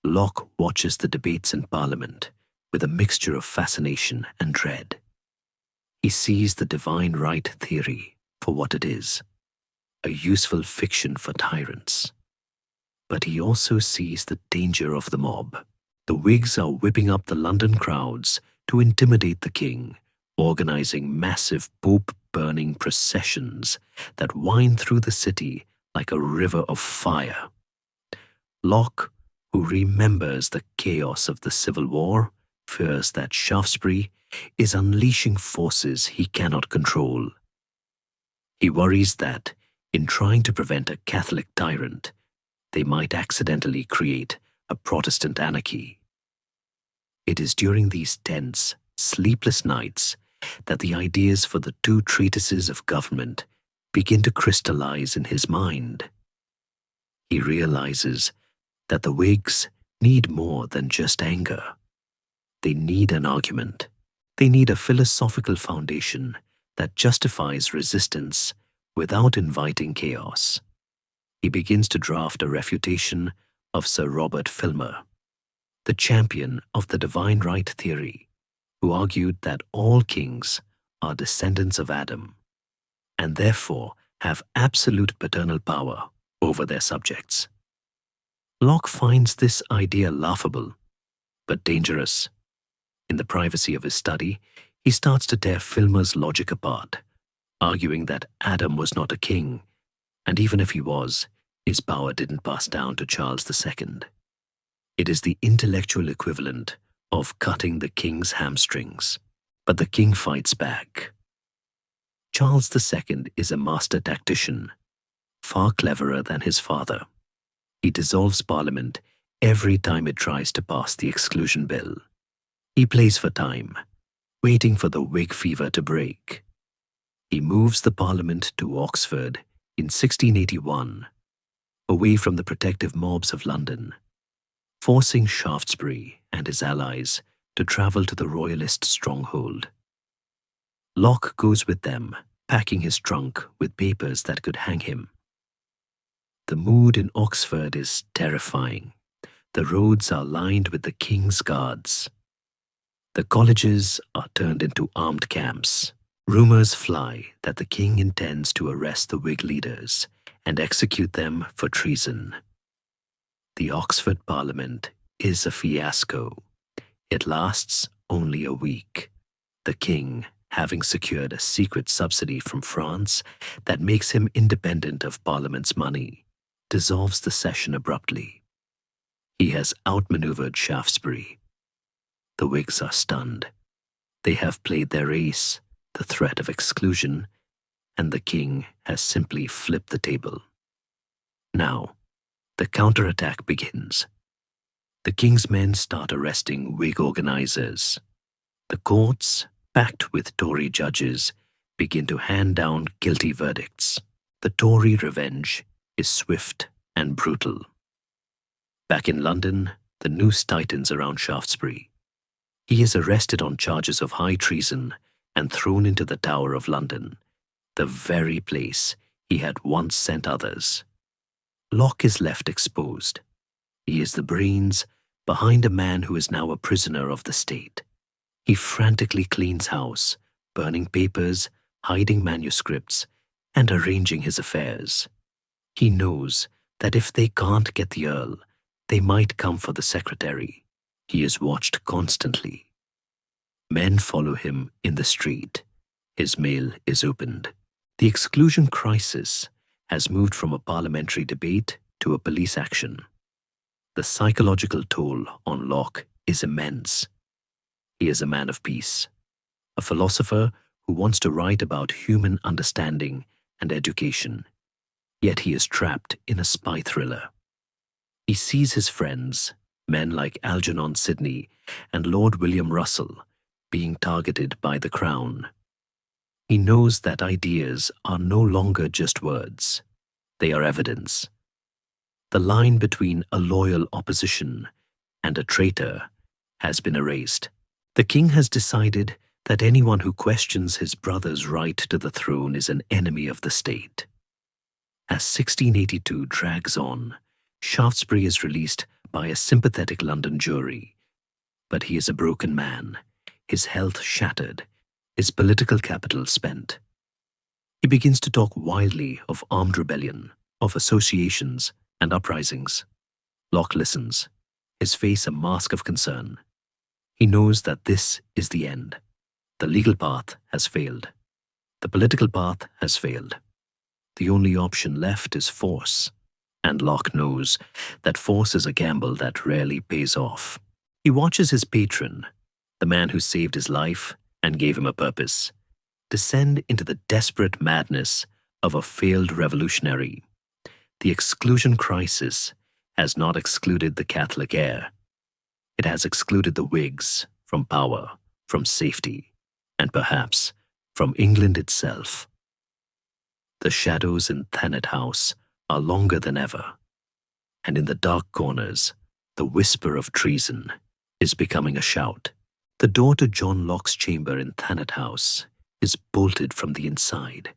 A: Locke watches the debates in Parliament with a mixture of fascination and dread. He sees the divine right theory for what it is, a useful fiction for tyrants. But he also sees the danger of the mob. The Whigs are whipping up the London crowds to intimidate the king, organizing massive pope-burning processions that wind through the city like a river of fire. Locke, who remembers the chaos of the Civil War, fears that Shaftesbury is unleashing forces he cannot control. He worries that, in trying to prevent a Catholic tyrant, they might accidentally create a Protestant anarchy. It is during these tense, sleepless nights that the ideas for the two treatises of government begin to crystallize in his mind. He realizes that the Whigs need more than just anger. They need an argument. They need a philosophical foundation that justifies resistance without inviting chaos. He begins to draft a refutation of Sir Robert Filmer, the champion of the divine right theory, who argued that all kings are descendants of Adam and therefore have absolute paternal power over their subjects. Locke finds this idea laughable, but dangerous. In the privacy of his study, he starts to tear Filmer's logic apart, arguing that Adam was not a king, and even if he was, his power didn't pass down to Charles II. It is the intellectual equivalent of cutting the king's hamstrings, but the king fights back. Charles II is a master tactician, far cleverer than his father. He dissolves Parliament every time it tries to pass the exclusion bill. He plays for time, waiting for the Whig fever to break. He moves the Parliament to Oxford in 1681, away from the protective mobs of London, forcing Shaftesbury and his allies to travel to the royalist stronghold. Locke goes with them, packing his trunk with papers that could hang him. The mood in Oxford is terrifying. The roads are lined with the king's guards. The colleges are turned into armed camps. Rumors fly that the king intends to arrest the Whig leaders and execute them for treason. The Oxford Parliament is a fiasco. It lasts only a week. The king, having secured a secret subsidy from France that makes him independent of Parliament's money, dissolves the session abruptly. He has outmaneuvered Shaftesbury. The Whigs are stunned. They have played their ace, the threat of exclusion, and the king has simply flipped the table. Now, the counterattack begins. The king's men start arresting Whig organizers. The courts, packed with Tory judges, begin to hand down guilty verdicts. The Tory revenge is swift and brutal. Back in London, the noose tightens around Shaftesbury. He is arrested on charges of high treason and thrown into the Tower of London, the very place he had once sent others. Locke is left exposed. He is the brains behind a man who is now a prisoner of the state. He frantically cleans house, burning papers, hiding manuscripts, and arranging his affairs. He knows that if they can't get the Earl, they might come for the secretary. He is watched constantly. Men follow him in the street. His mail is opened. The exclusion crisis has moved from a parliamentary debate to a police action. The psychological toll on Locke is immense. He is a man of peace, a philosopher who wants to write about human understanding and education, yet he is trapped in a spy thriller. He sees his friends, men like Algernon Sidney and Lord William Russell, being targeted by the Crown. He knows that ideas are no longer just words. They are evidence. The line between a loyal opposition and a traitor has been erased. The king has decided that anyone who questions his brother's right to the throne is an enemy of the state. As 1682 drags on, Shaftesbury is released by a sympathetic London jury. But he is a broken man, his health shattered, his political capital spent. He begins to talk wildly of armed rebellion, of associations and uprisings. Locke listens, his face a mask of concern. He knows that this is the end. The legal path has failed. The political path has failed. The only option left is force, and Locke knows that force is a gamble that rarely pays off. He watches his patron, the man who saved his life and gave him a purpose, descend into the desperate madness of a failed revolutionary. The exclusion crisis has not excluded the Catholic heir. It has excluded the Whigs from power, from safety, and perhaps from England itself. The shadows in Thanet House are longer than ever, and in the dark corners, the whisper of treason is becoming a shout. The door to John Locke's chamber in Thanet House is bolted from the inside.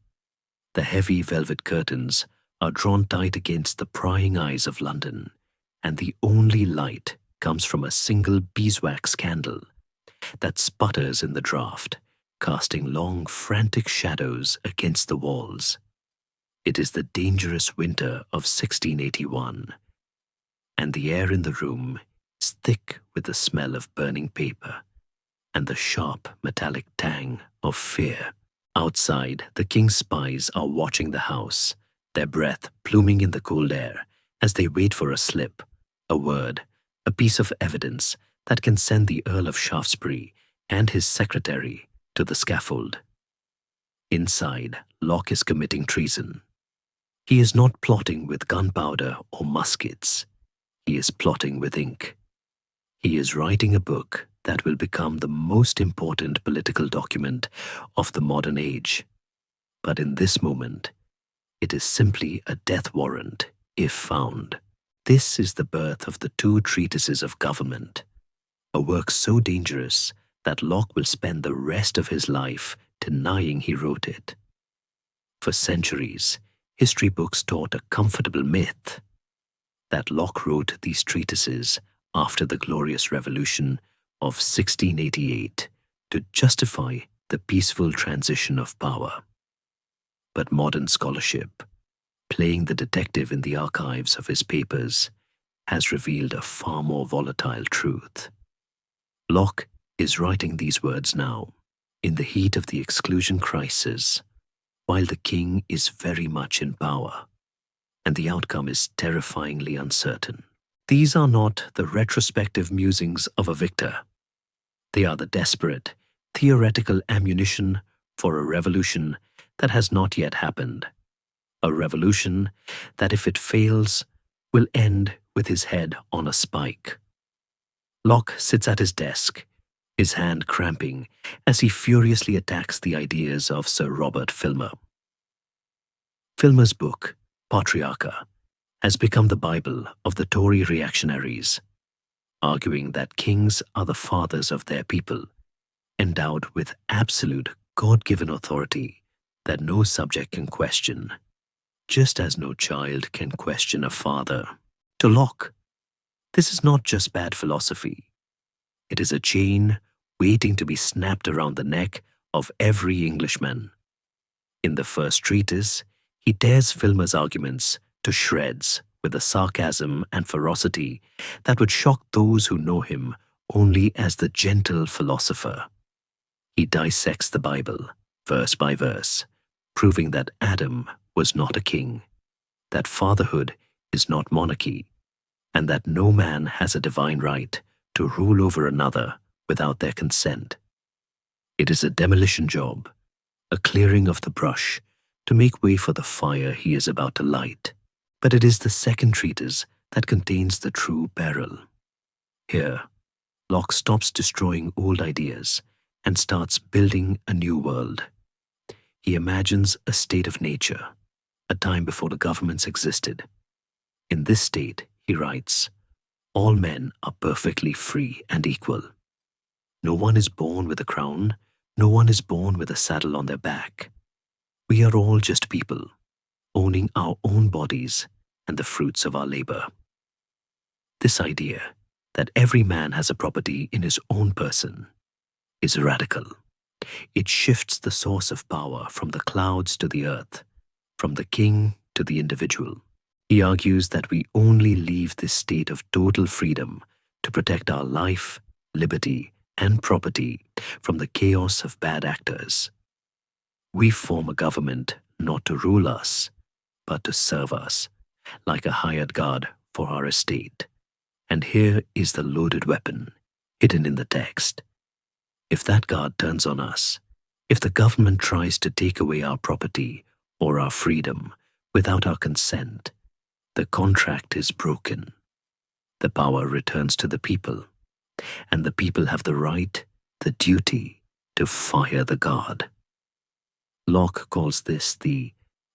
A: The heavy velvet curtains are drawn tight against the prying eyes of London, and the only light comes from a single beeswax candle that sputters in the draught, casting long, frantic shadows against the walls. It is the dangerous winter of 1681, and the air in the room is thick with the smell of burning paper and the sharp metallic tang of fear. Outside, the king's spies are watching the house, their breath pluming in the cold air as they wait for a slip, a word, a piece of evidence that can send the Earl of Shaftesbury and his secretary to the scaffold. Inside, Locke is committing treason. He is not plotting with gunpowder or muskets. He is plotting with ink. He is writing a book that will become the most important political document of the modern age. But in this moment, it is simply a death warrant, if found. This is the birth of the two treatises of government, a work so dangerous that Locke will spend the rest of his life denying he wrote it. For centuries, history books taught a comfortable myth that Locke wrote these treatises after the Glorious Revolution of 1688 to justify the peaceful transition of power. But modern scholarship, playing the detective in the archives of his papers, has revealed a far more volatile truth. Locke is writing these words now, in the heat of the exclusion crisis, while the king is very much in power, and the outcome is terrifyingly uncertain. These are not the retrospective musings of a victor. They are the desperate, theoretical ammunition for a revolution that has not yet happened. A revolution that, if it fails, will end with his head on a spike. Locke sits at his desk, his hand cramping as he furiously attacks the ideas of Sir Robert Filmer. Filmer's book, Patriarcha, has become the Bible of the Tory reactionaries, arguing that kings are the fathers of their people, endowed with absolute God-given authority that no subject can question, just as no child can question a father. To Locke, this is not just bad philosophy. It is a chain waiting to be snapped around the neck of every Englishman. In the first treatise, he tears Filmer's arguments to shreds with a sarcasm and ferocity that would shock those who know him only as the gentle philosopher. He dissects the Bible, verse by verse, proving that Adam was not a king, that fatherhood is not monarchy, and that no man has a divine right to rule over another without their consent. It is a demolition job, a clearing of the brush to make way for the fire he is about to light. But it is the second treatise that contains the true peril. Here, Locke stops destroying old ideas and starts building a new world. He imagines a state of nature, a time before the governments existed. In this state, he writes, all men are perfectly free and equal. No one is born with a crown, no one is born with a saddle on their back. We are all just people, owning our own bodies and the fruits of our labor. This idea that every man has a property in his own person is radical. It shifts the source of power from the clouds to the earth, from the king to the individual. He argues that we only leave this state of total freedom to protect our life, liberty, and property from the chaos of bad actors. We form a government not to rule us, but to serve us, like a hired guard for our estate. And here is the loaded weapon, hidden in the text. If that guard turns on us, if the government tries to take away our property or our freedom without our consent, the contract is broken. The power returns to the people, and the people have the right, the duty, to fire the guard. Locke calls this the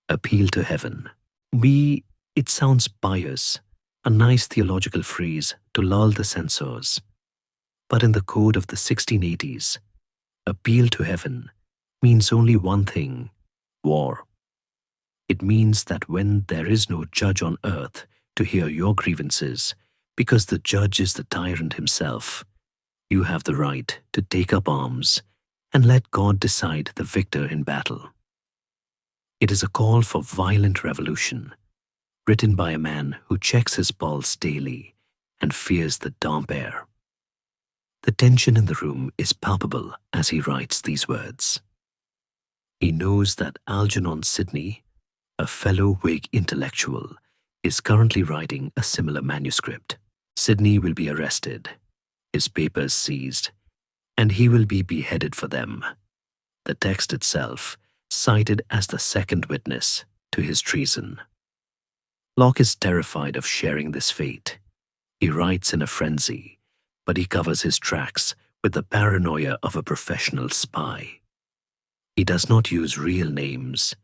A: appeal to heaven. It sounds pious, a nice theological phrase to lull the censors. But in the code of the 1680s, appeal to heaven means only one thing: war. It means that when there is no judge on earth to hear your grievances, because the judge is the tyrant himself, you have the right to take up arms and let God decide the victor in battle. It is a call for violent revolution, written by a man who checks his pulse daily and fears the damp air. The tension in the room is palpable as he writes these words. He knows that Algernon Sidney, a fellow Whig intellectual, is currently writing a similar manuscript. Sidney will be arrested, his papers seized, and he will be beheaded for them. The text itself cited as the second witness to his treason. Locke is terrified of sharing this fate. He writes in a frenzy, but he covers his tracks with the paranoia of a professional spy. He does not use real names.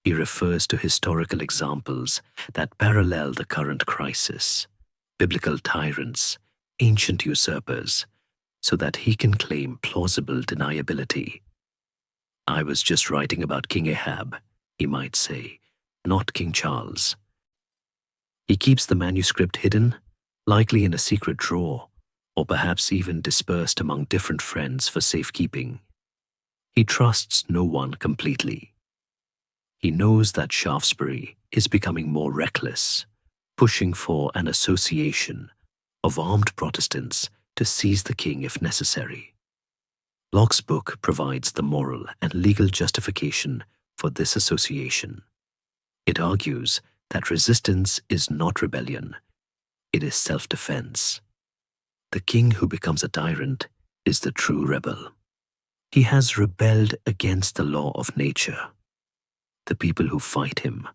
A: He refers to historical examples that parallel the current crisis, biblical tyrants, ancient usurpers, so that he can claim plausible deniability. I was just writing about King Ahab, he might say, not King Charles. He keeps the manuscript hidden, likely in a secret drawer, or perhaps even dispersed among different friends for safekeeping. He trusts no one completely. He knows that Shaftesbury is becoming more reckless, pushing for an association of armed Protestants to seize the king if necessary. Locke's book provides the moral and legal justification for this association. It argues that resistance is not rebellion, it is self-defense. The king who becomes a tyrant is the true rebel. He has rebelled against the law of nature. The people who fight him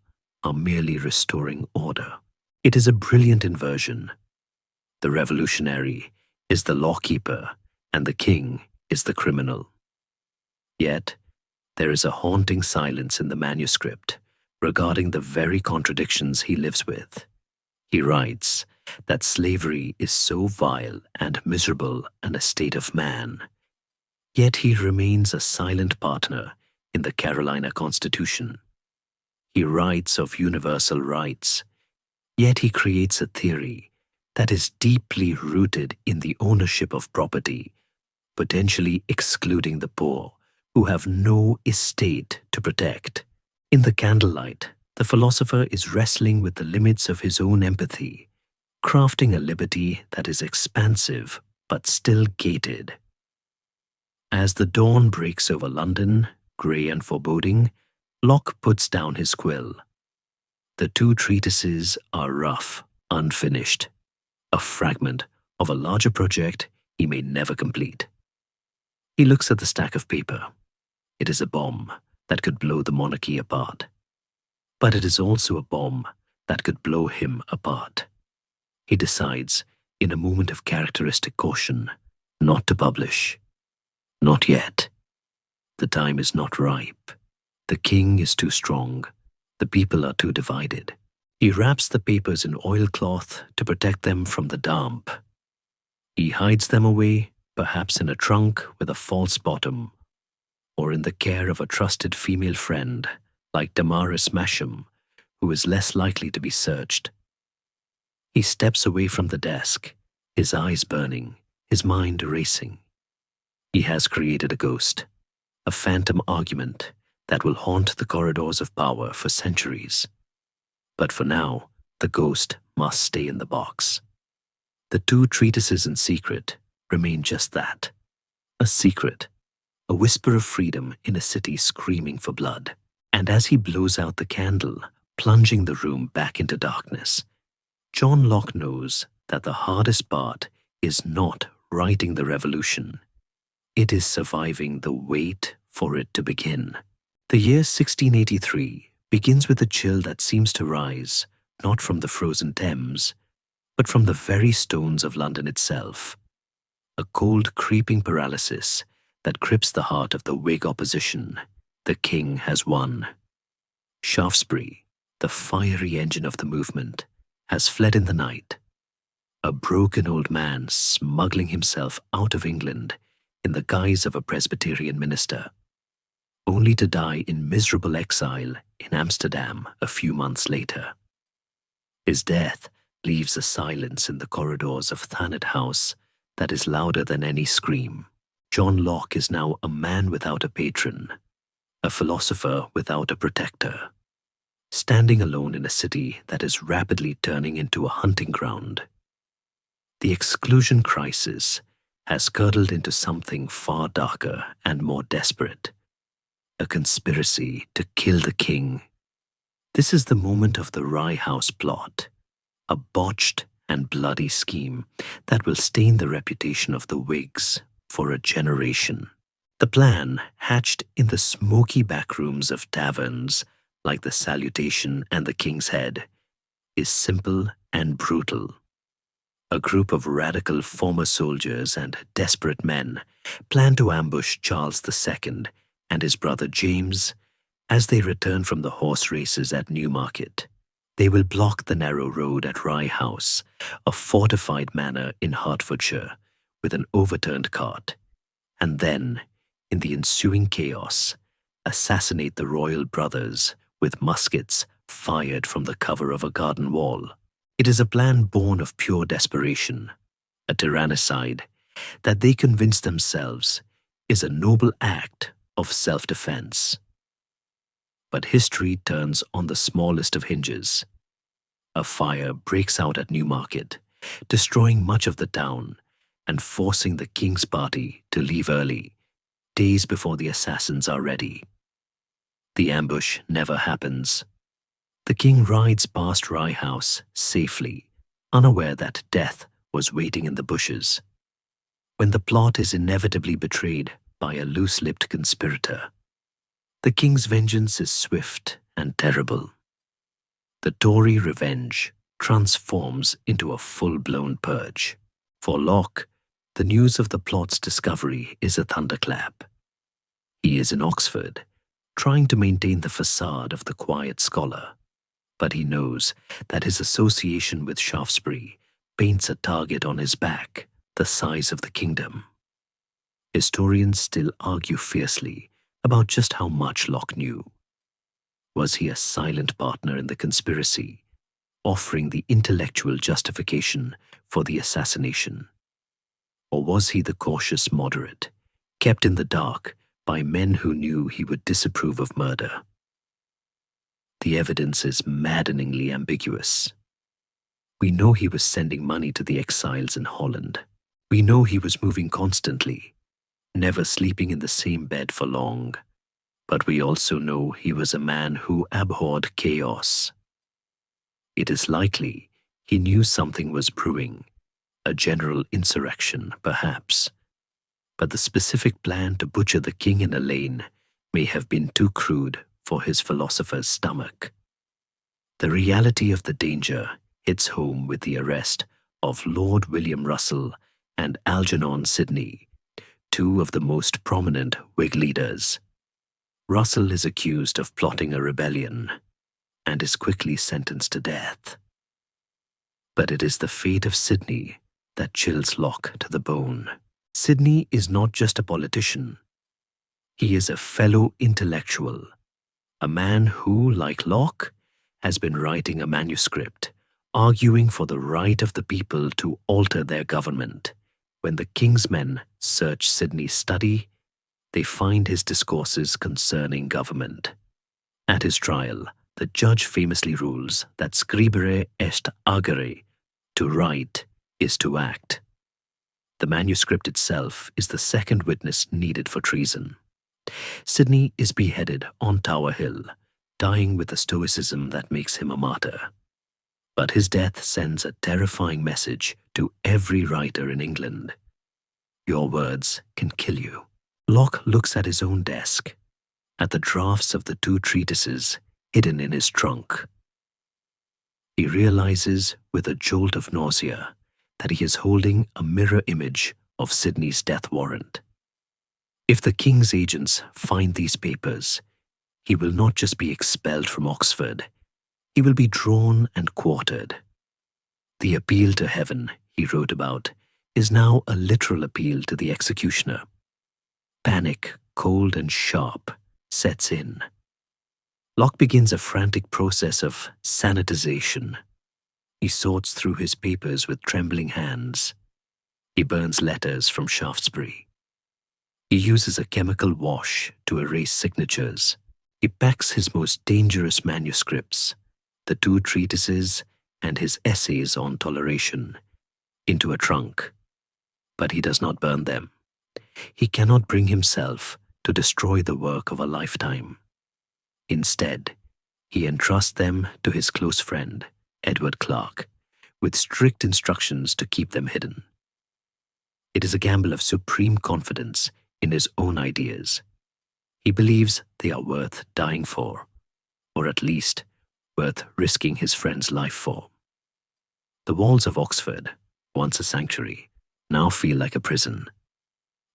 A: are merely restoring order. It is a brilliant inversion. The revolutionary is the lawkeeper and the king is the criminal. Yet, there is a haunting silence in the manuscript regarding the very contradictions he lives with. He writes that slavery is so vile and miserable an estate of man, yet he remains a silent partner in the Carolina Constitution. He writes of universal rights, yet he creates a theory that is deeply rooted in the ownership of property, potentially excluding the poor, who have no estate to protect. In the candlelight, the philosopher is wrestling with the limits of his own empathy, crafting a liberty that is expansive but still gated. As the dawn breaks over London, grey and foreboding, Locke puts down his quill. The two treatises are rough, unfinished, a fragment of a larger project he may never complete. He looks at the stack of paper. It is a bomb that could blow the monarchy apart. But it is also a bomb that could blow him apart. He decides, in a moment of characteristic caution, not to publish. Not yet. The time is not ripe. The king is too strong. The people are too divided. He wraps the papers in oilcloth to protect them from the damp. He hides them away, perhaps in a trunk with a false bottom, or in the care of a trusted female friend like Damaris Masham, who is less likely to be searched. He steps away from the desk, his eyes burning, his mind racing. He has created a ghost, a phantom argument that will haunt the corridors of power for centuries. But for now, the ghost must stay in the box. The two treatises in secret remain just that, a secret, a whisper of freedom in a city screaming for blood. And as he blows out the candle, plunging the room back into darkness, John Locke knows that the hardest part is not writing the revolution. It is surviving the wait for it to begin. The year 1683 begins with a chill that seems to rise, not from the frozen Thames, but from the very stones of London itself. A cold, creeping paralysis that grips the heart of the Whig opposition. The king has won. Shaftesbury, the fiery engine of the movement, has fled in the night. A broken old man smuggling himself out of England in the guise of a Presbyterian minister, only to die in miserable exile in Amsterdam a few months later. His death leaves a silence in the corridors of Thanet House that is louder than any scream. John Locke is now a man without a patron, a philosopher without a protector, standing alone in a city that is rapidly turning into a hunting ground. The exclusion crisis has curdled into something far darker and more desperate, a conspiracy to kill the king. This is the moment of the Rye House plot, a botched and bloody scheme that will stain the reputation of the Whigs for a generation. The plan, hatched in the smoky backrooms of taverns like the Salutation and the King's Head, is simple and brutal. A group of radical former soldiers and desperate men plan to ambush Charles II and his brother James as they return from the horse races at Newmarket. They will block the narrow road at Rye House, a fortified manor in Hertfordshire, with an overturned cart, and then, in the ensuing chaos, assassinate the royal brothers with muskets fired from the cover of a garden wall. It is a plan born of pure desperation, a tyrannicide that they convince themselves is a noble act of self-defense. But history turns on the smallest of hinges. A fire breaks out at Newmarket, destroying much of the town and forcing the king's party to leave early, days before the assassins are ready. The ambush never happens. The king rides past Rye House safely, unaware that death was waiting in the bushes. When the plot is inevitably betrayed by a loose-lipped conspirator, the king's vengeance is swift and terrible. The Tory revenge transforms into a full-blown purge. For Locke, The news of the plot's discovery is a thunderclap. He is in Oxford, trying to maintain the facade of the quiet scholar, but he knows that his association with Shaftesbury paints a target on his back the size of the kingdom. Historians still argue fiercely about just how much Locke knew. Was he a silent partner in the conspiracy, offering the intellectual justification for the assassination? Or was he the cautious moderate, kept in the dark by men who knew he would disapprove of murder? The evidence is maddeningly ambiguous. We know he was sending money to the exiles in Holland. We know he was moving constantly, never sleeping in the same bed for long. But we also know he was a man who abhorred chaos. It is likely he knew something was brewing, a general insurrection, perhaps. But the specific plan to butcher the king in a lane may have been too crude for his philosopher's stomach. The reality of the danger hits home with the arrest of Lord William Russell and Algernon Sidney, two of the most prominent Whig leaders. Russell is accused of plotting a rebellion and is quickly sentenced to death. But it is the fate of Sidney that chills Locke to the bone. Sidney is not just a politician. He is a fellow intellectual, a man who, like Locke, has been writing a manuscript, arguing for the right of the people to alter their government. When the king's men search Sidney's study, they find his discourses concerning government. At his trial, the judge famously rules that scribere est agere, to write is to act. The manuscript itself is the second witness needed for treason. Sidney is beheaded on Tower Hill, dying with a stoicism that makes him a martyr. But his death sends a terrifying message to every writer in England. Your words can kill you. Locke looks at his own desk, at the drafts of the two treatises hidden in his trunk. He realizes with a jolt of nausea that he is holding a mirror image of Sidney's death warrant. If the king's agents find these papers, he will not just be expelled from Oxford, he will be drawn and quartered. The appeal to heaven he wrote about is now a literal appeal to the executioner. Panic, cold and sharp, sets in. Locke begins a frantic process of sanitization. He sorts through his papers with trembling hands. He burns letters from Shaftesbury. He uses a chemical wash to erase signatures. He packs his most dangerous manuscripts, the two treatises and his essays on toleration, into a trunk. But he does not burn them. He cannot bring himself to destroy the work of a lifetime. Instead, he entrusts them to his close friend, Edward Clarke, with strict instructions to keep them hidden. It is a gamble of supreme confidence in his own ideas. He believes they are worth dying for, or at least worth risking his friend's life for. The walls of Oxford, once a sanctuary, now feel like a prison.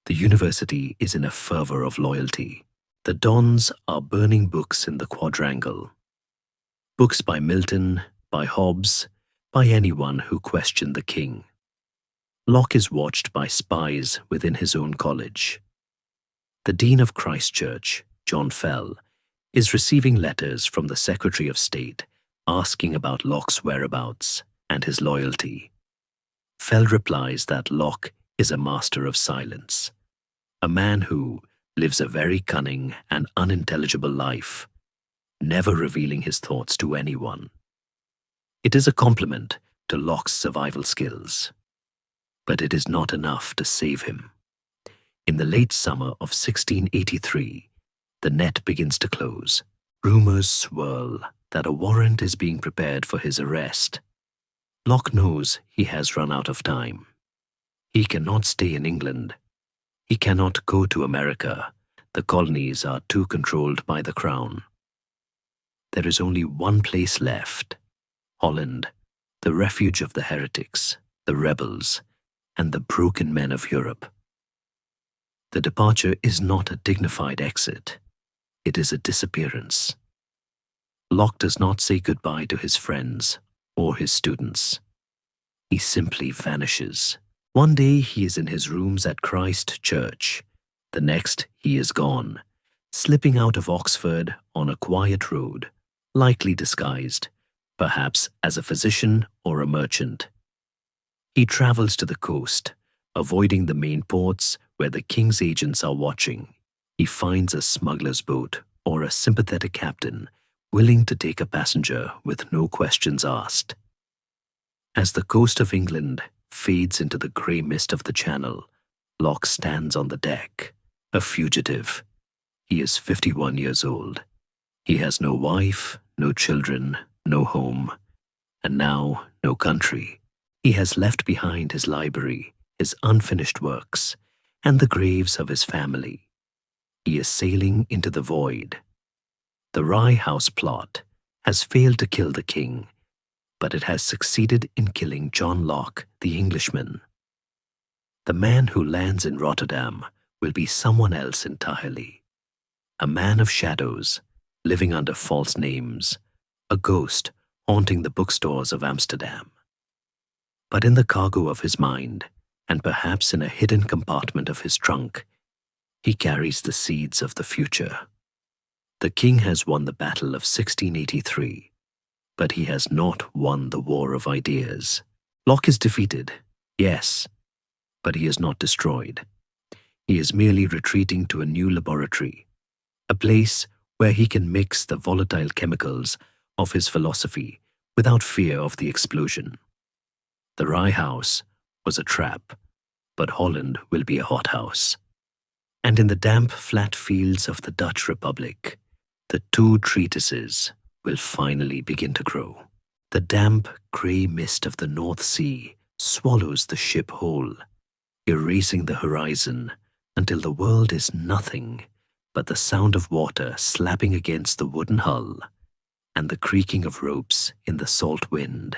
A: The university is in a fervor of loyalty. The dons are burning books in the quadrangle. Books by Milton, by Hobbes, by anyone who questioned the king. Locke is watched by spies within his own college. The Dean of Christ Church, John Fell, is receiving letters from the Secretary of State asking about Locke's whereabouts and his loyalty. Fell replies that Locke is a master of silence, a man who lives a very cunning and unintelligible life, never revealing his thoughts to anyone. It is a compliment to Locke's survival skills, but it is not enough to save him. In the late summer of 1683, the net begins to close. Rumors swirl that a warrant is being prepared for his arrest. Locke knows he has run out of time. He cannot stay in England. He cannot go to America. The colonies are too controlled by the crown. There is only one place left: Holland, the refuge of the heretics, the rebels, and the broken men of Europe. The departure is not a dignified exit. It is a disappearance. Locke does not say goodbye to his friends or his students. He simply vanishes. One day he is in his rooms at Christ Church. The next he is gone, slipping out of Oxford on a quiet road, lightly disguised, perhaps as a physician or a merchant. He travels to the coast, avoiding the main ports where the king's agents are watching. He finds a smuggler's boat or a sympathetic captain willing to take a passenger with no questions asked. As the coast of England fades into the grey mist of the Channel, Locke stands on the deck, a fugitive. He is 51 years old. He has no wife, no children, no home, and now no country. He has left behind his library, his unfinished works, and the graves of his family. He is sailing into the void. The Rye House plot has failed to kill the king, but it has succeeded in killing John Locke, the Englishman. The man who lands in Rotterdam will be someone else entirely. A man of shadows, living under false names, a ghost haunting the bookstores of Amsterdam. But in the cargo of his mind, and perhaps in a hidden compartment of his trunk, he carries the seeds of the future. The king has won the battle of 1683, but he has not won the war of ideas. Locke is defeated, yes, but he is not destroyed. He is merely retreating to a new laboratory, a place where he can mix the volatile chemicals of his philosophy without fear of the explosion. The Rye House was a trap, but Holland will be a hothouse. And in the damp, flat fields of the Dutch Republic, the two treatises will finally begin to grow. The damp, grey mist of the North Sea swallows the ship whole, erasing the horizon until the world is nothing but the sound of water slapping against the wooden hull and the creaking of ropes in the salt wind.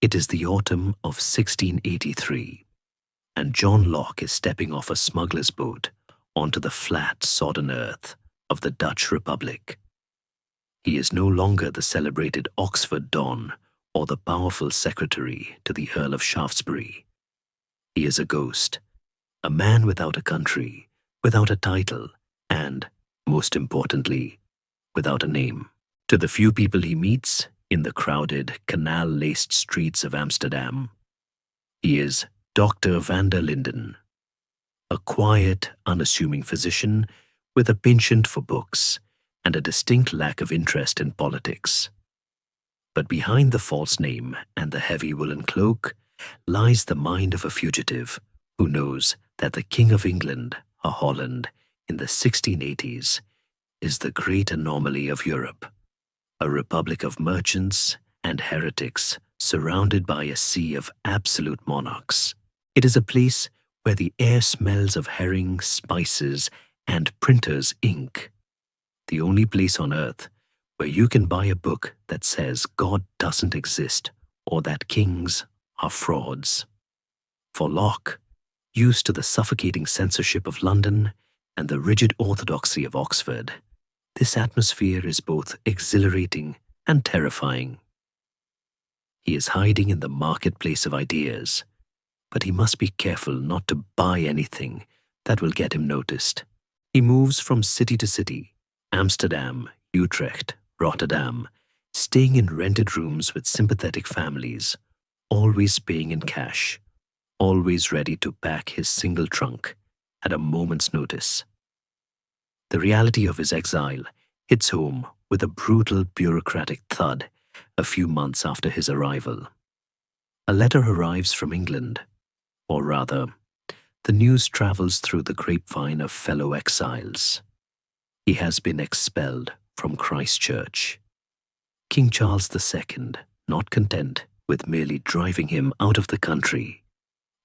A: It is the autumn of 1683, and John Locke is stepping off a smuggler's boat onto the flat, sodden earth of the Dutch Republic. He is no longer the celebrated Oxford Don or the powerful secretary to the Earl of Shaftesbury. He is a ghost, a man without a country, without a title, and, most importantly, without a name. To the few people he meets in the crowded, canal-laced streets of Amsterdam, he is Dr. van der Linden, a quiet, unassuming physician with a penchant for books and a distinct lack of interest in politics. But behind the false name and the heavy woolen cloak lies the mind of a fugitive who knows that the King of England, or Holland, in the 1680s is the great anomaly of Europe, a republic of merchants and heretics surrounded by a sea of absolute monarchs. It is a place where the air smells of herring, spices, and printer's ink. The only place on earth where you can buy a book that says God doesn't exist or that kings are frauds. For Locke, used to the suffocating censorship of London and the rigid orthodoxy of Oxford, this atmosphere is both exhilarating and terrifying. He is hiding in the marketplace of ideas, but he must be careful not to buy anything that will get him noticed. He moves from city to city, Amsterdam, Utrecht, Rotterdam, staying in rented rooms with sympathetic families, always paying in cash, always ready to pack his single trunk at a moment's notice. The reality of his exile hits home with a brutal bureaucratic thud a few months after his arrival. A letter arrives from England, or rather, the news travels through the grapevine of fellow exiles. He has been expelled from Christ Church. King Charles II, not content with merely driving him out of the country,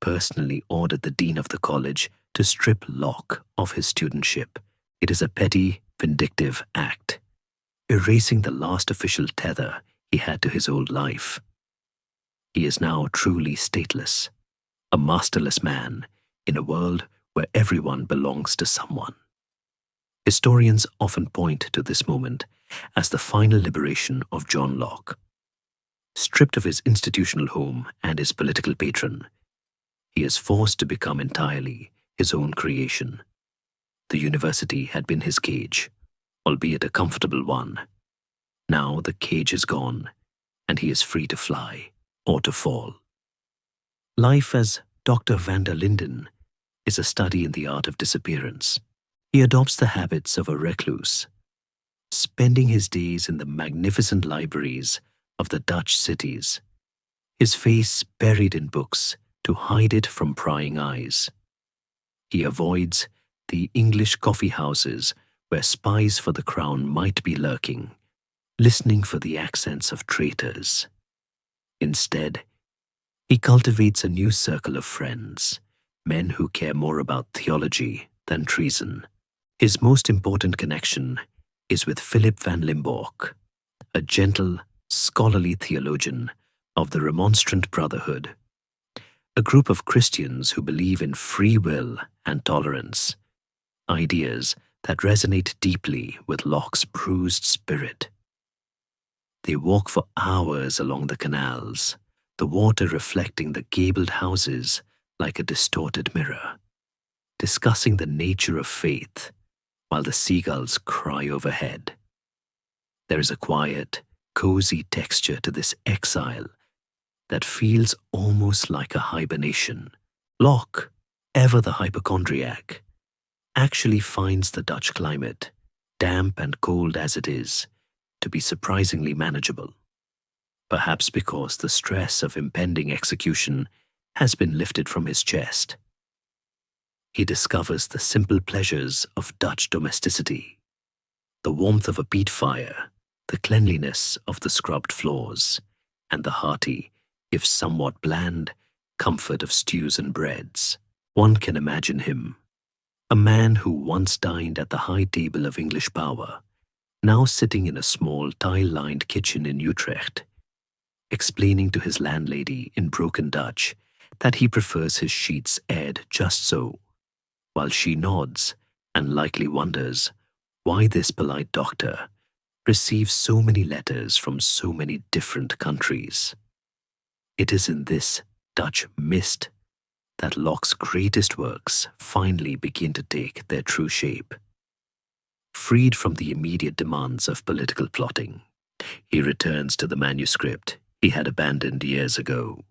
A: personally ordered the dean of the college to strip Locke of his studentship. It is a petty, vindictive act, erasing the last official tether he had to his old life. He is now truly stateless, a masterless man in a world where everyone belongs to someone. Historians often point to this moment as the final liberation of John Locke. Stripped of his institutional home and his political patron, he is forced to become entirely his own creation. The university had been his cage, albeit a comfortable one. Now the cage is gone, and he is free to fly or to fall. Life as Dr. van der Linden is a study in the art of disappearance. He adopts the habits of a recluse, spending his days in the magnificent libraries of the Dutch cities, his face buried in books to hide it from prying eyes. He avoids the English coffee houses where spies for the crown might be lurking, listening for the accents of traitors. Instead, he cultivates a new circle of friends, men who care more about theology than treason. His most important connection is with Philip van Limborch, a gentle, scholarly theologian of the Remonstrant Brotherhood, a group of Christians who believe in free will and tolerance, ideas that resonate deeply with Locke's bruised spirit. They walk for hours along the canals, the water reflecting the gabled houses like a distorted mirror, discussing the nature of faith while the seagulls cry overhead. There is a quiet, cozy texture to this exile that feels almost like a hibernation. Locke, ever the hypochondriac, actually finds the Dutch climate, damp and cold as it is, to be surprisingly manageable. Perhaps because the stress of impending execution has been lifted from his chest. He discovers the simple pleasures of Dutch domesticity, the warmth of a peat fire, the cleanliness of the scrubbed floors, and the hearty, if somewhat bland, comfort of stews and breads. One can imagine him, a man who once dined at the high table of English power, now sitting in a small tile-lined kitchen in Utrecht, explaining to his landlady in broken Dutch that he prefers his sheets aired just so, while she nods and likely wonders why this polite doctor receives so many letters from so many different countries. It is in this Dutch mist that Locke's greatest works finally begin to take their true shape. Freed from the immediate demands of political plotting, he returns to the manuscript he had abandoned years ago,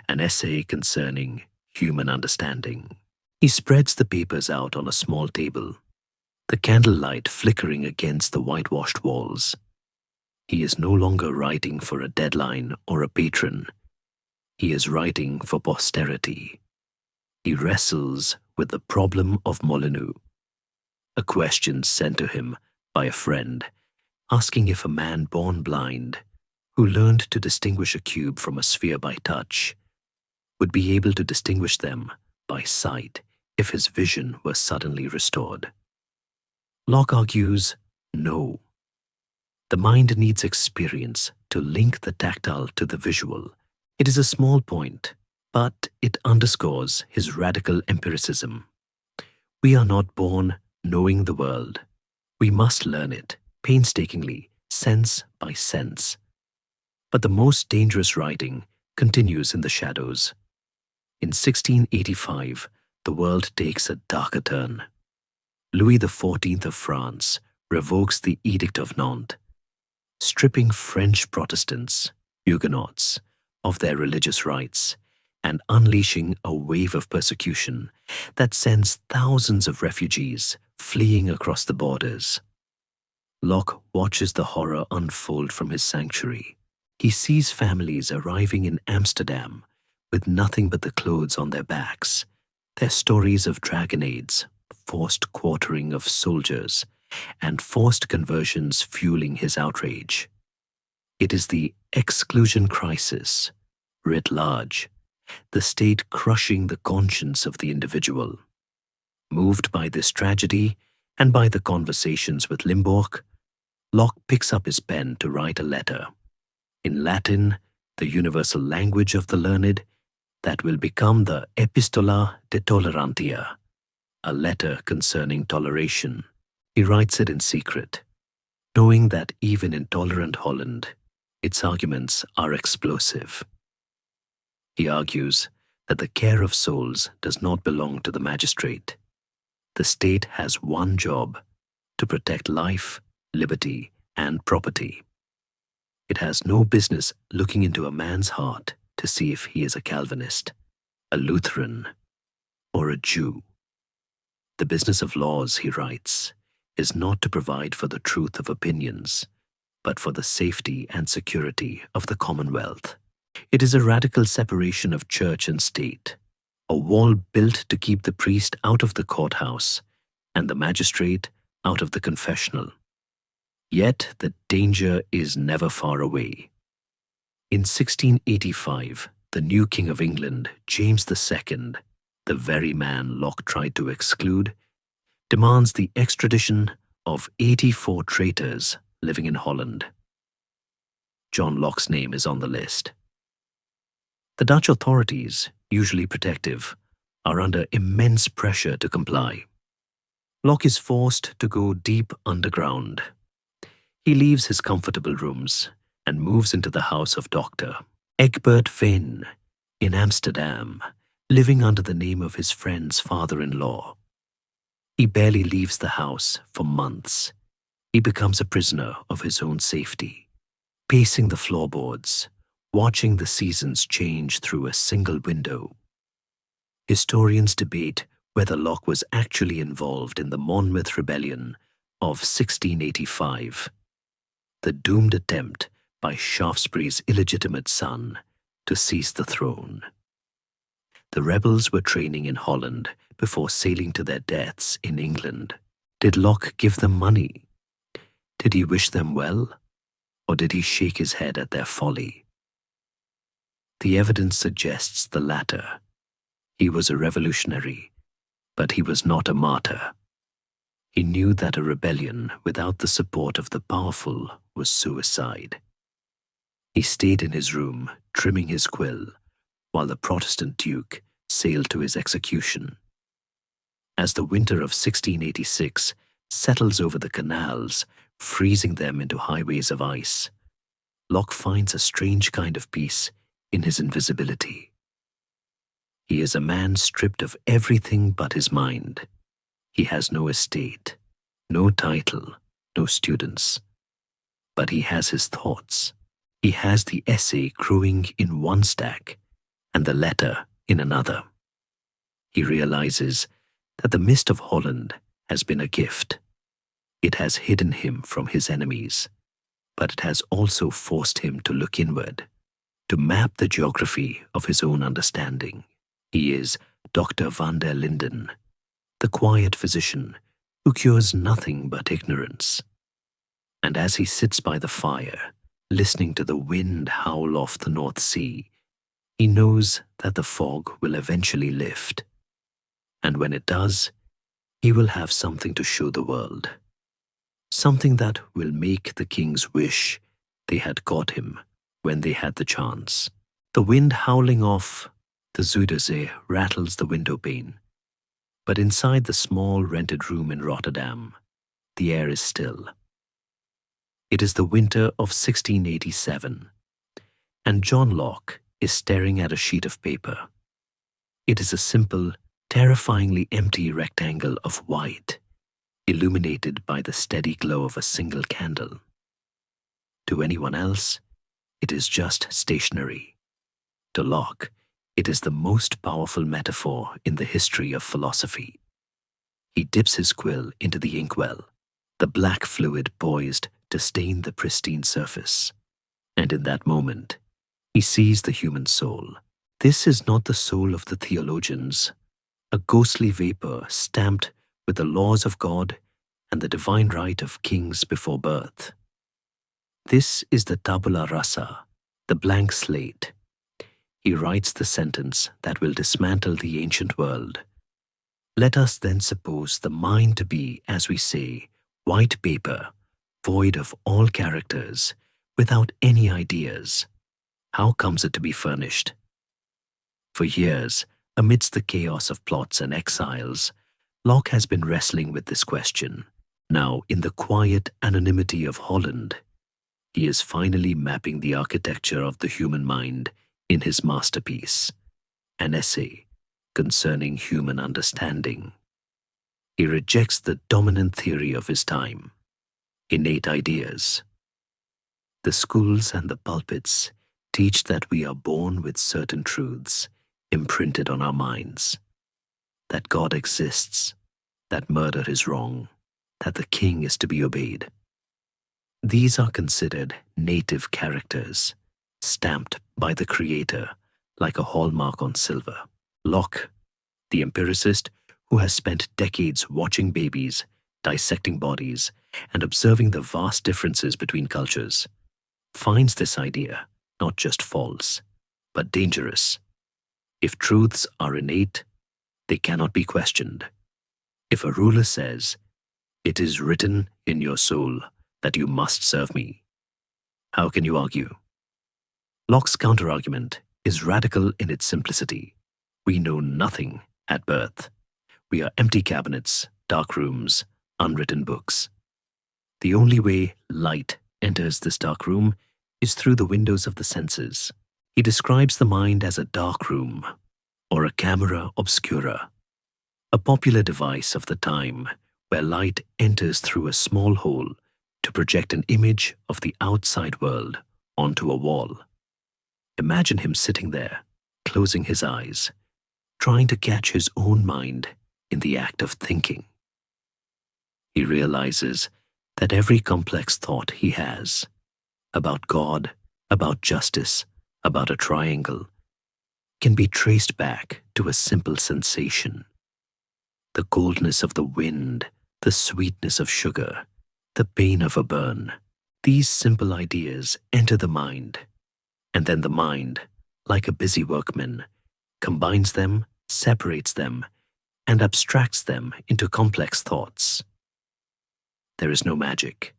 A: an essay concerning human understanding. He spreads the papers out on a small table, the candlelight flickering against the whitewashed walls. He is no longer writing for a deadline or a patron. He is writing for posterity. He wrestles with the problem of Molyneux, a question sent to him by a friend, asking if a man born blind, who learned to distinguish a cube from a sphere by touch, would be able to distinguish them by sight if his vision were suddenly restored. Locke argues, no. The mind needs experience to link the tactile to the visual. It is a small point, but it underscores his radical empiricism. We are not born knowing the world. We must learn it painstakingly, sense by sense. But the most dangerous writing continues in the shadows. In 1685, the world takes a darker turn. Louis XIV of France revokes the Edict of Nantes, stripping French Protestants, Huguenots, of their religious rights and unleashing a wave of persecution that sends thousands of refugees fleeing across the borders. Locke watches the horror unfold from his sanctuary. He sees families arriving in Amsterdam with nothing but the clothes on their backs, their stories of dragonades, forced quartering of soldiers, and forced conversions fueling his outrage. It is the exclusion crisis, writ large, the state crushing the conscience of the individual. Moved by this tragedy and by the conversations with Limborch, Locke picks up his pen to write a letter. In Latin, the universal language of the learned, that will become the Epistola de Tolerantia, a letter concerning toleration. He writes it in secret, knowing that even in tolerant Holland, its arguments are explosive. He argues that the care of souls does not belong to the magistrate. The state has one job: to protect life, liberty, and property. It has no business looking into a man's heart to see if he is a Calvinist, a Lutheran, or a Jew. The business of laws, he writes, is not to provide for the truth of opinions, but for the safety and security of the commonwealth. It is a radical separation of church and state, a wall built to keep the priest out of the courthouse and the magistrate out of the confessional. Yet the danger is never far away. In 1685, the new King of England, James II, the very man Locke tried to exclude, demands the extradition of 84 traitors living in Holland. John Locke's name is on the list. The Dutch authorities, usually protective, are under immense pressure to comply. Locke is forced to go deep underground. He leaves his comfortable rooms and moves into the house of Dr. Egbert Veen in Amsterdam, living under the name of his friend's father-in-law. He barely leaves the house for months. He becomes a prisoner of his own safety, pacing the floorboards, watching the seasons change through a single window. Historians debate whether Locke was actually involved in the Monmouth Rebellion of 1685, the doomed attempt by Shaftesbury's illegitimate son to seize the throne. The rebels were training in Holland before sailing to their deaths in England. Did Locke give them money? Did he wish them well? Or did he shake his head at their folly? The evidence suggests the latter. He was a revolutionary, but he was not a martyr. He knew that a rebellion without the support of the powerful was suicide. He stayed in his room, trimming his quill, while the Protestant Duke sailed to his execution. As the winter of 1686 settles over the canals, freezing them into highways of ice, Locke finds a strange kind of peace in his invisibility. He is a man stripped of everything but his mind. He has no estate, no title, no students. But he has his thoughts. He has the essay growing in one stack and the letter in another. He realizes that the mist of Holland has been a gift. It has hidden him from his enemies, but it has also forced him to look inward, to map the geography of his own understanding. He is Dr. van der Linden, the quiet physician who cures nothing but ignorance. And as he sits by the fire, listening to the wind howl off the North Sea, he knows that the fog will eventually lift. And when it does, he will have something to show the world. Something that will make the kings wish they had caught him when they had the chance. The wind howling off the Zuiderzee rattles the window pane. But inside the small rented room in Rotterdam, the air is still. It is the winter of 1687, and John Locke is staring at a sheet of paper. It is a simple, terrifyingly empty rectangle of white, illuminated by the steady glow of a single candle. To anyone else, it is just stationery. To Locke, it is the most powerful metaphor in the history of philosophy. He dips his quill into the inkwell, the black fluid poised to stain the pristine surface. And in that moment, he sees the human soul. This is not the soul of the theologians, a ghostly vapor stamped with the laws of God and the divine right of kings before birth. This is the tabula rasa, the blank slate. He writes the sentence that will dismantle the ancient world. Let us then suppose the mind to be, as we say, white paper, void of all characters, without any ideas. How comes it to be furnished? For years, amidst the chaos of plots and exiles, Locke has been wrestling with this question. Now, in the quiet anonymity of Holland, he is finally mapping the architecture of the human mind in his masterpiece, an essay concerning human understanding. He rejects the dominant theory of his time, innate ideas. The schools and the pulpits teach that we are born with certain truths imprinted on our minds, that God exists, that murder is wrong, that the king is to be obeyed. These are considered native characters, stamped by the Creator like a hallmark on silver. Locke, the empiricist who has spent decades watching babies, dissecting bodies, and observing the vast differences between cultures, finds this idea not just false, but dangerous. If truths are innate, they cannot be questioned. If a ruler says, "It is written in your soul that you must serve me," how can you argue? Locke's counterargument is radical in its simplicity. We know nothing at birth. We are empty cabinets, dark rooms, unwritten books. The only way light enters this dark room is through the windows of the senses. He describes the mind as a dark room, or a camera obscura, a popular device of the time where light enters through a small hole to project an image of the outside world onto a wall. Imagine him sitting there, closing his eyes, trying to catch his own mind in the act of thinking. He realizes that every complex thought he has about God, about justice, about a triangle, can be traced back to a simple sensation. The coldness of the wind, the sweetness of sugar, the pain of a burn. These simple ideas enter the mind, and then the mind, like a busy workman, combines them, separates them, and abstracts them into complex thoughts. There is no magic.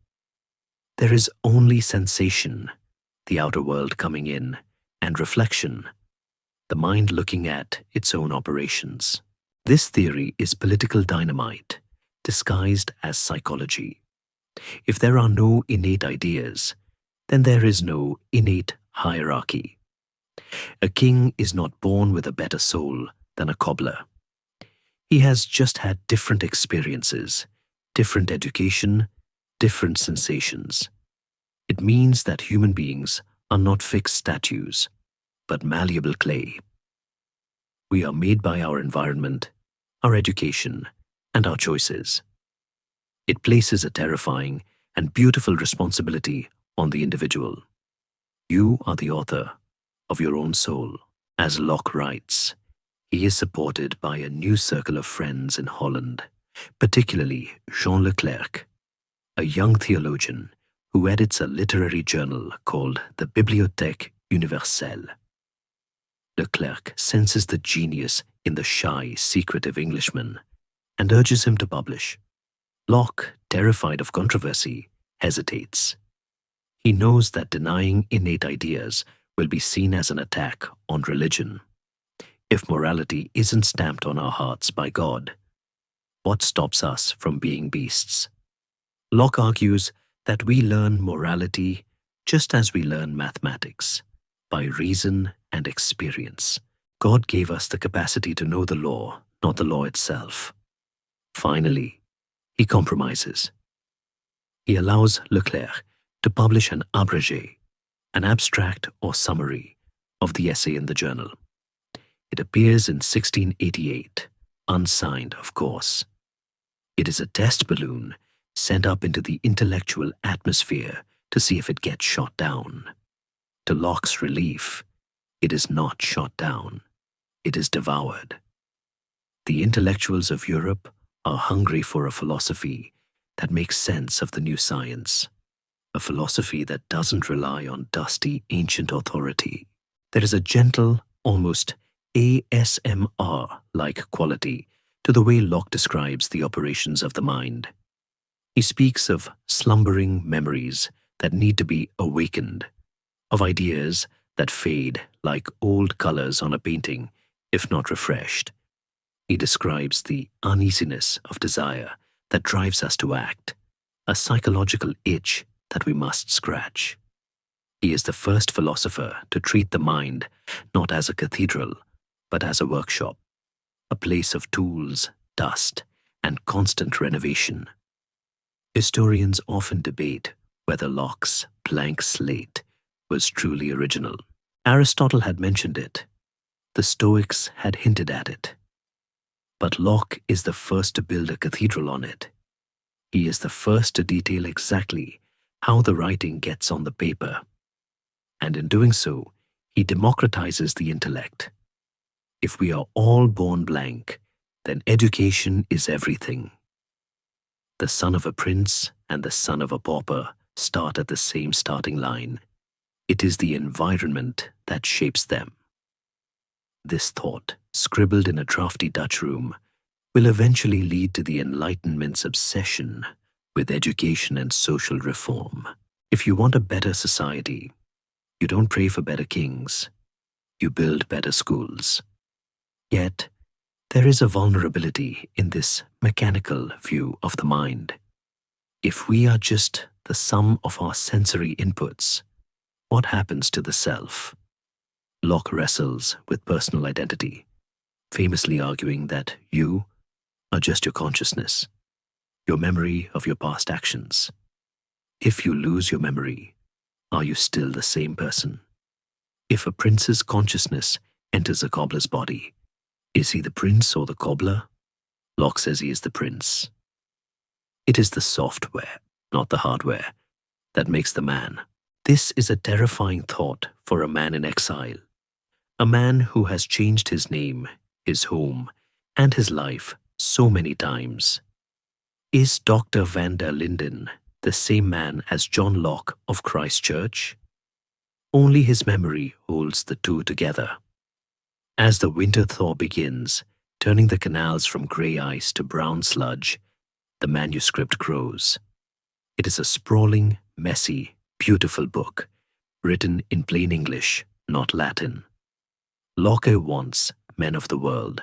A: There is only sensation, the outer world coming in, and reflection, the mind looking at its own operations. This theory is political dynamite, disguised as psychology. If there are no innate ideas, then there is no innate hierarchy. A king is not born with a better soul than a cobbler. He has just had different experiences, different education, different sensations. It means that human beings are not fixed statues, but malleable clay. We are made by our environment, our education, and our choices. It places a terrifying and beautiful responsibility on the individual. You are the author of your own soul. As Locke writes, he is supported by a new circle of friends in Holland, particularly Jean Leclerc, a young theologian who edits a literary journal called the Bibliothèque Universelle. Leclerc senses the genius in the shy, secretive Englishman and urges him to publish. Locke, terrified of controversy, hesitates. He knows that denying innate ideas will be seen as an attack on religion. If morality isn't stamped on our hearts by God, what stops us from being beasts? Locke argues that we learn morality just as we learn mathematics, by reason and experience. God gave us the capacity to know the law, not the law itself. Finally, he compromises. He allows Leclerc to publish an abrégé, an abstract or summary of the essay in the journal. It appears in 1688, unsigned, of course. It is a test balloon sent up into the intellectual atmosphere to see if it gets shot down. To Locke's relief, it is not shot down. It is devoured. The intellectuals of Europe are hungry for a philosophy that makes sense of the new science, a philosophy that doesn't rely on dusty ancient authority. There is a gentle, almost ASMR-like quality to the way Locke describes the operations of the mind. He speaks of slumbering memories that need to be awakened, of ideas that fade like old colors on a painting if not refreshed. He describes the uneasiness of desire that drives us to act, a psychological itch that we must scratch. He is the first philosopher to treat the mind not as a cathedral, but as a workshop, a place of tools, dust, and constant renovation. Historians often debate whether Locke's blank slate was truly original. Aristotle had mentioned it. The Stoics had hinted at it. But Locke is the first to build a cathedral on it. He is the first to detail exactly how the writing gets on the paper. And in doing so, he democratizes the intellect. If we are all born blank, then education is everything. The son of a prince and the son of a pauper start at the same starting line. It is the environment that shapes them. This thought, scribbled in a drafty Dutch room, will eventually lead to the Enlightenment's obsession with education and social reform. If you want a better society, you don't pray for better kings, you build better schools. Yet, there is a vulnerability in this mechanical view of the mind. If we are just the sum of our sensory inputs, what happens to the self? Locke wrestles with personal identity, famously arguing that you are just your consciousness, your memory of your past actions. If you lose your memory, are you still the same person? If a prince's consciousness enters a cobbler's body, is he the prince or the cobbler? Locke says he is the prince. It is the software, not the hardware, that makes the man. This is a terrifying thought for a man in exile, a man who has changed his name, his home, and his life so many times. Is Dr. van der Linden the same man as John Locke of Christ Church? Only his memory holds the two together. As the winter thaw begins, turning the canals from grey ice to brown sludge, the manuscript grows. It is a sprawling, messy, beautiful book, written in plain English, not Latin. Locke wants men of the world,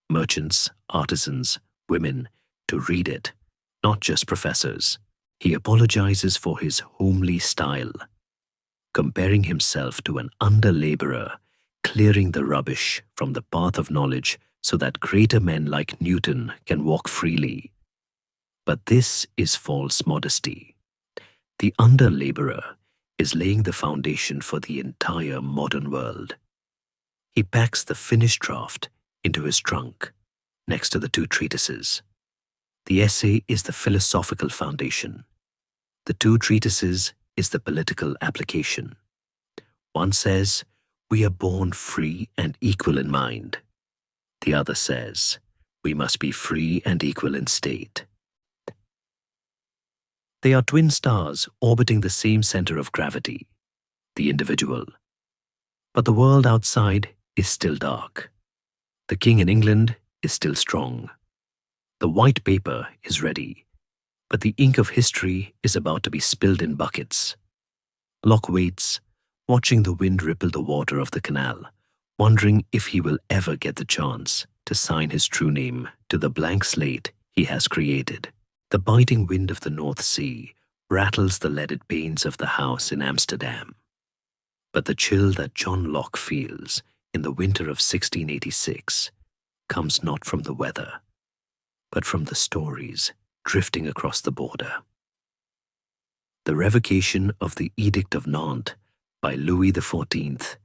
A: merchants, artisans, women, to read it, not just professors. He apologizes for his homely style, comparing himself to an under-laborer, clearing the rubbish from the path of knowledge so that greater men like Newton can walk freely. But this is false modesty. The under-laborer is laying the foundation for the entire modern world. He packs the finished draft into his trunk, next to the two treatises. The essay is the philosophical foundation. The two treatises is the political application. One says, we are born free and equal in mind. The other says, we must be free and equal in state. They are twin stars orbiting the same center of gravity, the individual. But the world outside is still dark. The king in England is still strong. The white paper is ready, but the ink of history is about to be spilled in buckets. Locke waits, watching the wind ripple the water of the canal, wondering if he will ever get the chance to sign his true name to the blank slate he has created. The biting wind of the North Sea rattles the leaded panes of the house in Amsterdam. But the chill that John Locke feels in the winter of 1686 comes not from the weather, but from the stories drifting across the border. The revocation of the Edict of Nantes by Louis XIV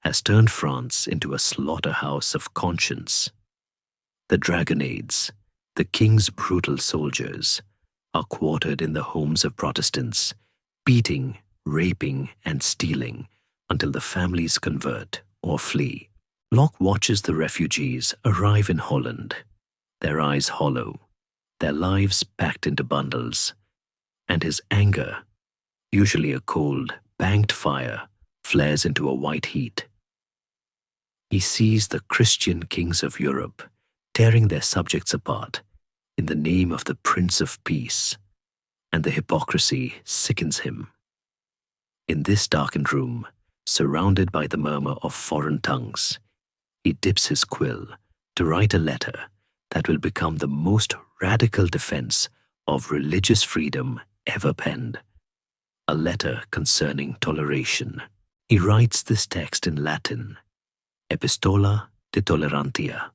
A: has turned France into a slaughterhouse of conscience. The dragonnades, the king's brutal soldiers, are quartered in the homes of Protestants, beating, raping, and stealing until the families convert or flee. Locke watches the refugees arrive in Holland, their eyes hollow, their lives packed into bundles, and his anger, usually a cold, banked fire, flares into a white heat. He sees the Christian kings of Europe tearing their subjects apart in the name of the Prince of Peace, and the hypocrisy sickens him. In this darkened room, surrounded by the murmur of foreign tongues, he dips his quill to write a letter that will become the most radical defense of religious freedom ever penned, a letter concerning toleration. He writes this text in Latin, Epistola de Tolerantia,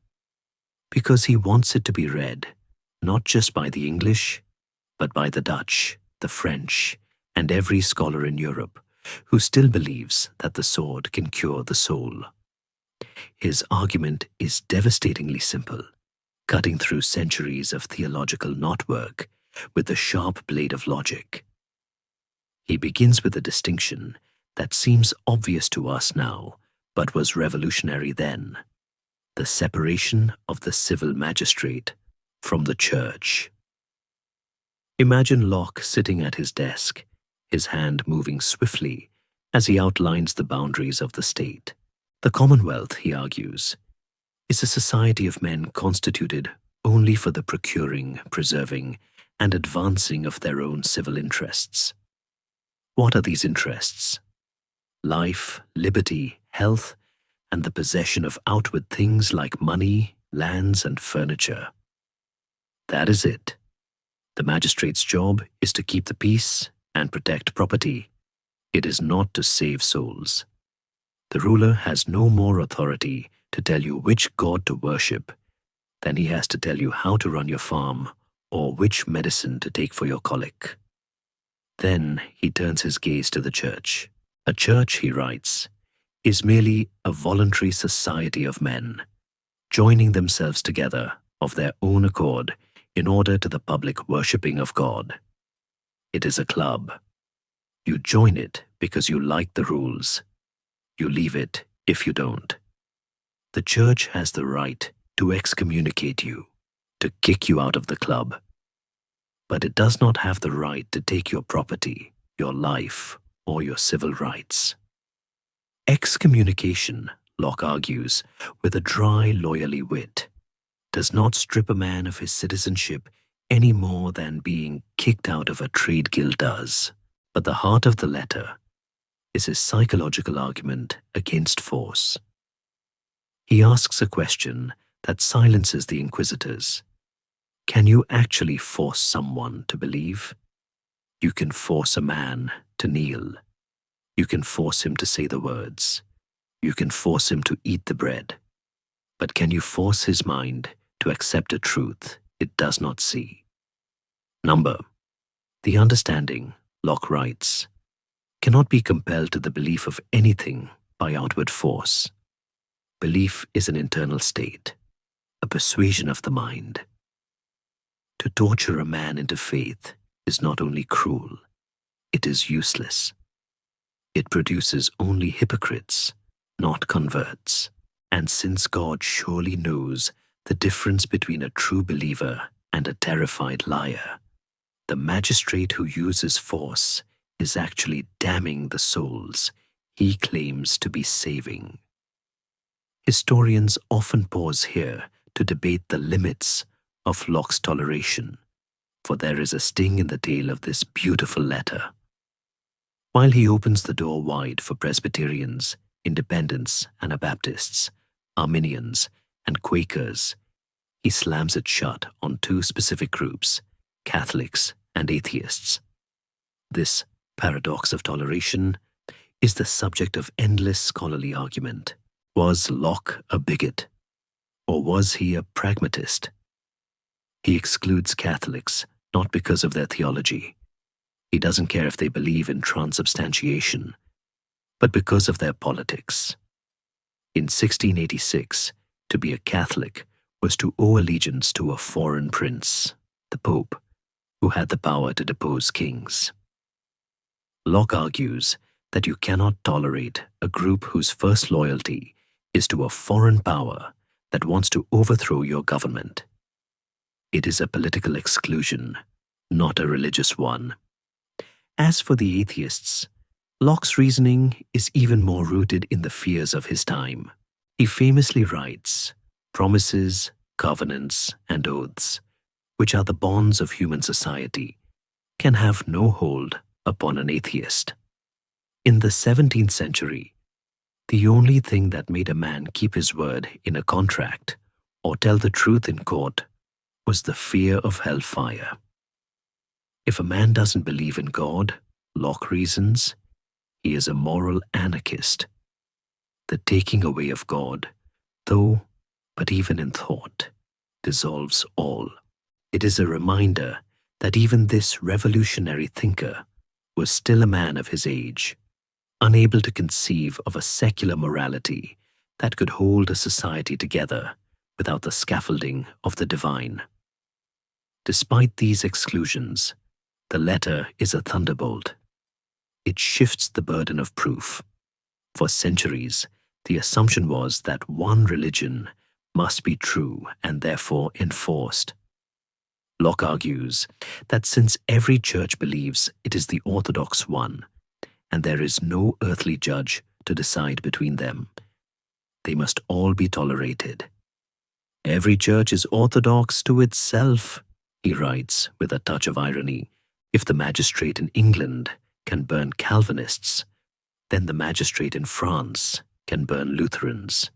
A: because he wants it to be read not just by the English, but by the Dutch, the French, and every scholar in Europe who still believes that the sword can cure the soul. His argument is devastatingly simple, cutting through centuries of theological knotwork with the sharp blade of logic. He begins with a distinction that seems obvious to us now, but was revolutionary then: the separation of the civil magistrate from the church. Imagine Locke sitting at his desk, his hand moving swiftly as he outlines the boundaries of the state. The Commonwealth, he argues, is a society of men constituted only for the procuring, preserving, and advancing of their own civil interests. What are these interests? Life, liberty, health, and the possession of outward things like money, lands, and furniture. That is it. The magistrate's job is to keep the peace and protect property. It is not to save souls. The ruler has no more authority to tell you which god to worship than he has to tell you how to run your farm or which medicine to take for your colic. Then he turns his gaze to the church. A church, he writes, is merely a voluntary society of men, joining themselves together of their own accord in order to the public worshipping of God. It is a club. You join it because you like the rules. You leave it if you don't. The church has the right to excommunicate you, to kick you out of the club. But it does not have the right to take your property, your life, or your civil rights. Excommunication, Locke argues, with a dry, lawyerly wit, does not strip a man of his citizenship any more than being kicked out of a trade guild does. But the heart of the letter is his psychological argument against force. He asks a question that silences the inquisitors. Can you actually force someone to believe? You can force a man to kneel. You can force him to say the words. You can force him to eat the bread. But can you force his mind to accept a truth it does not see? Number. The understanding, Locke writes, cannot be compelled to the belief of anything by outward force. Belief is an internal state, a persuasion of the mind. To torture a man into faith is not only cruel, it is useless. It produces only hypocrites, not converts. And since God surely knows the difference between a true believer and a terrified liar, the magistrate who uses force is actually damning the souls he claims to be saving. Historians often pause here to debate the limits of Locke's toleration, for there is a sting in the tail of this beautiful letter. While he opens the door wide for Presbyterians, Independents, Anabaptists, Arminians, and Quakers, he slams it shut on two specific groups, Catholics and atheists. This paradox of toleration is the subject of endless scholarly argument. Was Locke a bigot, or was he a pragmatist? He excludes Catholics not because of their theology. He doesn't care if they believe in transubstantiation, but because of their politics. In 1686, to be a Catholic was to owe allegiance to a foreign prince, the Pope, who had the power to depose kings. Locke argues that you cannot tolerate a group whose first loyalty is to a foreign power that wants to overthrow your government. It is a political exclusion, not a religious one. As for the atheists, Locke's reasoning is even more rooted in the fears of his time. He famously writes, promises, covenants, and oaths, which are the bonds of human society, can have no hold upon an atheist. In the 17th century, The only thing that made a man keep his word in a contract or tell the truth in court was the fear of hellfire. If a man doesn't believe in God, Locke reasons, he is a moral anarchist. The taking away of God, though, but even in thought, dissolves all. It is a reminder that even this revolutionary thinker was still a man of his age, unable to conceive of a secular morality that could hold a society together without the scaffolding of the divine. Despite these exclusions, the letter is a thunderbolt. It shifts the burden of proof. For centuries, the assumption was that one religion must be true and therefore enforced. Locke argues that since every church believes it is the orthodox one, and there is no earthly judge to decide between them, they must all be tolerated. Every church is orthodox to itself, he writes with a touch of irony. If the magistrate in England can burn Calvinists, then the magistrate in France can burn Lutherans,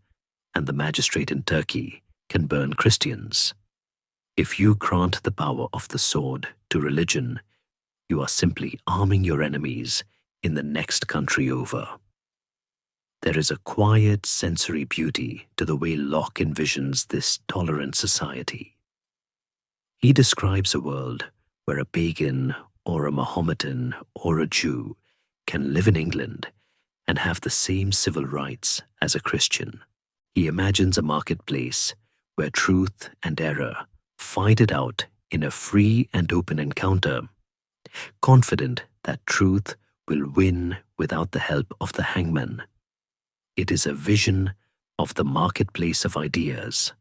A: and the magistrate in Turkey can burn Christians. If you grant the power of the sword to religion, you are simply arming your enemies in the next country over. There is a quiet sensory beauty to the way Locke envisions this tolerant society. He describes a world where a pagan or a Mohammedan or a Jew can live in England and have the same civil rights as a Christian. He imagines a marketplace where truth and error fight it out in a free and open encounter, confident that truth will win without the help of the hangman. It is a vision of the marketplace of ideas,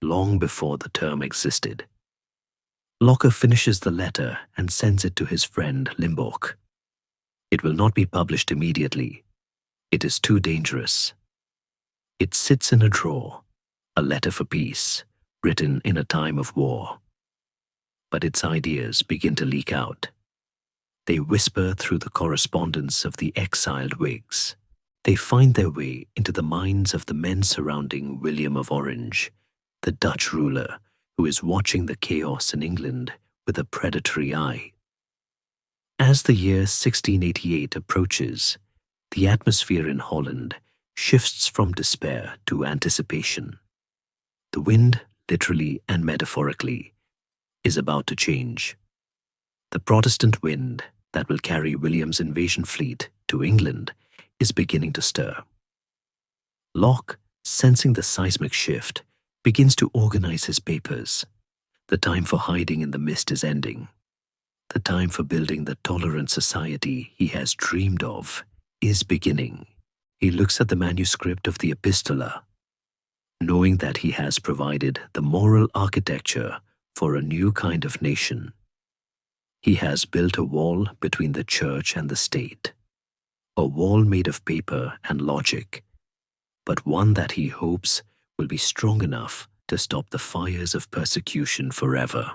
A: long before the term existed. Locke finishes the letter and sends it to his friend Limborch. It will not be published immediately. It is too dangerous. It sits in a drawer, a letter for peace, written in a time of war. But its ideas begin to leak out. They whisper through the correspondence of the exiled Whigs. They find their way into the minds of the men surrounding William of Orange, the Dutch ruler who is watching the chaos in England with a predatory eye. As the year 1688 approaches, the atmosphere in Holland shifts from despair to anticipation. The wind, literally and metaphorically, is about to change. The Protestant wind that will carry William's invasion fleet to England is beginning to stir. Locke, sensing the seismic shift, begins to organize his papers. The time for hiding in the mist is ending. The time for building the tolerant society he has dreamed of is beginning. He looks at the manuscript of the Epistola, knowing that he has provided the moral architecture for a new kind of nation. He has built a wall between the church and the state, a wall made of paper and logic, but one that he hopes will be strong enough to stop the fires of persecution forever.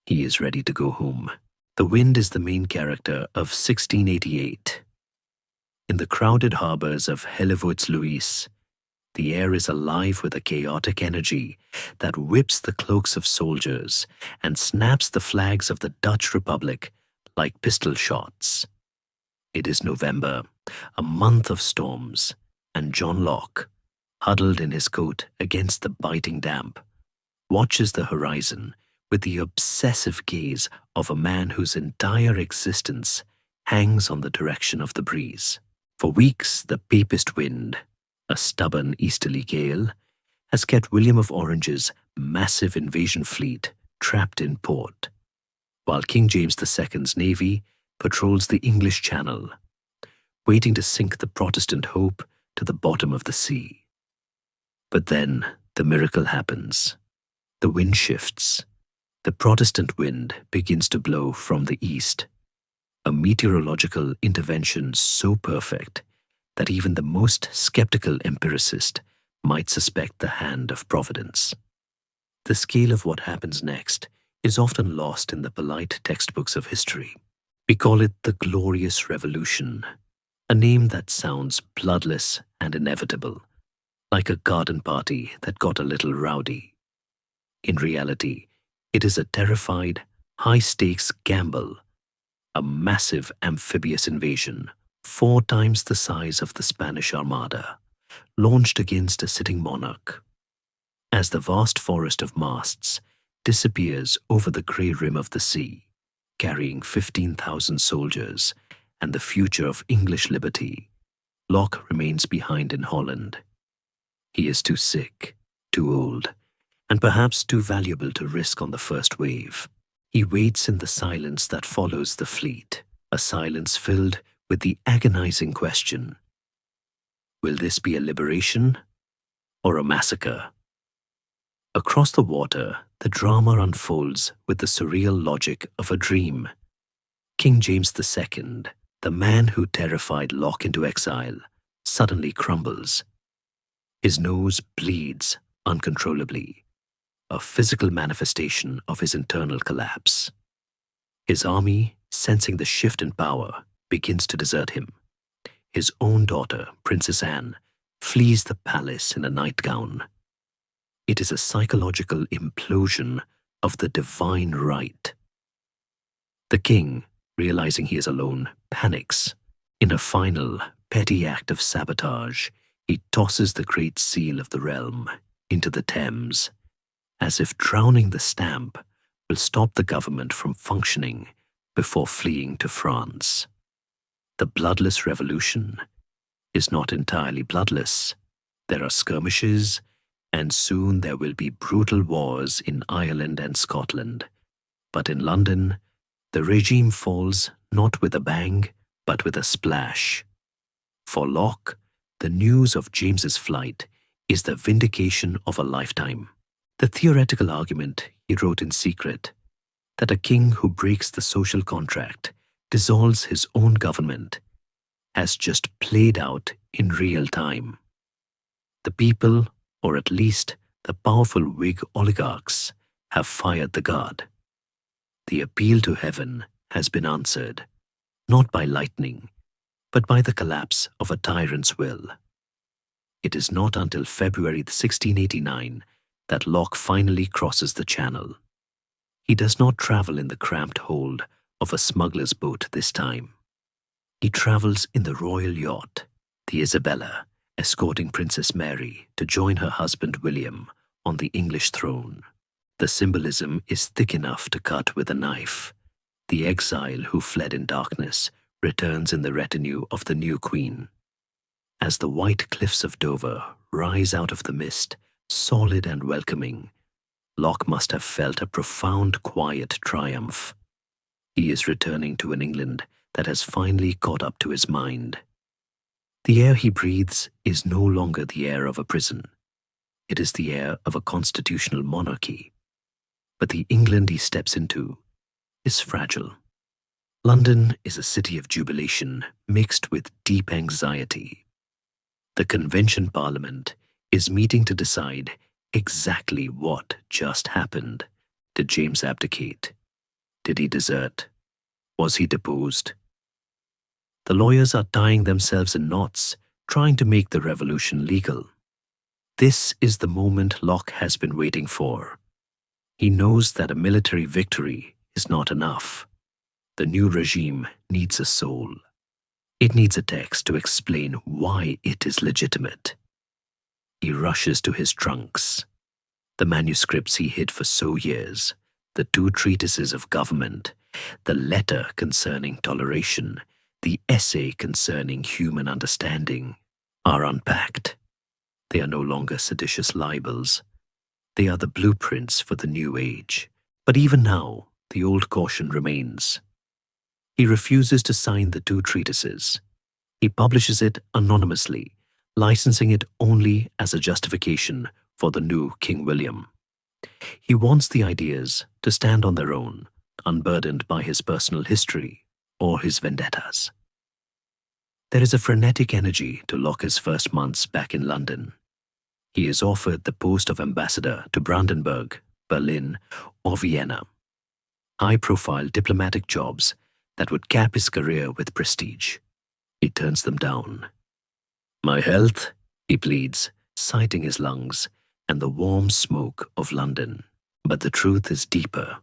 A: He is ready to go home. The wind is the main character of 1688. In the crowded harbors of Hellevoetsluis, the air is alive with a chaotic energy that whips the cloaks of soldiers and snaps the flags of the Dutch Republic like pistol shots. It is November, a month of storms, and John Locke, huddled in his coat against the biting damp, watches the horizon with the obsessive gaze of a man whose entire existence hangs on the direction of the breeze. For weeks, the Papist wind, a stubborn easterly gale, has kept William of Orange's massive invasion fleet trapped in port, while King James II's navy patrols the English Channel, waiting to sink the Protestant hope to the bottom of the sea. But then the miracle happens. The wind shifts. The Protestant wind begins to blow from the east, a meteorological intervention so perfect that even the most skeptical empiricist might suspect the hand of Providence. The scale of what happens next is often lost in the polite textbooks of history. We call it the Glorious Revolution, a name that sounds bloodless and inevitable, like a garden party that got a little rowdy. In reality, it is a terrified, high-stakes gamble, a massive amphibious invasion, 4 times the size of the Spanish Armada, launched against a sitting monarch. As the vast forest of masts disappears over the grey rim of the sea, carrying 15,000 soldiers and the future of English liberty, Locke remains behind in Holland. He is too sick, too old, and perhaps too valuable to risk on the first wave. He waits in the silence that follows the fleet, a silence filled with the agonizing question: will this be a liberation or a massacre? Across the water, the drama unfolds with the surreal logic of a dream. King James II, the man who terrified Locke into exile, suddenly crumbles. His nose bleeds uncontrollably, a physical manifestation of his internal collapse. His army, sensing the shift in power, begins to desert him. His own daughter, Princess Anne, flees the palace in a nightgown. It is a psychological implosion of the divine right. The king, realizing he is alone, panics. In a final, petty act of sabotage, he tosses the great seal of the realm into the Thames, as if drowning the stamp will stop the government from functioning before fleeing to France. The bloodless revolution is not entirely bloodless. There are skirmishes, and soon there will be brutal wars in Ireland and Scotland. But in London, the regime falls not with a bang, but with a splash. For Locke, the news of James's flight is the vindication of a lifetime. The theoretical argument he wrote in secret, that a king who breaks the social contract dissolves his own government, has just played out in real time. The people, or at least the powerful Whig oligarchs, have fired the guard. The appeal to heaven has been answered, not by lightning, but by the collapse of a tyrant's will. It is not until February 1689 that Locke finally crosses the Channel. He does not travel in the cramped hold of a smuggler's boat this time. He travels in the royal yacht, the Isabella, escorting Princess Mary to join her husband William on the English throne. The symbolism is thick enough to cut with a knife. The exile who fled in darkness returns in the retinue of the new queen. As the white cliffs of Dover rise out of the mist, solid and welcoming, Locke must have felt a profound quiet triumph. He is returning to an England that has finally caught up to his mind. The air he breathes is no longer the air of a prison. It is the air of a constitutional monarchy. But the England he steps into is fragile. London is a city of jubilation mixed with deep anxiety. The Convention Parliament is meeting to decide exactly what just happened. Did James abdicate? Did he desert? Was he deposed? The lawyers are tying themselves in knots, trying to make the revolution legal. This is the moment Locke has been waiting for. He knows that a military victory is not enough. The new regime needs a soul. It needs a text to explain why it is legitimate. He rushes to his trunks. The manuscripts he hid for so years, the 2 treatises of government, the letter concerning toleration, the essay concerning human understanding, are unpacked. They are no longer seditious libels. They are the blueprints for the new age. But even now, the old caution remains. He refuses to sign the 2 treatises. He publishes it anonymously, licensing it only as a justification for the new King William. He wants the ideas to stand on their own, unburdened by his personal history or his vendettas. There is a frenetic energy to Locke's first months back in London. He is offered the post of ambassador to Brandenburg, Berlin, or Vienna. High-profile diplomatic jobs that would cap his career with prestige. He turns them down. "My health," he pleads, citing his lungs and the warm smoke of London. But the truth is deeper.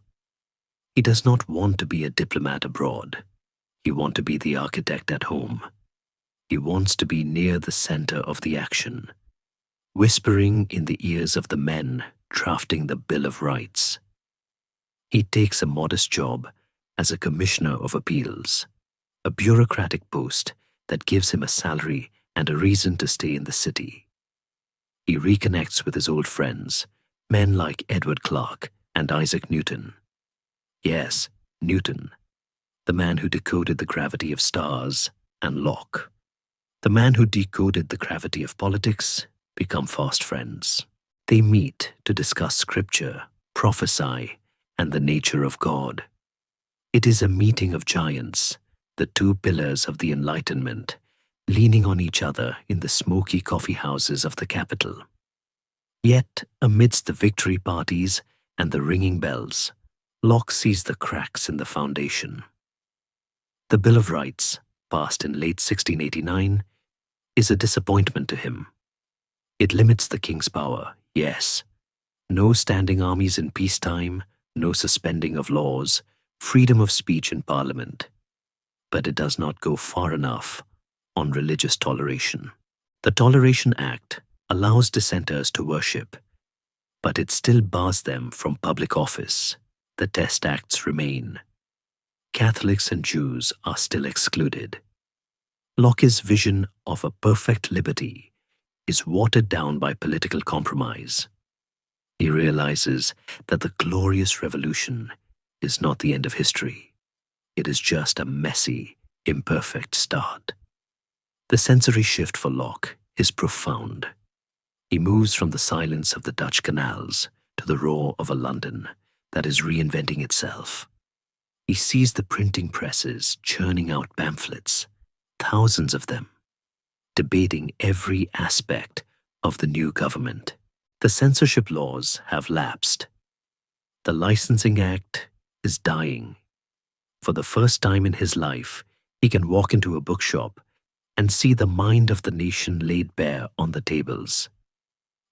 A: He does not want to be a diplomat abroad. He wants to be the architect at home. He wants to be near the center of the action, whispering in the ears of the men drafting the Bill of Rights. He takes a modest job as a commissioner of appeals, a bureaucratic post that gives him a salary and a reason to stay in the city. He reconnects with his old friends, men like Edward Clarke and Isaac Newton. Yes, Newton, the man who decoded the gravity of stars, and Locke, the man who decoded the gravity of politics, become fast friends. They meet to discuss scripture, prophesy, and the nature of God. It is a meeting of giants, the two pillars of the Enlightenment, leaning on each other in the smoky coffee houses of the capital. Yet, amidst the victory parties and the ringing bells, Locke sees the cracks in the foundation. The Bill of Rights, passed in late 1689, is a disappointment to him. It limits the king's power, yes. No standing armies in peacetime, no suspending of laws, freedom of speech in Parliament. But it does not go far enough on religious toleration. The Toleration Act allows dissenters to worship, but it still bars them from public office. The Test Acts remain. Catholics and Jews are still excluded. Locke's vision of a perfect liberty is watered down by political compromise. He realizes that the glorious revolution is not the end of history. It is just a messy, imperfect start. The sensory shift for Locke is profound. He moves from the silence of the Dutch canals to the roar of a London that is reinventing itself. He sees the printing presses churning out pamphlets, thousands of them, debating every aspect of the new government. The censorship laws have lapsed. The Licensing Act is dying. For the first time in his life, he can walk into a bookshop and see the mind of the nation laid bare on the tables.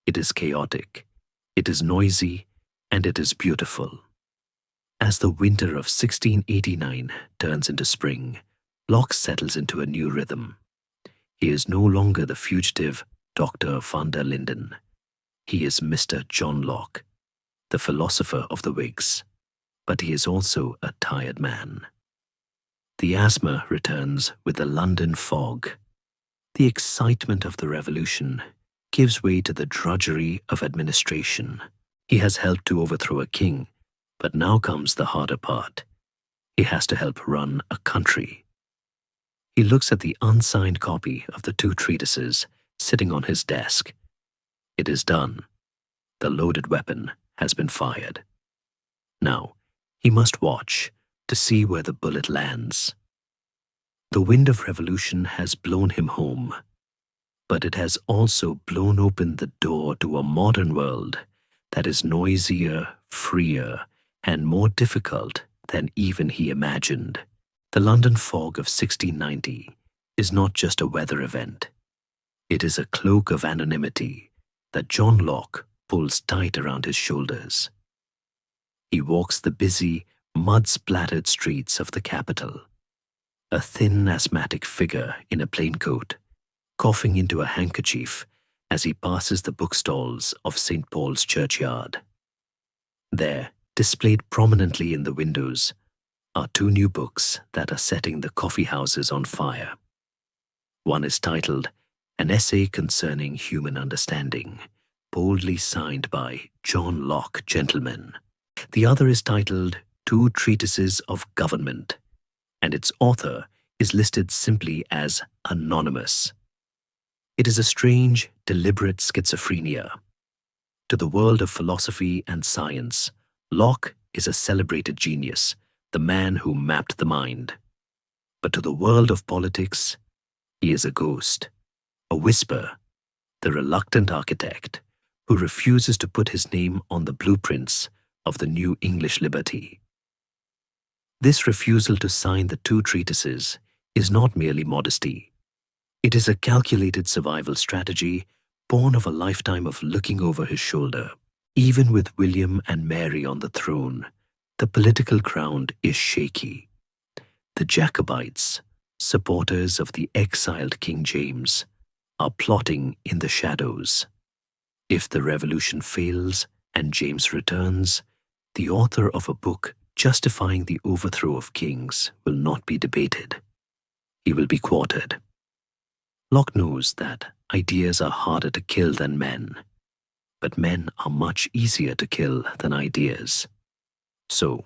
A: It is chaotic, it is noisy, and it is beautiful. As the winter of 1689 turns into spring, Locke settles into a new rhythm. He is no longer the fugitive Dr. van der Linden. He is Mr. John Locke, the philosopher of the Whigs, but he is also a tired man. The asthma returns with the London fog. The excitement of the revolution gives way to the drudgery of administration. He has helped to overthrow a king, but now comes the harder part. He has to help run a country. He looks at the unsigned copy of the two treatises sitting on his desk. It is done. The loaded weapon has been fired. Now, he must watch to see where the bullet lands. The wind of revolution has blown him home, but it has also blown open the door to a modern world that is noisier, freer, and more difficult than even he imagined. The London fog of 1690 is not just a weather event. It is a cloak of anonymity that John Locke pulls tight around his shoulders. He walks the busy, mud-splattered streets of the capital, a thin, asthmatic figure in a plain coat, coughing into a handkerchief as he passes the bookstalls of St. Paul's churchyard. There, displayed prominently in the windows, are two new books that are setting the coffee houses on fire. One is titled An Essay Concerning Human Understanding, boldly signed by John Locke, Gentleman. The other is titled Two Treatises of Government, and its author is listed simply as Anonymous. It is a strange, deliberate schizophrenia. To the world of philosophy and science, Locke is a celebrated genius, the man who mapped the mind. But to the world of politics, he is a ghost, a whisper, the reluctant architect who refuses to put his name on the blueprints of the new English liberty. This refusal to sign the two treatises is not merely modesty, It is a calculated survival strategy born of a lifetime of looking over his shoulder. Even with William and Mary on the throne, the political ground is shaky. The Jacobites, supporters of the exiled King James, are plotting in the shadows. If the revolution fails and James returns, the author of a book justifying the overthrow of kings will not be debated. He will be quartered. Locke knows that ideas are harder to kill than men, but men are much easier to kill than ideas. So,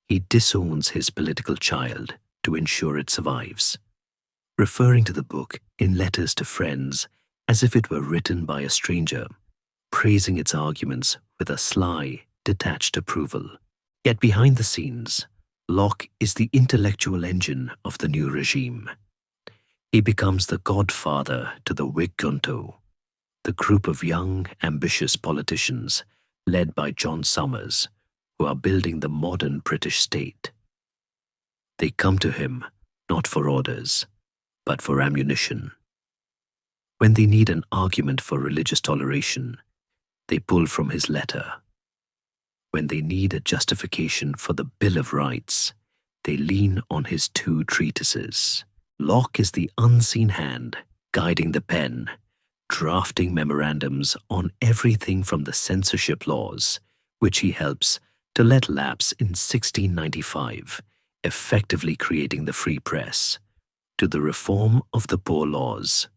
A: he disowns his political child to ensure it survives, referring to the book in letters to friends as if it were written by a stranger, praising its arguments with a sly, detached approval. Yet behind the scenes, Locke is the intellectual engine of the new regime. He becomes the godfather to the Whig junto, the group of young, ambitious politicians led by John Somers, who are building the modern British state. They come to him not for orders, but for ammunition. When they need an argument for religious toleration, they pull from his letter. When they need a justification for the Bill of Rights, they lean on his 2 treatises. Locke is the unseen hand guiding the pen, drafting memorandums on everything from the censorship laws, which he helps to let lapse in 1695, effectively creating the free press, to the reform of the poor laws.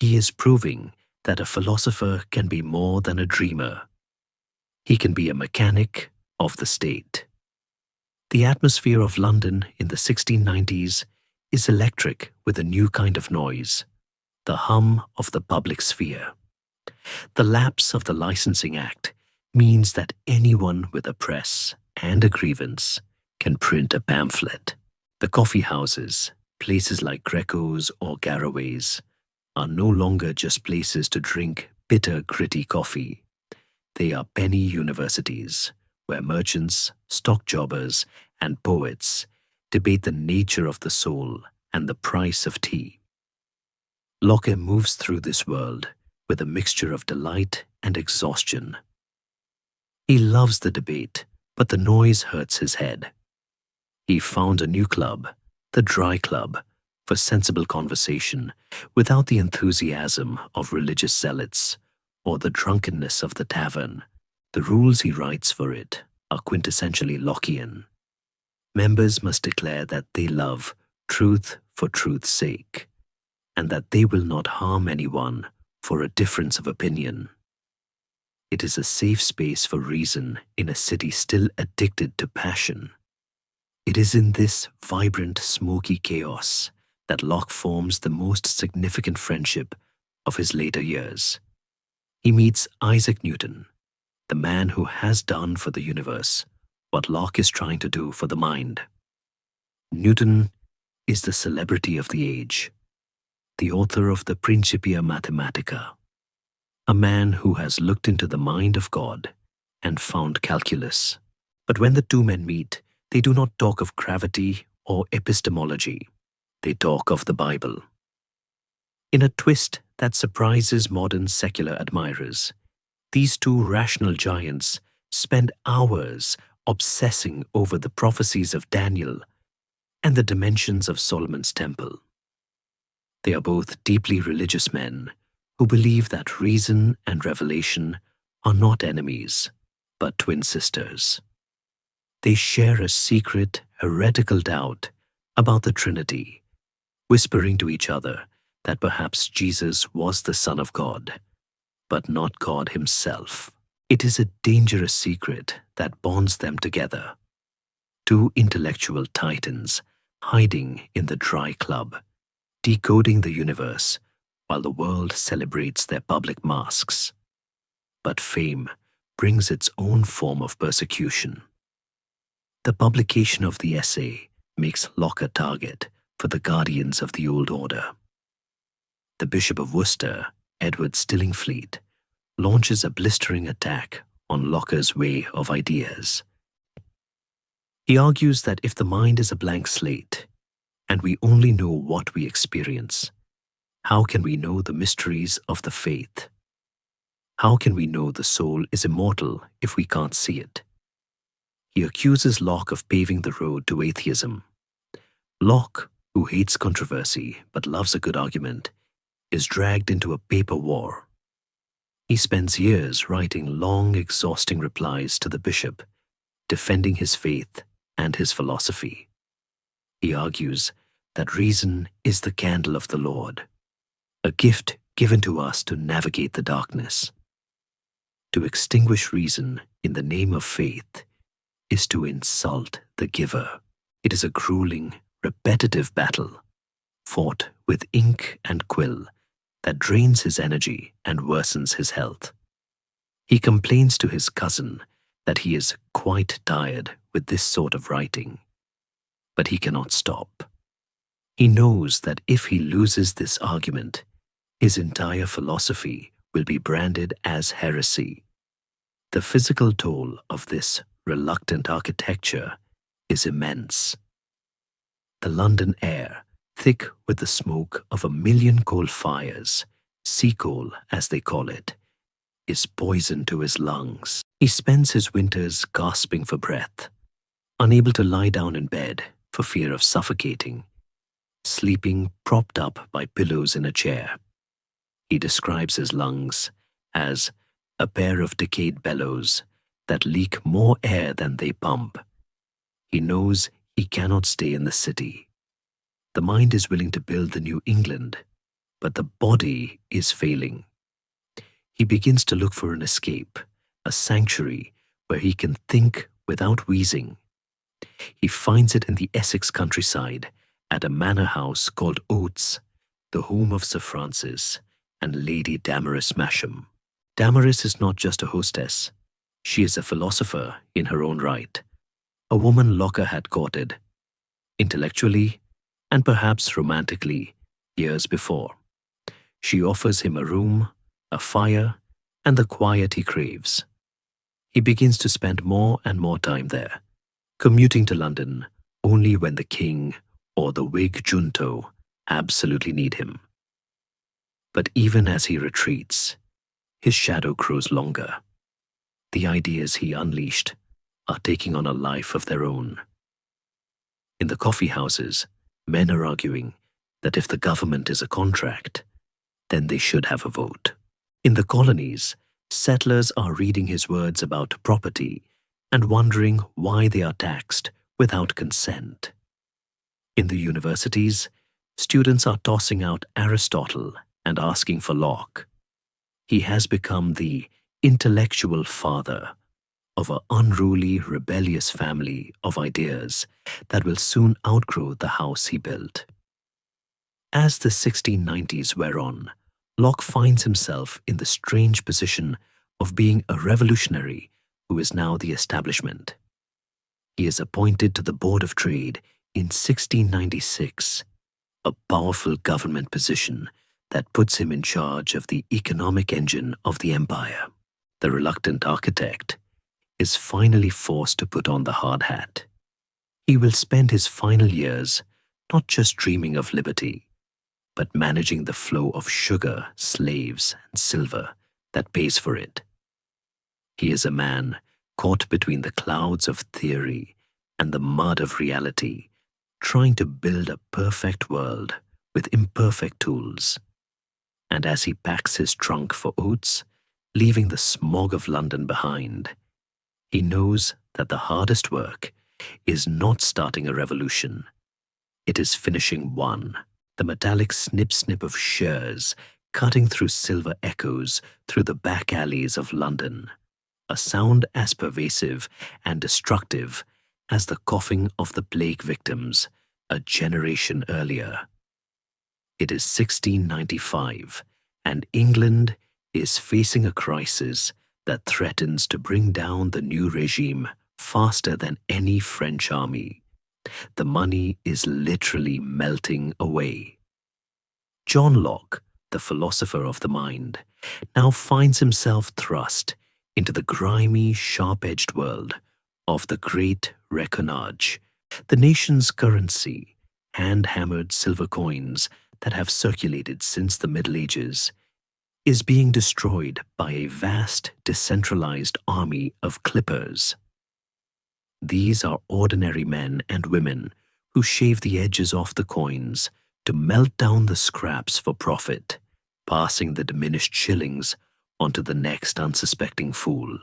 A: He is proving that a philosopher can be more than a dreamer. He can be a mechanic of the state. The atmosphere of London in the 1690s is electric with a new kind of noise, the hum of the public sphere. The lapse of the Licensing Act means that anyone with a press and a grievance can print a pamphlet. The coffee houses, places like Greco's or Garraway's, are no longer just places to drink bitter, gritty coffee. They are penny universities, where merchants, stock jobbers, and poets debate the nature of the soul and the price of tea. Locke moves through this world with a mixture of delight and exhaustion. He loves the debate, but the noise hurts his head. He found a new club, the Dry Club, for sensible conversation without the enthusiasm of religious zealots or the drunkenness of the tavern. The rules he writes for it are quintessentially Lockean. Members must declare that they love truth for truth's sake, and that they will not harm anyone for a difference of opinion. It is a safe space for reason in a city still addicted to passion. It is in this vibrant, smoky chaos that Locke forms the most significant friendship of his later years. He meets Isaac Newton, the man who has done for the universe what Locke is trying to do for the mind. Newton is the celebrity of the age, the author of the Principia Mathematica, a man who has looked into the mind of God and found calculus. But when the 2 men meet, they do not talk of gravity or epistemology. They talk of the Bible. In a twist that surprises modern secular admirers, these 2 rational giants spend hours obsessing over the prophecies of Daniel and the dimensions of Solomon's temple. They are both deeply religious men who believe that reason and revelation are not enemies, but twin sisters. They share a secret, heretical doubt about the Trinity, whispering to each other that perhaps Jesus was the Son of God, but not God himself. It is a dangerous secret that bonds them together. 2 intellectual titans hiding in the Dry Club, decoding the universe while the world celebrates their public masks. But fame brings its own form of persecution. The publication of the essay makes Locke a target for the guardians of the old order. The Bishop of Worcester, Edward Stillingfleet, launches a blistering attack on Locke's way of ideas. He argues that if the mind is a blank slate, and we only know what we experience, How can we know the mysteries of the faith? How can we know the soul is immortal if we can't see it? He accuses Locke of paving the road to atheism. Locke, who hates controversy but loves a good argument, is dragged into a paper war. He spends years writing long, exhausting replies to the bishop, defending his faith and his philosophy. He argues that reason is the candle of the Lord, a gift given to us to navigate the darkness. To extinguish reason in the name of faith is to insult the giver. It is a grueling, repetitive battle, fought with ink and quill, that drains his energy and worsens his health. He complains to his cousin that he is quite tired with this sort of writing, but he cannot stop. He knows that if he loses this argument, his entire philosophy will be branded as heresy. The physical toll of this reluctant architecture is immense. The London air, thick with the smoke of 1,000,000 coal fires, sea coal as they call it, is poison to his lungs. He spends his winters gasping for breath, unable to lie down in bed for fear of suffocating, sleeping propped up by pillows in a chair. He describes his lungs as a pair of decayed bellows that leak more air than they pump. He knows he cannot stay in the city. The mind is willing to build the New England, but the body is failing. He begins to look for an escape, a sanctuary where he can think without wheezing. He finds it in the Essex countryside at a manor house called Oates, the home of Sir Francis and Lady Damaris Masham. Damaris is not just a hostess. She is a philosopher in her own right, a woman Locke had courted, intellectually and perhaps romantically, years before. She offers him a room, a fire, and the quiet he craves. He begins to spend more and more time there, commuting to London only when the king or the Whig junto absolutely need him. But even as he retreats, his shadow grows longer. The ideas he unleashed are taking on a life of their own. In the coffee houses, men are arguing that if the government is a contract, then they should have a vote. In the colonies, settlers are reading his words about property and wondering why they are taxed without consent. In the universities, students are tossing out Aristotle and asking for Locke. He has become the intellectual father of an unruly, rebellious family of ideas that will soon outgrow the house he built. As the 1690s wear on, Locke finds himself in the strange position of being a revolutionary who is now the establishment. He is appointed to the Board of Trade in 1696, a powerful government position that puts him in charge of the economic engine of the empire. The reluctant architect is finally forced to put on the hard hat. He will spend his final years not just dreaming of liberty, but managing the flow of sugar, slaves, and silver that pays for it. He is a man caught between the clouds of theory and the mud of reality, trying to build a perfect world with imperfect tools. And as he packs his trunk for Oates, leaving the smog of London behind, he knows that the hardest work is not starting a revolution. It is finishing one. The metallic snip-snip of shears cutting through silver echoes through the back alleys of London, a sound as pervasive and destructive as the coughing of the plague victims a generation earlier. It is 1695, and England is facing a crisis that threatens to bring down the new regime faster than any French army. The money is literally melting away. John Locke, the philosopher of the mind, now finds himself thrust into the grimy, sharp-edged world of the Great Reckonage, the nation's currency, hand-hammered silver coins that have circulated since the Middle Ages is being destroyed by a vast, decentralized army of clippers. These are ordinary men and women who shave the edges off the coins to melt down the scraps for profit, passing the diminished shillings onto the next unsuspecting fool.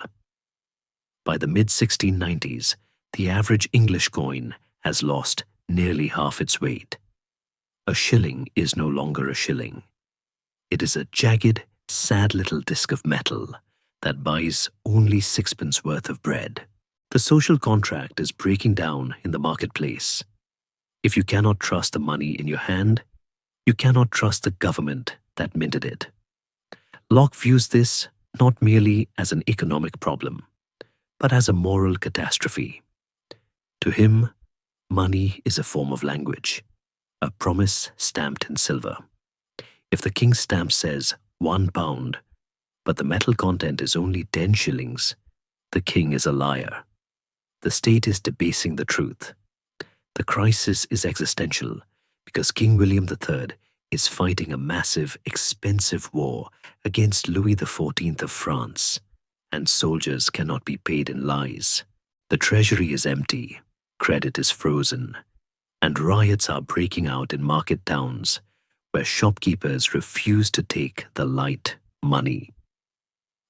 A: By the mid-1690s, the average English coin has lost nearly half its weight. A shilling is no longer a shilling. It is a jagged, sad little disc of metal that buys only sixpence worth of bread. The social contract is breaking down in the marketplace. If you cannot trust the money in your hand, you cannot trust the government that minted it. Locke views this not merely as an economic problem, but as a moral catastrophe. To him, money is a form of language, a promise stamped in silver. If the king's stamp says £1, but the metal content is only 10 shillings, the king is a liar. The state is debasing the truth. The crisis is existential because King William III is fighting a massive, expensive war against Louis XIV of France, and soldiers cannot be paid in lies. The treasury is empty, credit is frozen, and riots are breaking out in market towns where shopkeepers refuse to take the light money.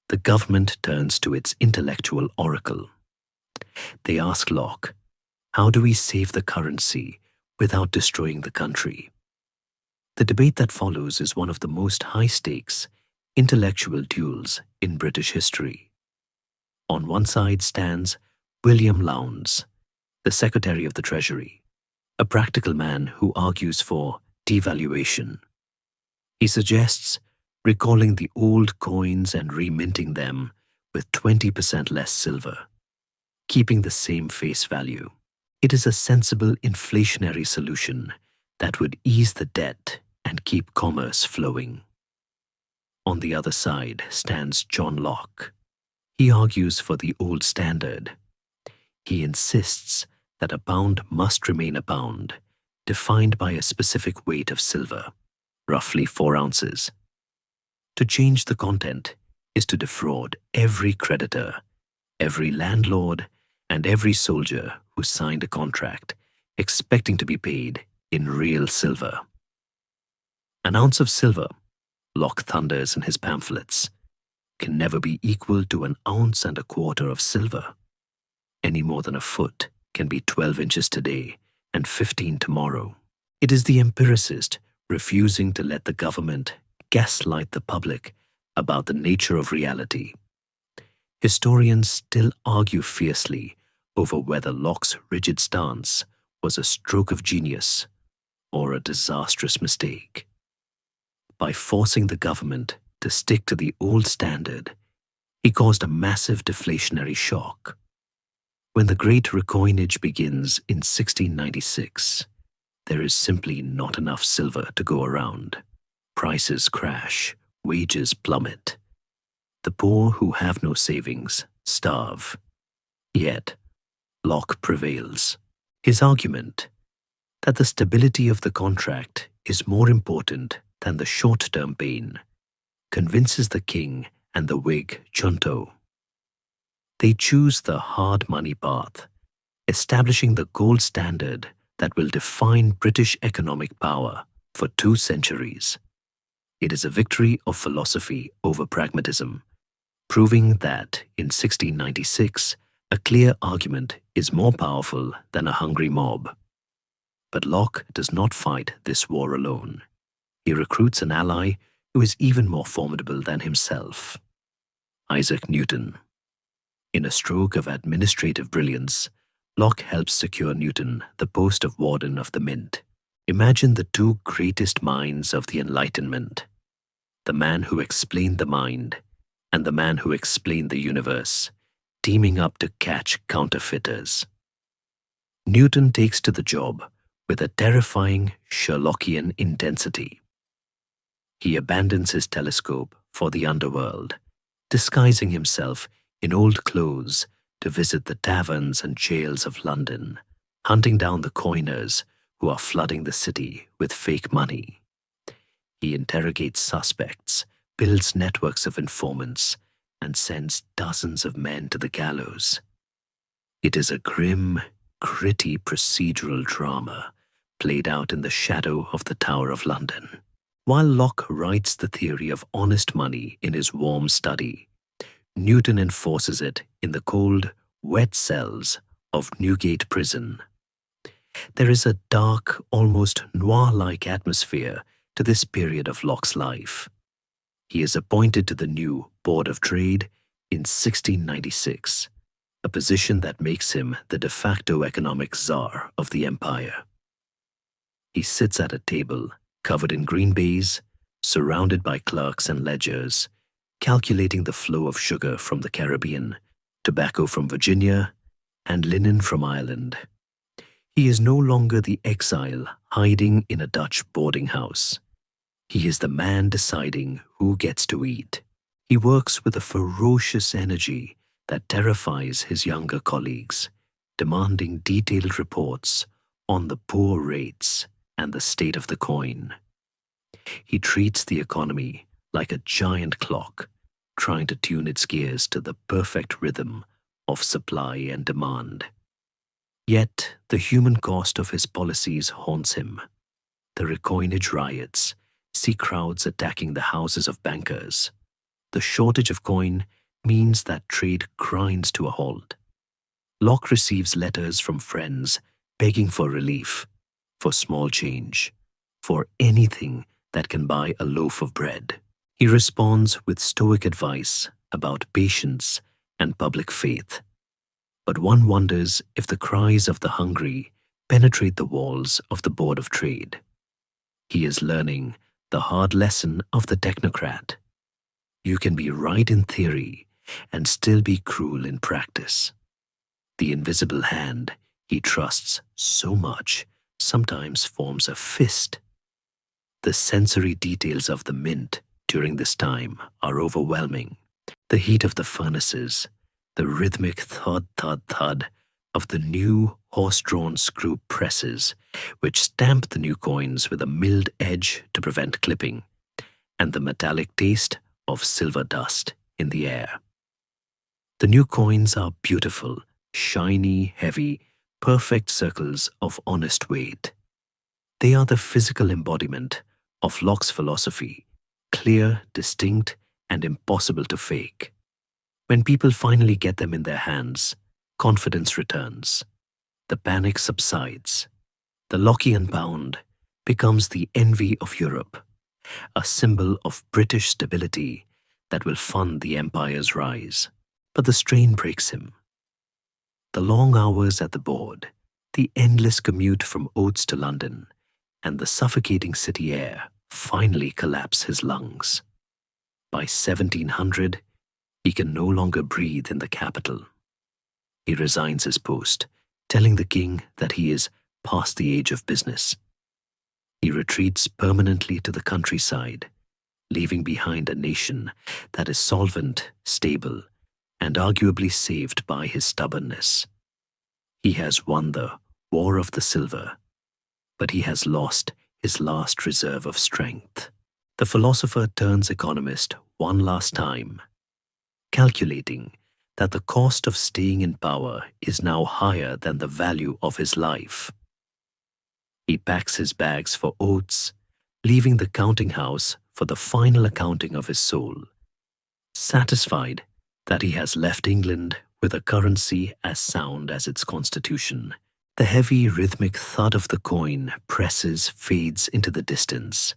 A: The government turns to its intellectual oracle. They ask Locke, how do we save the currency without destroying the country? The debate that follows is one of the most high-stakes intellectual duels in British history. On one side stands William Lowndes, the Secretary of the Treasury, a practical man who argues for devaluation. He suggests recalling the old coins and reminting them with 20% less silver, keeping the same face value. It is a sensible inflationary solution that would ease the debt and keep commerce flowing. On the other side stands John Locke. He argues for the old standard. He insists that a pound must remain a pound, defined by a specific weight of silver, roughly 4 ounces. To change the content is to defraud every creditor, every landlord, and every soldier who signed a contract expecting to be paid in real silver. An ounce of silver, Locke thunders in his pamphlets, can never be equal to 1 ounce and a quarter of silver. Any more than a foot can be 12 inches today and 15 tomorrow. It is the empiricist refusing to let the government gaslight the public about the nature of reality. Historians still argue fiercely over whether Locke's rigid stance was a stroke of genius or a disastrous mistake. By forcing the government to stick to the old standard, he caused a massive deflationary shock. When the Great Recoinage begins in 1696, there is simply not enough silver to go around. Prices crash, wages plummet. The poor who have no savings starve. Yet, Locke prevails. His argument that the stability of the contract is more important than the short-term pain convinces the king and the Whig junto. They choose the hard money path, establishing the gold standard that will define British economic power for 2 centuries. It is a victory of philosophy over pragmatism, proving that in 1696, a clear argument is more powerful than a hungry mob. But Locke does not fight this war alone. He recruits an ally who is even more formidable than himself, Isaac Newton. In a stroke of administrative brilliance, Locke helps secure Newton the post of Warden of the Mint. Imagine the 2 greatest minds of the Enlightenment, the man who explained the mind and the man who explained the universe, teaming up to catch counterfeiters. Newton takes to the job with a terrifying Sherlockian intensity. He abandons his telescope for the underworld, disguising himself in old clothes to visit the taverns and jails of London, hunting down the coiners who are flooding the city with fake money. He interrogates suspects, builds networks of informants, and sends dozens of men to the gallows. It is a grim, gritty procedural drama played out in the shadow of the Tower of London. While Locke writes the theory of honest money in his warm study, Newton enforces it in the cold, wet cells of Newgate Prison. There is a dark, almost noir-like atmosphere to this period of Locke's life. He is appointed to the new Board of Trade in 1696, a position that makes him the de facto economic czar of the empire. He sits at a table covered in green baize, surrounded by clerks and ledgers, calculating the flow of sugar from the Caribbean, tobacco from Virginia, and linen from Ireland. He is no longer the exile hiding in a Dutch boarding house. He is the man deciding who gets to eat. He works with a ferocious energy that terrifies his younger colleagues, demanding detailed reports on the poor rates and the state of the coin. He treats the economy like a giant clock, trying to tune its gears to the perfect rhythm of supply and demand. Yet the human cost of his policies haunts him. The recoinage riots see crowds attacking the houses of bankers. The shortage of coin means that trade grinds to a halt. Locke receives letters from friends begging for relief, for small change, for anything that can buy a loaf of bread. He responds with stoic advice about patience and public faith. But one wonders if the cries of the hungry penetrate the walls of the Board of Trade. He is learning the hard lesson of the technocrat. You can be right in theory and still be cruel in practice. The invisible hand he trusts so much sometimes forms a fist. The sensory details of the mint during this time are overwhelming. The heat of the furnaces, the rhythmic thud, thud, thud of the new horse-drawn screw presses, which stamp the new coins with a milled edge to prevent clipping, and the metallic taste of silver dust in the air. The new coins are beautiful, shiny, heavy, perfect circles of honest weight. They are the physical embodiment of Locke's philosophy, clear, distinct, and impossible to fake. When people finally get them in their hands, confidence returns. The panic subsides. The Lockean pound becomes the envy of Europe, a symbol of British stability that will fund the empire's rise. But the strain breaks him. The long hours at the board, the endless commute from Oates to London, and the suffocating city air finally collapse his lungs. By 1700, he can no longer breathe in the capital. He resigns his post, telling the king that he is past the age of business. He retreats permanently to the countryside, leaving behind a nation that is solvent, stable, and arguably saved by his stubbornness. He has won the War of the Silver, but he has lost his last reserve of strength. The philosopher turns economist one last time, calculating that the cost of staying in power is now higher than the value of his life. He packs his bags for Oates, leaving the counting house for the final accounting of his soul, satisfied that he has left England with a currency as sound as its constitution. The heavy rhythmic thud of the coin presses fades into the distance,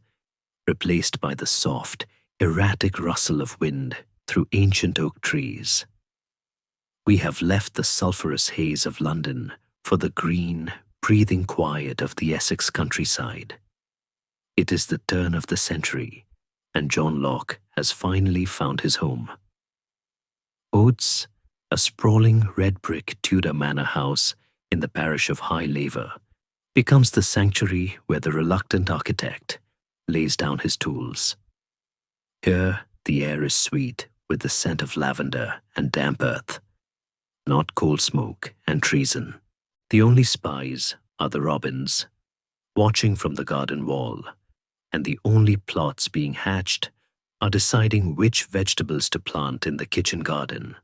A: replaced by the soft, erratic rustle of wind through ancient oak trees. We have left the sulphurous haze of London for the green, breathing quiet of the Essex countryside. It is the turn of the century, and John Locke has finally found his home. Oates, a sprawling red-brick Tudor manor house in the parish of High Laver, becomes the sanctuary where the reluctant architect lays down his tools. Here, the air is sweet with the scent of lavender and damp earth, not coal smoke and treason. The only spies are the robins, watching from the garden wall, and the only plots being hatched are deciding which vegetables to plant in the kitchen garden.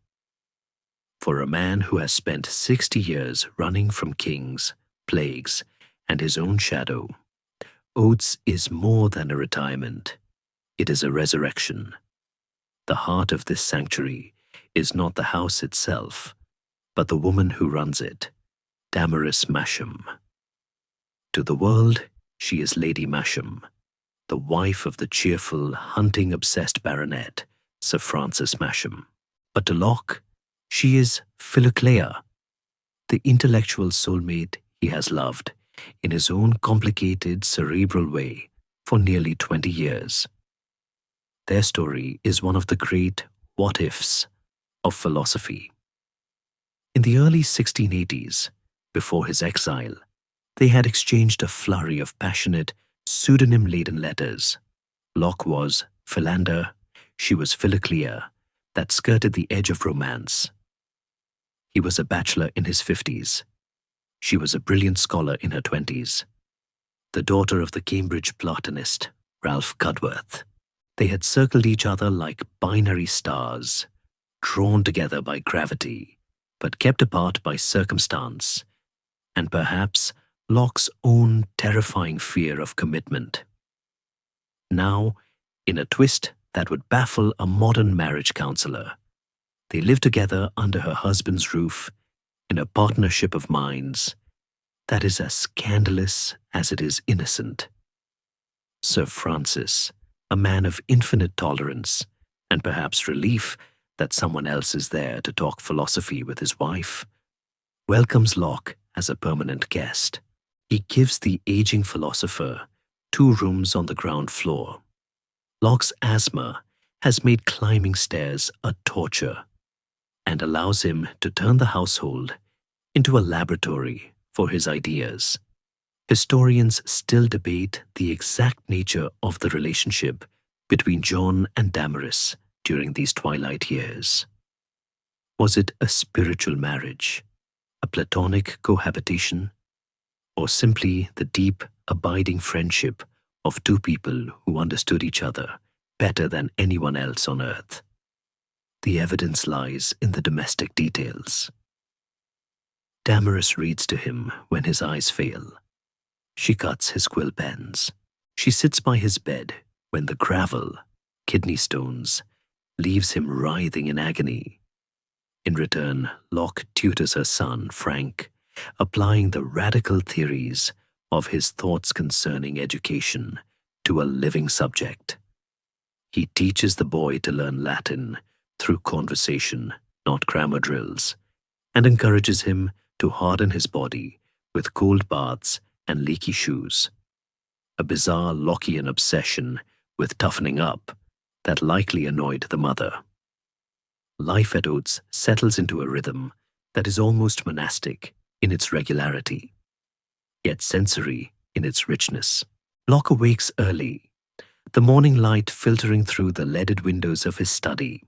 A: For a man who has spent 60 years running from kings, plagues, and his own shadow, oats is more than a retirement. It is a resurrection. The heart of this sanctuary is not the house itself, but the woman who runs it, Damaris Masham. To the world, she is Lady Masham, the wife of the cheerful, hunting-obsessed baronet, Sir Francis Masham. But to Locke, she is Philoclea, the intellectual soulmate he has loved in his own complicated, cerebral way for nearly 20 years. Their story is one of the great what-ifs of philosophy. In the early 1680s, before his exile, they had exchanged a flurry of passionate, pseudonym-laden letters. Locke was Philander, she was Philoclea, that skirted the edge of romance. He was a bachelor in his 50s. She was a brilliant scholar in her 20s, the daughter of the Cambridge Platonist, Ralph Cudworth. They had circled each other like binary stars, drawn together by gravity, but kept apart by circumstance, and perhaps Locke's own terrifying fear of commitment. Now, in a twist that would baffle a modern marriage counselor, they live together under her husband's roof in a partnership of minds that is as scandalous as it is innocent. Sir Francis, a man of infinite tolerance and perhaps relief that someone else is there to talk philosophy with his wife, welcomes Locke as a permanent guest. He gives the aging philosopher 2 rooms on the ground floor. Locke's asthma has made climbing stairs a torture and allows him to turn the household into a laboratory for his ideas. Historians still debate the exact nature of the relationship between John and Damaris during these twilight years. Was it a spiritual marriage, a platonic cohabitation, or simply the deep, abiding friendship of 2 people who understood each other better than anyone else on earth? The evidence lies in the domestic details. Damaris reads to him when his eyes fail. She cuts his quill pens. She sits by his bed when the gravel, kidney stones, leaves him writhing in agony. In return, Locke tutors her son, Frank, applying the radical theories of his thoughts concerning education to a living subject. He teaches the boy to learn Latin through conversation, not grammar drills, and encourages him to harden his body with cold baths and leaky shoes. A bizarre Lockean obsession with toughening up that likely annoyed the mother. Life at Oates settles into a rhythm that is almost monastic in its regularity, yet sensory in its richness. Locke awakes early, the morning light filtering through the leaded windows of his study.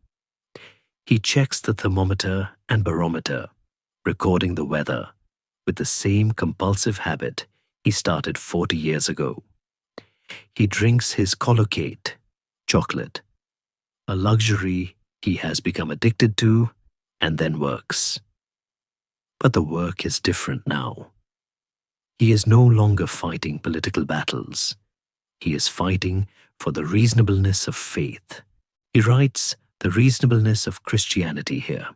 A: He checks the thermometer and barometer, recording the weather with the same compulsive habit he started 40 years ago. He drinks his collocate, chocolate, a luxury he has become addicted to, and then works. But the work is different now. He is no longer fighting political battles. He is fighting for the reasonableness of faith. He writes the reasonableness of Christianity here,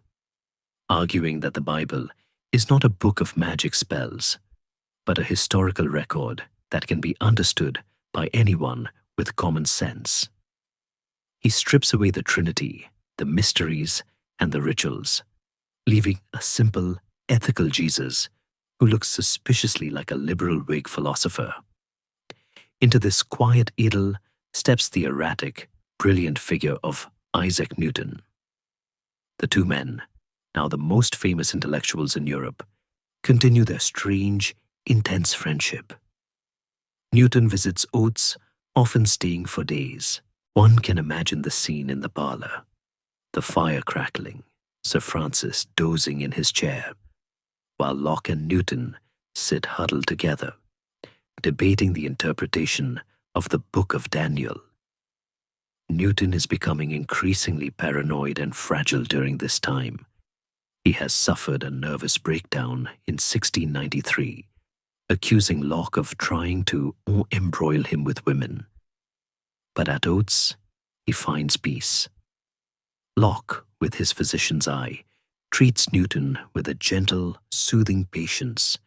A: arguing that the Bible is not a book of magic spells, but a historical record that can be understood by anyone with common sense. He strips away the Trinity, the mysteries, and the rituals, leaving a simple, ethical Jesus who looks suspiciously like a liberal Whig philosopher. Into this quiet idyll steps the erratic, brilliant figure of Isaac Newton. The 2 men, now the most famous intellectuals in Europe, continue their strange, intense friendship. Newton visits Oates, often staying for days. One can imagine the scene in the parlor, the fire crackling, Sir Francis dozing in his chair, while Locke and Newton sit huddled together, debating the interpretation of the Book of Daniel. Newton is becoming increasingly paranoid and fragile during this time. He has suffered a nervous breakdown in 1693, accusing Locke of trying to embroil him with women. But at Oates, he finds peace. Locke, with his physician's eye, treats Newton with a gentle, soothing patience,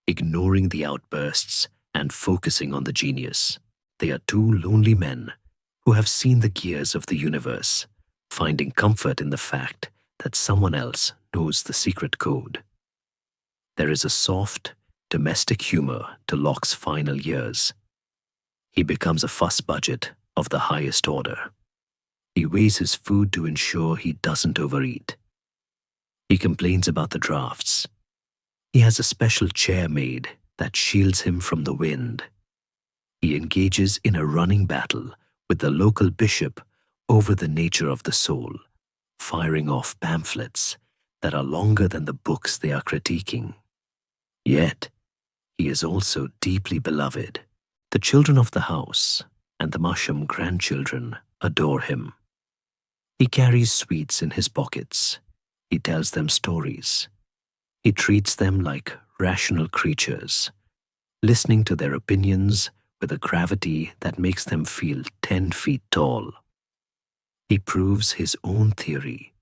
A: ignoring the outbursts and focusing on the genius. They are two lonely men who have seen the gears of the universe, finding comfort in the fact that someone else knows the secret code. There is a soft, domestic humor to Locke's final years. He becomes a fuss budget of the highest order. He weighs his food to ensure he doesn't overeat. He complains about the drafts. He has a special chair made that shields him from the wind. He engages in a running battle with the local bishop over the nature of the soul, firing off pamphlets that are longer than the books they are critiquing. Yet, he is also deeply beloved. The children of the house and the Masham grandchildren adore him. He carries sweets in his pockets. He tells them stories. He treats them like rational creatures, listening to their opinions with a gravity that makes them feel 10 feet tall. He proves his own theory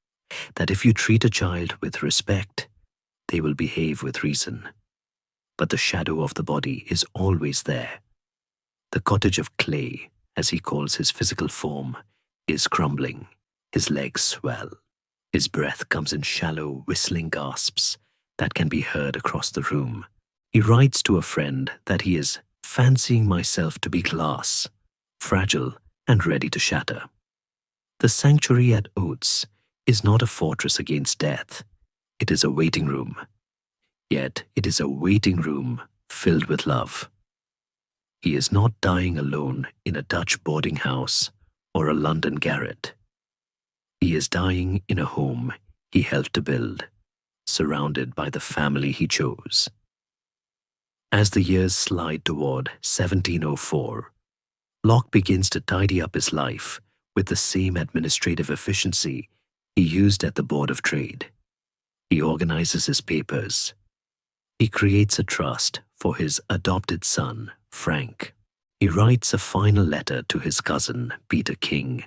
A: that if you treat a child with respect, they will behave with reason. But the shadow of the body is always there. The cottage of clay, as he calls his physical form, is crumbling. His legs swell. His breath comes in shallow, whistling gasps that can be heard across the room. He writes to a friend that he is fancying myself to be glass, fragile and ready to shatter. The sanctuary at Oates is not a fortress against death. It is a waiting room. Yet it is a waiting room filled with love. He is not dying alone in a Dutch boarding house or a London garret. He is dying in a home he helped to build, surrounded by the family he chose. As the years slide toward 1704, Locke begins to tidy up his life with the same administrative efficiency he used at the Board of Trade. He organizes his papers. He creates a trust for his adopted son, Frank. He writes a final letter to his cousin, Peter King,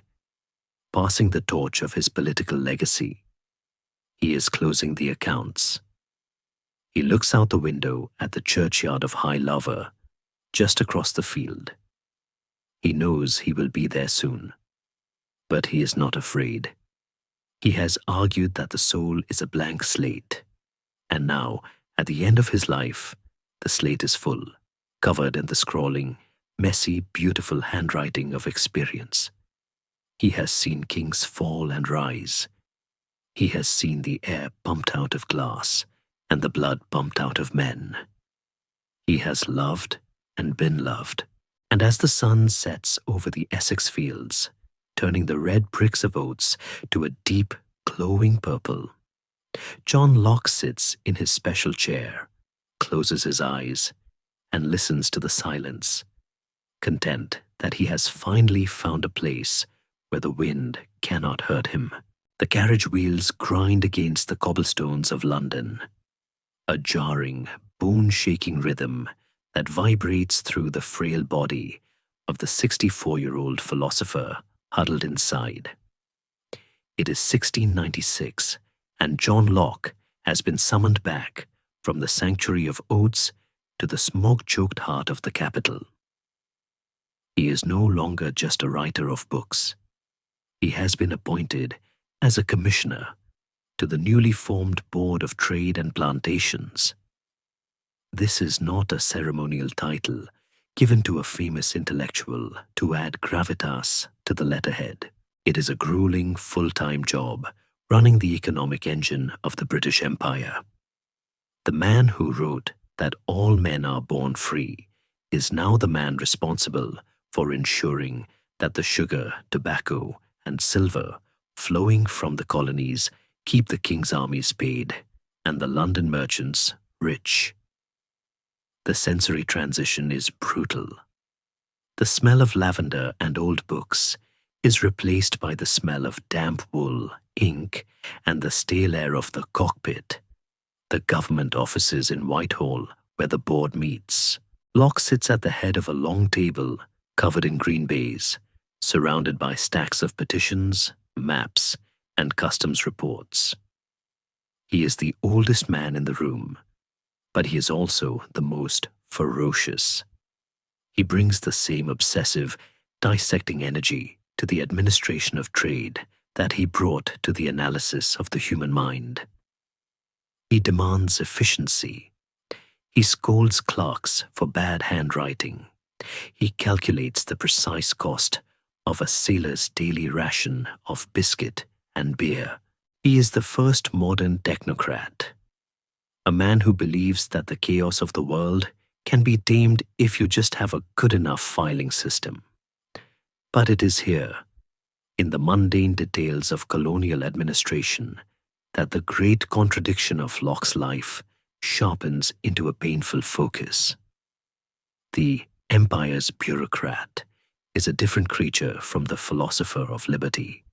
A: passing the torch of his political legacy. He is closing the accounts. He looks out the window at the churchyard of High Lover, just across the field. He knows he will be there soon, but he is not afraid. He has argued that the soul is a blank slate, and now, at the end of his life, the slate is full, covered in the scrawling, messy, beautiful handwriting of experience. He has seen kings fall and rise. He has seen the air pumped out of glass and the blood pumped out of men. He has loved and been loved. And as the sun sets over the Essex fields, turning the red bricks of Oates to a deep, glowing purple, John Locke sits in his special chair, closes his eyes, and listens to the silence, content that he has finally found a place where the wind cannot hurt him. The carriage wheels grind against the cobblestones of London, a jarring, bone-shaking rhythm that vibrates through the frail body of the 64-year-old philosopher huddled inside. It is 1696, and John Locke has been summoned back from the sanctuary of Oates to the smoke-choked heart of the capital. He is no longer just a writer of books. He has been appointed as a commissioner to the newly formed Board of Trade and Plantations. This is not a ceremonial title given to a famous intellectual to add gravitas to the letterhead. It is a grueling, full-time job running the economic engine of the British Empire. The man who wrote that all men are born free is now the man responsible for ensuring that the sugar, tobacco, and silver flowing from the colonies keep the king's armies paid and the London merchants rich. The sensory transition is brutal. The smell of lavender and old books is replaced by the smell of damp wool, ink, and the stale air of the cockpit, the government offices in Whitehall where the board meets. Locke sits at the head of a long table covered in green baize, surrounded by stacks of petitions, maps, and customs reports. He is the oldest man in the room, but he is also the most ferocious. He brings the same obsessive, dissecting energy to the administration of trade that he brought to the analysis of the human mind. He demands efficiency. He scolds clerks for bad handwriting. He calculates the precise cost of a sailor's daily ration of biscuit and beer. He is the first modern technocrat, a man who believes that the chaos of the world can be tamed if you just have a good enough filing system. But it is here, in the mundane details of colonial administration, that the great contradiction of Locke's life sharpens into a painful focus. The empire's bureaucrat is a different creature from the philosopher of liberty.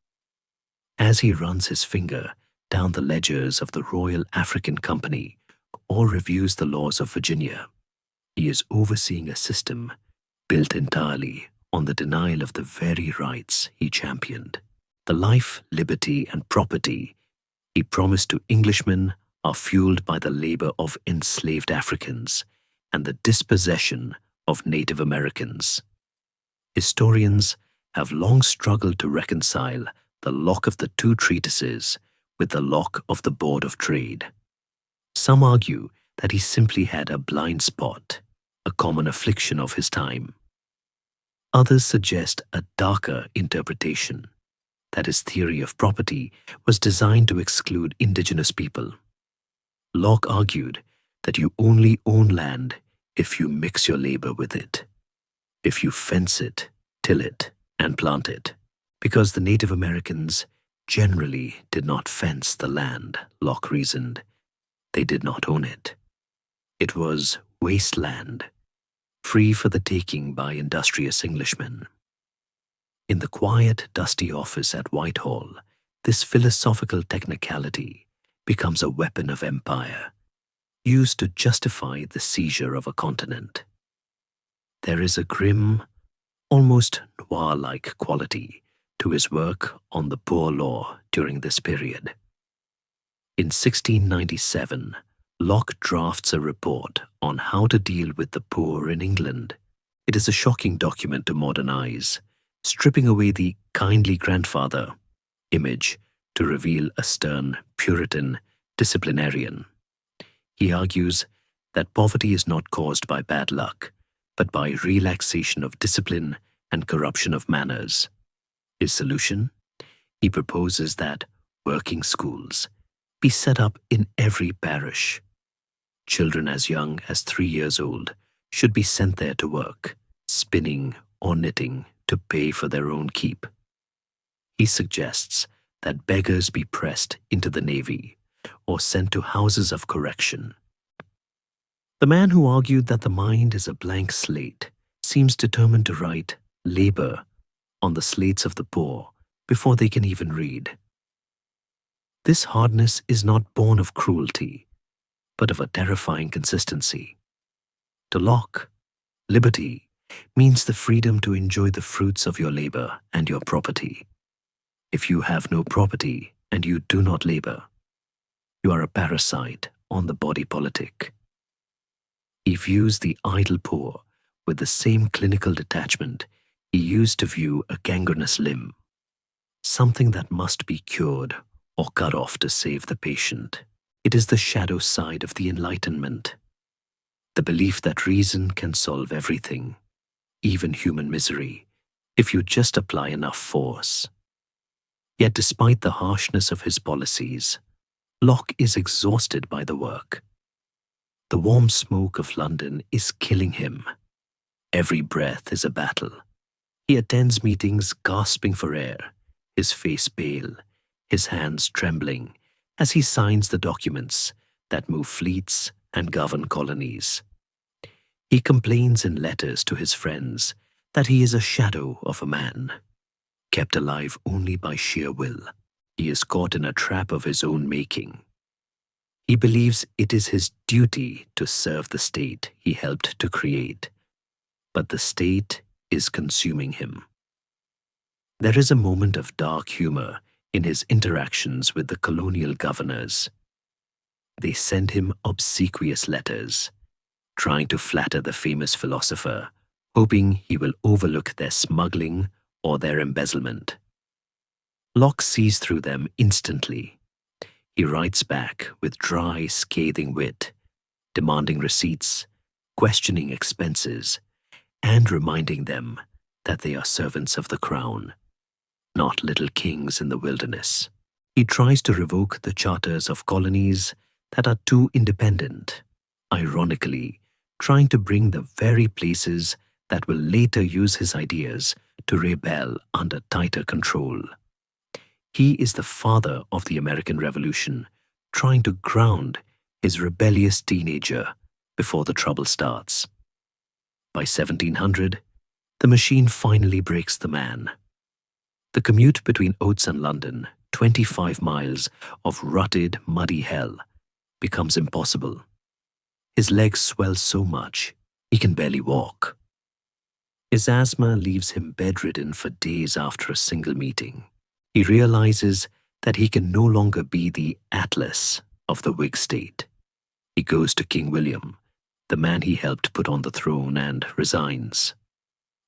A: As he runs his finger down the ledgers of the Royal African Company or reviews the laws of Virginia, he is overseeing a system built entirely on the denial of the very rights he championed. The life, liberty, and property he promised to Englishmen are fueled by the labor of enslaved Africans and the dispossession of Native Americans. Historians have long struggled to reconcile the Locke of the two treatises with the Locke of the Board of Trade. Some argue that he simply had a blind spot, a common affliction of his time. Others suggest a darker interpretation, that his theory of property was designed to exclude indigenous people. Locke argued that you only own land if you mix your labor with it, if you fence it, till it, and plant it, because the Native Americans generally did not fence the land, Locke reasoned. They did not own it. It was wasteland, free for the taking by industrious Englishmen. In the quiet, dusty office at Whitehall, this philosophical technicality becomes a weapon of empire, used to justify the seizure of a continent. There is a grim, almost noir-like quality to his work on the poor law during this period. In 1697, Locke drafts a report on how to deal with the poor in England. It is a shocking document to modern eyes, stripping away the kindly grandfather image to reveal a stern Puritan disciplinarian. He argues that poverty is not caused by bad luck, but by relaxation of discipline and corruption of manners. His solution? He proposes that working schools be set up in every parish. Children as young as 3 years old should be sent there to work, spinning or knitting to pay for their own keep. He suggests that beggars be pressed into the navy or sent to houses of correction. The man who argued that the mind is a blank slate seems determined to write labor on the slates of the poor before they can even read. This hardness is not born of cruelty, but of a terrifying consistency. To Locke, liberty means the freedom to enjoy the fruits of your labor and your property. If you have no property and you do not labor, you are a parasite on the body politic. He views the idle poor with the same clinical detachment he used to view a gangrenous limb, something that must be cured or cut off to save the patient. It is the shadow side of the Enlightenment, the belief that reason can solve everything, even human misery, if you just apply enough force. Yet despite the harshness of his policies, Locke is exhausted by the work. The warm smoke of London is killing him. Every breath is a battle. He attends meetings gasping for air, his face pale, his hands trembling, as he signs the documents that move fleets and govern colonies. He complains in letters to his friends that he is a shadow of a man, kept alive only by sheer will. He is caught in a trap of his own making. He believes it is his duty to serve the state he helped to create, but the state is consuming him. There is a moment of dark humor in his interactions with the colonial governors. They send him obsequious letters, trying to flatter the famous philosopher, hoping he will overlook their smuggling or their embezzlement. Locke sees through them instantly. He writes back with dry, scathing wit, demanding receipts, questioning expenses, and reminding them that they are servants of the crown, not little kings in the wilderness. He tries to revoke the charters of colonies that are too independent, ironically trying to bring the very places that will later use his ideas to rebel under tighter control. He is the father of the American Revolution, trying to ground his rebellious teenager before the trouble starts. By 1700, the machine finally breaks the man. The commute between Oates and London, 25 miles of rutted, muddy hell, becomes impossible. His legs swell so much, he can barely walk. His asthma leaves him bedridden for days after a single meeting. He realizes that he can no longer be the Atlas of the Whig state. He goes to King William, the man he helped put on the throne, and resigns.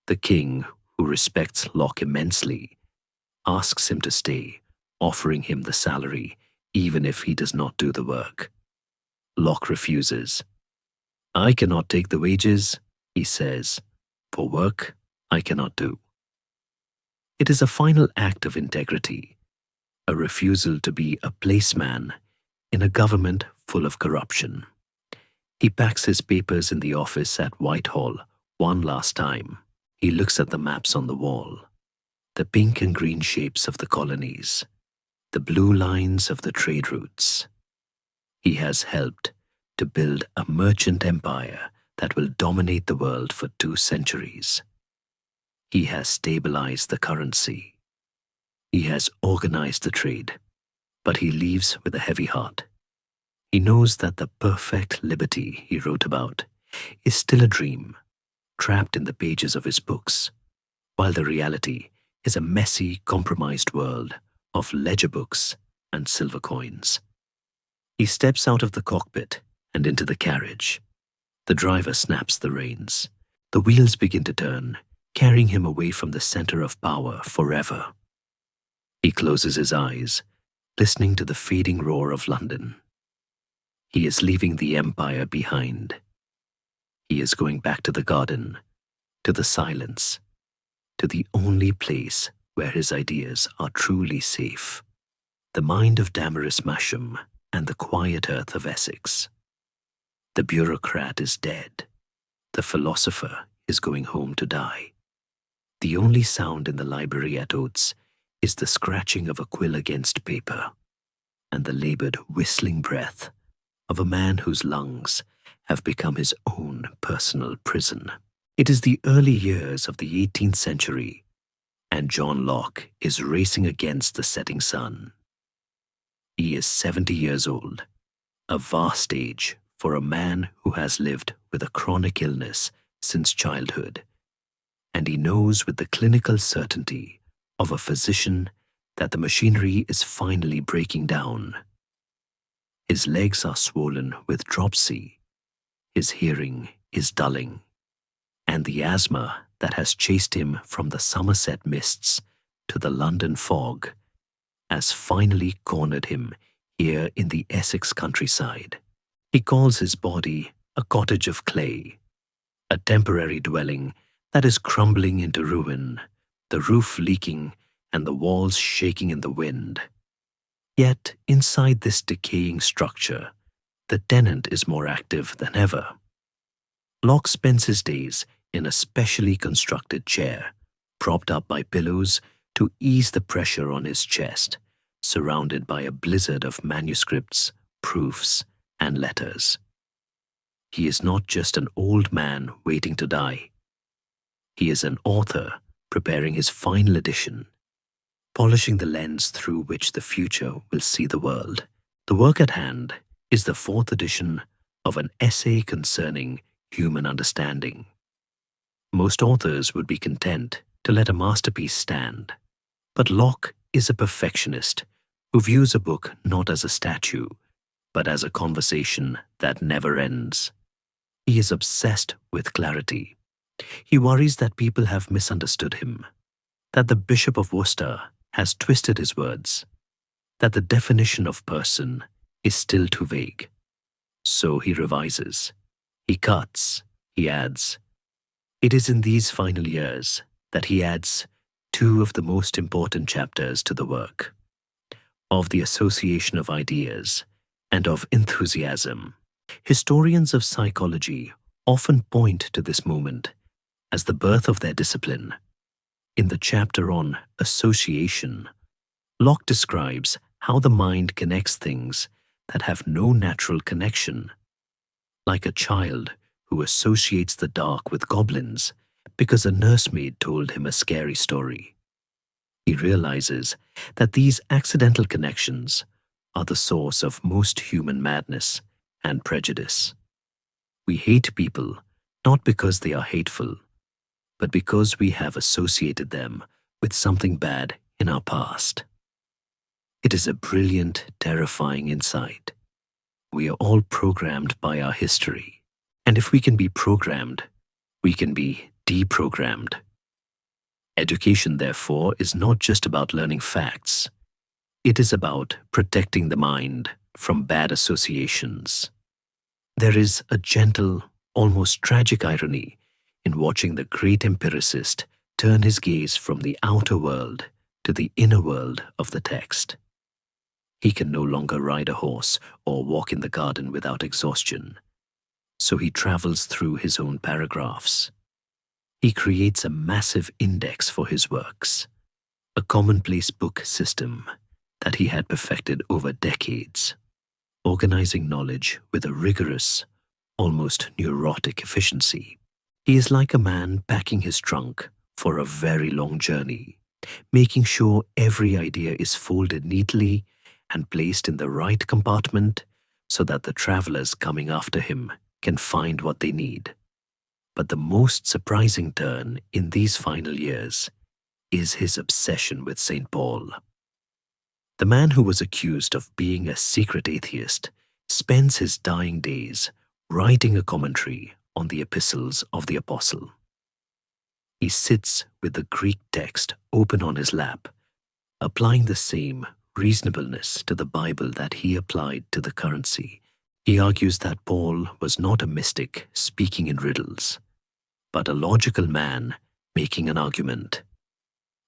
A: The king, who respects Locke immensely, asks him to stay, offering him the salary even if he does not do the work. Locke refuses. "I cannot take the wages," he says, "for work I cannot do." It is a final act of integrity, a refusal to be a placeman in a government full of corruption. He packs his papers in the office at Whitehall one last time. He looks at the maps on the wall, the pink and green shapes of the colonies, the blue lines of the trade routes. He has helped to build a merchant empire that will dominate the world for 2 centuries. He has stabilized the currency. He has organized the trade, but he leaves with a heavy heart. He knows that the perfect liberty he wrote about is still a dream, trapped in the pages of his books, while the reality is a messy, compromised world of ledger books and silver coins. He steps out of the cockpit and into the carriage. The driver snaps the reins. The wheels begin to turn, carrying him away from the center of power forever. He closes his eyes, listening to the fading roar of London. He is leaving the empire behind. He is going back to the garden, to the silence, to the only place where his ideas are truly safe, the mind of Damaris Masham and the quiet earth of Essex. The bureaucrat is dead. The philosopher is going home to die. The only sound in the library at Oates is the scratching of a quill against paper and the labored whistling breath of a man whose lungs have become his own personal prison. It is the early years of the 18th century, and John Locke is racing against the setting sun. He is 70 years old, a vast age for a man who has lived with a chronic illness since childhood, and he knows with the clinical certainty of a physician that the machinery is finally breaking down. His legs are swollen with dropsy, his hearing is dulling, and the asthma that has chased him from the Somerset mists to the London fog has finally cornered him here in the Essex countryside. He calls his body a cottage of clay, a temporary dwelling that is crumbling into ruin, the roof leaking and the walls shaking in the wind. Yet inside this decaying structure, the tenant is more active than ever. Locke spends his days in a specially constructed chair, propped up by pillows to ease the pressure on his chest, surrounded by a blizzard of manuscripts, proofs, and letters. He is not just an old man waiting to die. He is an author preparing his final edition, polishing the lens through which the future will see the world. The work at hand is the fourth edition of an essay concerning human understanding. Most authors would be content to let a masterpiece stand, but Locke is a perfectionist who views a book not as a statue, but as a conversation that never ends. He is obsessed with clarity. He worries that people have misunderstood him, that the Bishop of Worcester has twisted his words, that the definition of person is still too vague. So he revises, he cuts, he adds. It is in these final years that he adds two of the most important chapters to the work, of the association of ideas and of enthusiasm. Historians of psychology often point to this moment as the birth of their discipline. In the chapter on association, Locke describes how the mind connects things that have no natural connection, like a child who associates the dark with goblins because a nursemaid told him a scary story. He realizes that these accidental connections are the source of most human madness and prejudice. We hate people not because they are hateful, but because we have associated them with something bad in our past. It is a brilliant, terrifying insight. We are all programmed by our history, and if we can be programmed, we can be deprogrammed. Education, therefore, is not just about learning facts. It is about protecting the mind from bad associations. There is a gentle, almost tragic irony in watching the great empiricist turn his gaze from the outer world to the inner world of the text. He can no longer ride a horse or walk in the garden without exhaustion, so he travels through his own paragraphs. He creates a massive index for his works, a commonplace book system that he had perfected over decades, organizing knowledge with a rigorous, almost neurotic efficiency. He is like a man packing his trunk for a very long journey, making sure every idea is folded neatly and placed in the right compartment so that the travelers coming after him can find what they need. But the most surprising turn in these final years is his obsession with St. Paul. The man who was accused of being a secret atheist spends his dying days writing a commentary on the epistles of the apostle. He sits with the Greek text open on his lap, applying the same reasonableness to the Bible that he applied to the currency. He argues that Paul was not a mystic speaking in riddles, but a logical man making an argument.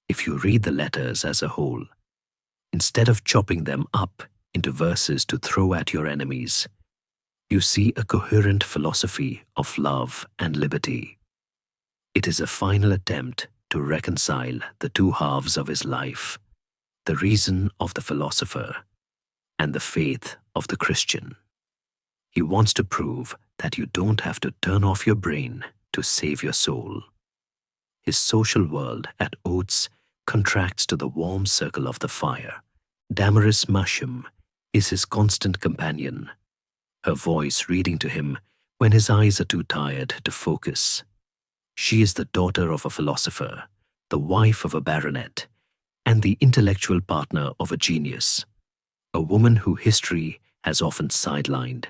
A: If you read the letters as a whole, instead of chopping them up into verses to throw at your enemies, you see a coherent philosophy of love and liberty. It is a final attempt to reconcile the two halves of his life, the reason of the philosopher and the faith of the Christian. He wants to prove that you don't have to turn off your brain to save your soul. His social world at Oates contracts to the warm circle of the fire. Damaris Masham is his constant companion, her voice reading to him when his eyes are too tired to focus. She is the daughter of a philosopher, the wife of a baronet, and the intellectual partner of a genius, a woman who history has often sidelined,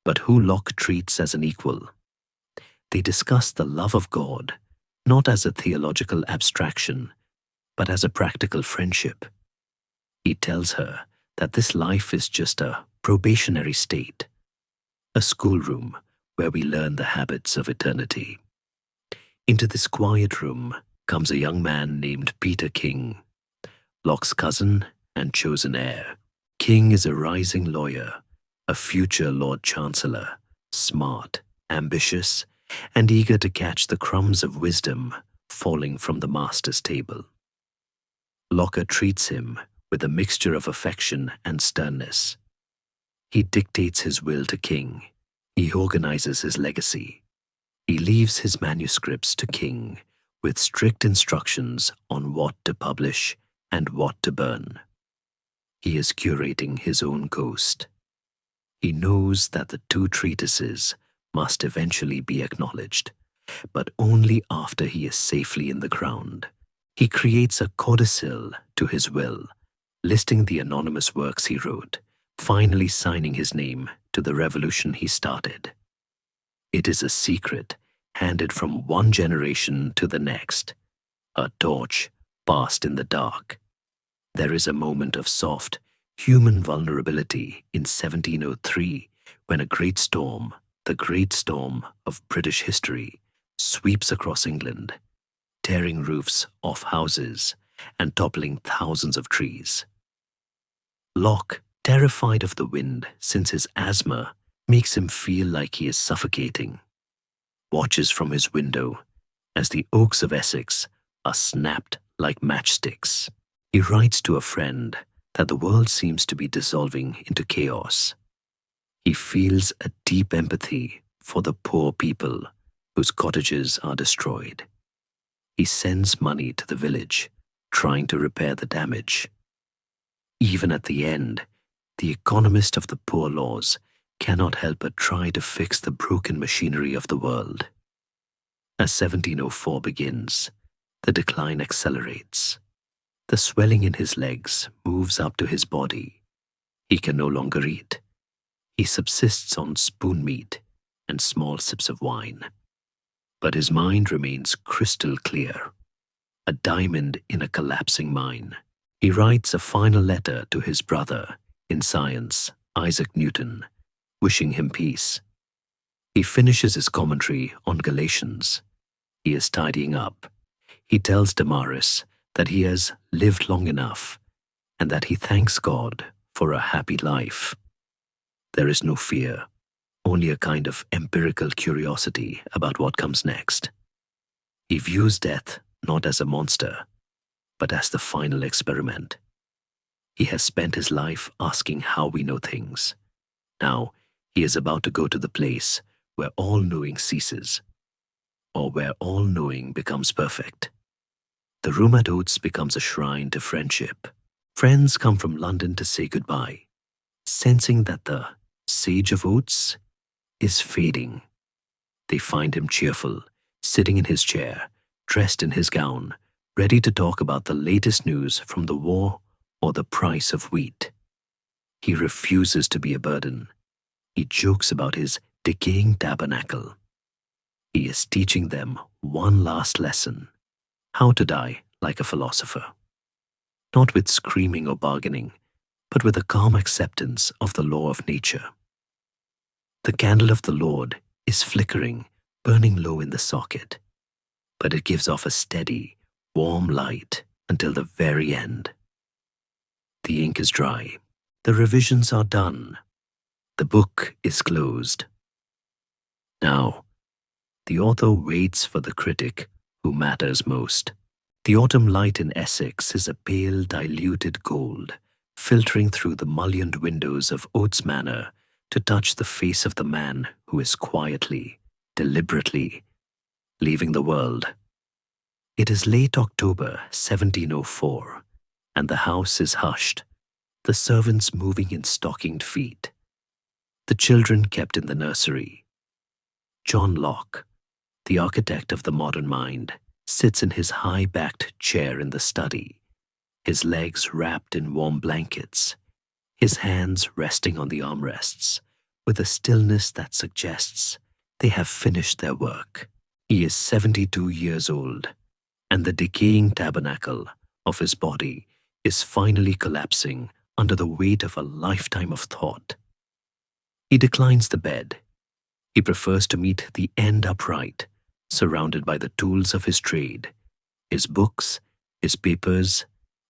A: but who Locke treats as an equal. They discuss the love of God, not as a theological abstraction, but as a practical friendship. He tells her that this life is just a probationary state, a schoolroom where we learn the habits of eternity. Into this quiet room comes a young man named Peter King, Locke's cousin and chosen heir. King is a rising lawyer, a future Lord Chancellor, smart, ambitious, and eager to catch the crumbs of wisdom falling from the master's table. Locke treats him with a mixture of affection and sternness. He dictates his will to King. He organizes his legacy. He leaves his manuscripts to King, with strict instructions on what to publish and what to burn. He is curating his own ghost. He knows that the two treatises must eventually be acknowledged, but only after he is safely in the ground. He creates a codicil to his will, listing the anonymous works he wrote, finally signing his name to the revolution he started. It is a secret handed from one generation to the next, a torch passed in the dark. There is a moment of soft, human vulnerability in 1703 when a great storm, the great storm of British history, sweeps across England, tearing roofs off houses and toppling thousands of trees. Locke, terrified of the wind since his asthma makes him feel like he is suffocating, watches from his window as the oaks of Essex are snapped like matchsticks. He writes to a friend that the world seems to be dissolving into chaos. He feels a deep empathy for the poor people whose cottages are destroyed. He sends money to the village, trying to repair the damage. Even at the end, the economist of the poor laws cannot help but try to fix the broken machinery of the world. As 1704 begins, the decline accelerates. The swelling in his legs moves up to his body. He can no longer eat. He subsists on spoon meat and small sips of wine. But his mind remains crystal clear, a diamond in a collapsing mine. He writes a final letter to his brother in science, Isaac Newton, wishing him peace. He finishes his commentary on Galatians. He is tidying up. He tells Damaris that he has lived long enough and that he thanks God for a happy life. There is no fear, only a kind of empirical curiosity about what comes next. He views death not as a monster, but as the final experiment. He has spent his life asking how we know things. Now, he is about to go to the place where all-knowing ceases, or where all-knowing becomes perfect. The room at Oates becomes a shrine to friendship. Friends come from London to say goodbye, sensing that the Sage of Oates is fading. They find him cheerful, sitting in his chair, dressed in his gown, ready to talk about the latest news from the war or the price of wheat. He refuses to be a burden. He jokes about his decaying tabernacle. He is teaching them one last lesson: how to die like a philosopher. Not with screaming or bargaining, but with a calm acceptance of the law of nature. The candle of the Lord is flickering, burning low in the socket, but it gives off a steady, warm light until the very end. The ink is dry. The revisions are done. The book is closed. Now, the author waits for the critic who matters most. The autumn light in Essex is a pale, diluted gold, filtering through the mullioned windows of Oates Manor to touch the face of the man who is quietly, deliberately, leaving the world. It is late October 1704, and the house is hushed, the servants moving in stockinged feet, the children kept in the nursery. John Locke, the architect of the modern mind, sits in his high-backed chair in the study, his legs wrapped in warm blankets, his hands resting on the armrests, with a stillness that suggests they have finished their work. He is 72 years old, and the decaying tabernacle of his body is finally collapsing under the weight of a lifetime of thought. He declines the bed. He prefers to meet the end upright, surrounded by the tools of his trade, his books, his papers,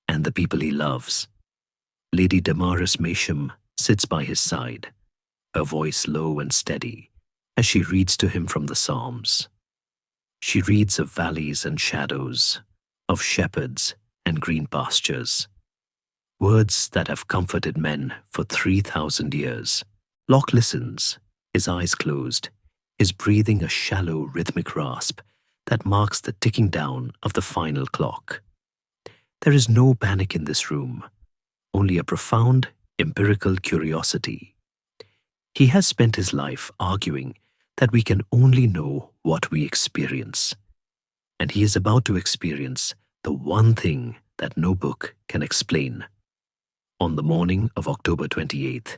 A: and the people he loves. Lady Damaris Masham sits by his side, her voice low and steady, as she reads to him from the Psalms. She reads of valleys and shadows, of shepherds and green pastures, words that have comforted men for 3,000 years. Locke listens, his eyes closed, his breathing a shallow rhythmic rasp that marks the ticking down of the final clock. There is no panic in this room, only a profound empirical curiosity. He has spent his life arguing that we can only know what we experience, and he is about to experience the one thing that no book can explain. On the morning of October 28th,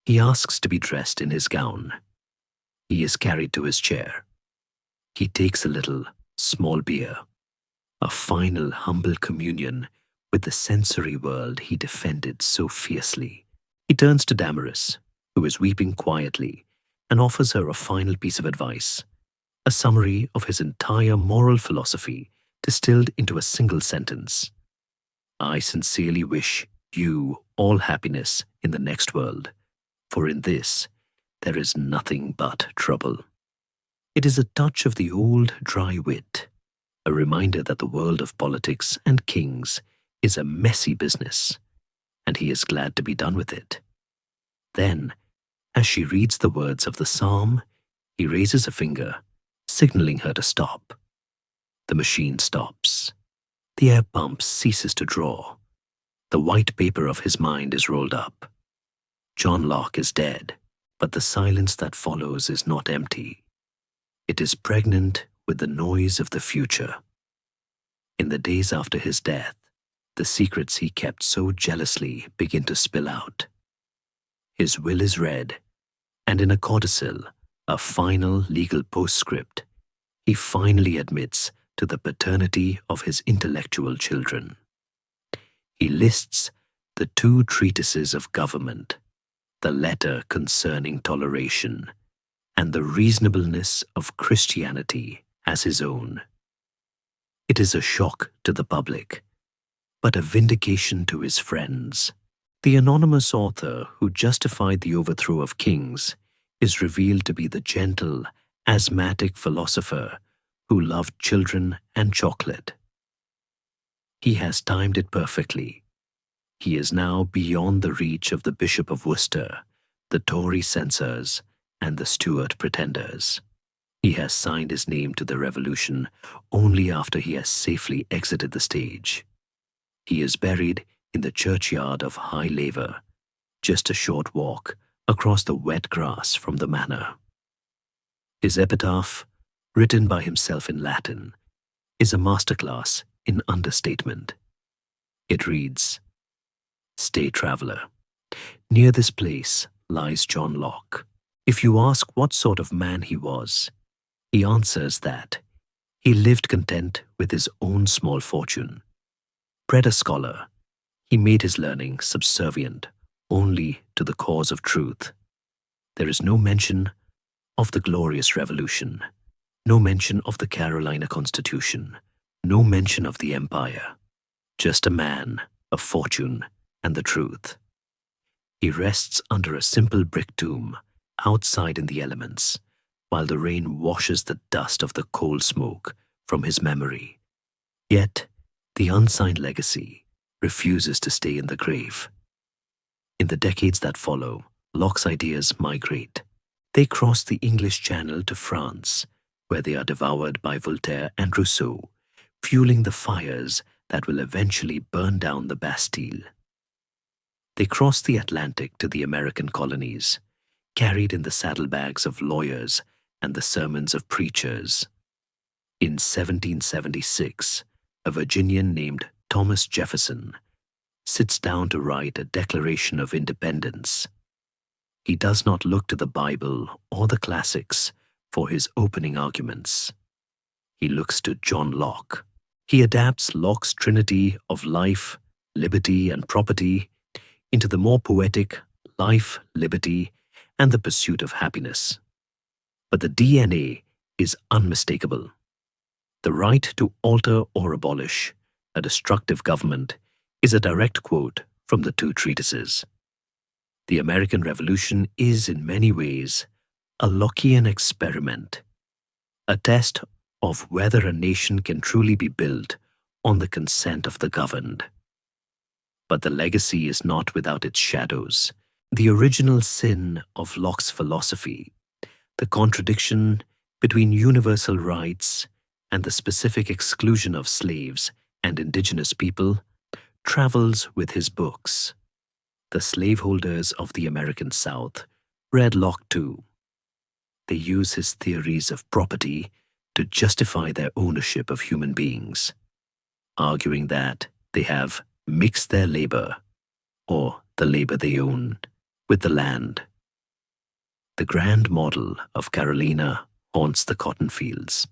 A: he asks to be dressed in his gown. He is carried to his chair. He takes a little, small beer, a final humble communion with the sensory world he defended so fiercely. He turns to Damaris, who is weeping quietly, and offers her a final piece of advice, a summary of his entire moral philosophy distilled into a single sentence. I sincerely wish you all happiness in the next world, for in this there is nothing but trouble. It is a touch of the old dry wit, a reminder that the world of politics and kings is a messy business, and he is glad to be done with it. Then, as she reads the words of the psalm, he raises a finger, signaling her to stop. The machine stops. The air pump ceases to draw. The white paper of his mind is rolled up. John Locke is dead, but the silence that follows is not empty. It is pregnant with the noise of the future. In the days after his death, the secrets he kept so jealously begin to spill out. His will is read, and in a codicil, a final legal postscript, he finally admits to the paternity of his intellectual children. He lists the 2 treatises of government, the letter concerning toleration, and the reasonableness of Christianity as his own. It is a shock to the public, but a vindication to his friends. The anonymous author who justified the overthrow of kings is revealed to be the gentle, asthmatic philosopher who loved children and chocolate. He has timed it perfectly. He is now beyond the reach of the Bishop of Worcester, the Tory censors, and the Stuart pretenders. He has signed his name to the revolution only after he has safely exited the stage. He is buried in the churchyard of High Laver, just a short walk across the wet grass from the manor. His epitaph, written by himself in Latin, is a masterclass in understatement. It reads, "Stay, traveler. Near this place lies John Locke. If you ask what sort of man he was, he answers that he lived content with his own small fortune. Bred a scholar, he made his learning subservient only to the cause of truth. There is no mention of the glorious revolution, no mention of the Carolina Constitution, no mention of the empire. Just a man, a fortune, and the truth. He rests under a simple brick tomb, outside in the elements, while the rain washes the dust of the coal smoke from his memory. Yet, the unsigned legacy refuses to stay in the grave. In the decades that follow, Locke's ideas migrate. They cross the English Channel to France, where they are devoured by Voltaire and Rousseau, fueling the fires that will eventually burn down the Bastille. They cross the Atlantic to the American colonies, carried in the saddlebags of lawyers and the sermons of preachers. In 1776, a Virginian named Thomas Jefferson sits down to write a Declaration of Independence. He does not look to the Bible or the classics for his opening arguments. He looks to John Locke. He adapts Locke's trinity of life, liberty, and property into the more poetic life, liberty, and the pursuit of happiness. But the DNA is unmistakable. The right to alter or abolish a destructive government is a direct quote from the 2 treatises. The American Revolution is in many ways a Lockean experiment, a test of whether a nation can truly be built on the consent of the governed. But the legacy is not without its shadows. The original sin of Locke's philosophy, the contradiction between universal rights and the specific exclusion of slaves and indigenous people, travels with his books. The slaveholders of the American South read Locke too. They use his theories of property to justify their ownership of human beings, arguing that they have mixed their labor, or the labor they own, with the land. The grand model of Carolina haunts the cotton fields.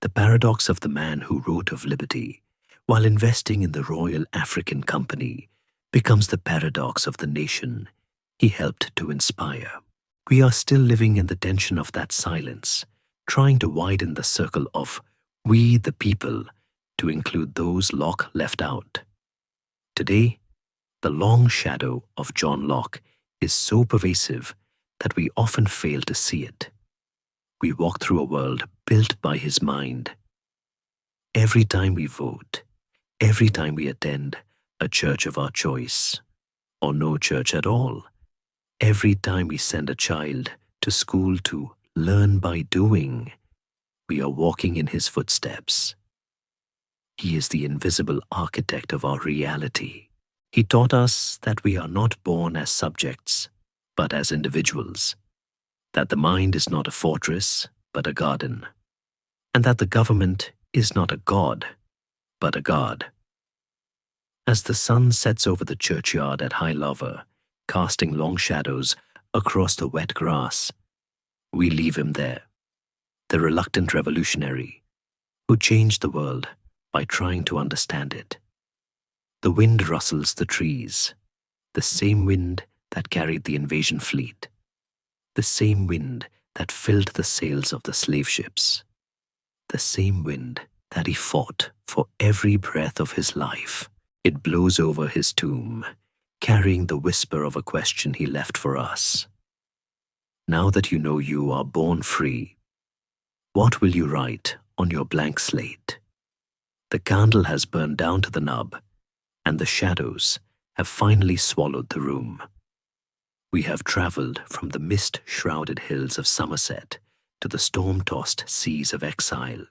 A: The paradox of the man who wrote of liberty while investing in the Royal African Company becomes the paradox of the nation he helped to inspire. We are still living in the tension of that silence, trying to widen the circle of we the people to include those Locke left out. Today, the long shadow of John Locke is so pervasive that we often fail to see it. We walk through a world built by his mind. Every time we vote, every time we attend a church of our choice, or no church at all, every time we send a child to school to learn by doing, we are walking in his footsteps. He is the invisible architect of our reality. He taught us that we are not born as subjects, but as individuals, that the mind is not a fortress, but a garden, and that the government is not a god, but a god. As the sun sets over the churchyard at high lava, casting long shadows across the wet grass, we leave him there, the reluctant revolutionary who changed the world by trying to understand it. The wind rustles the trees, the same wind that carried the invasion fleet, the same wind that filled the sails of the slave ships, the same wind that he fought for every breath of his life. It blows over his tomb, carrying the whisper of a question he left for us. Now that you know you are born free, what will you write on your blank slate? The candle has burned down to the nub, and the shadows have finally swallowed the room. We have traveled from the mist-shrouded hills of Somerset to the storm-tossed seas of exile,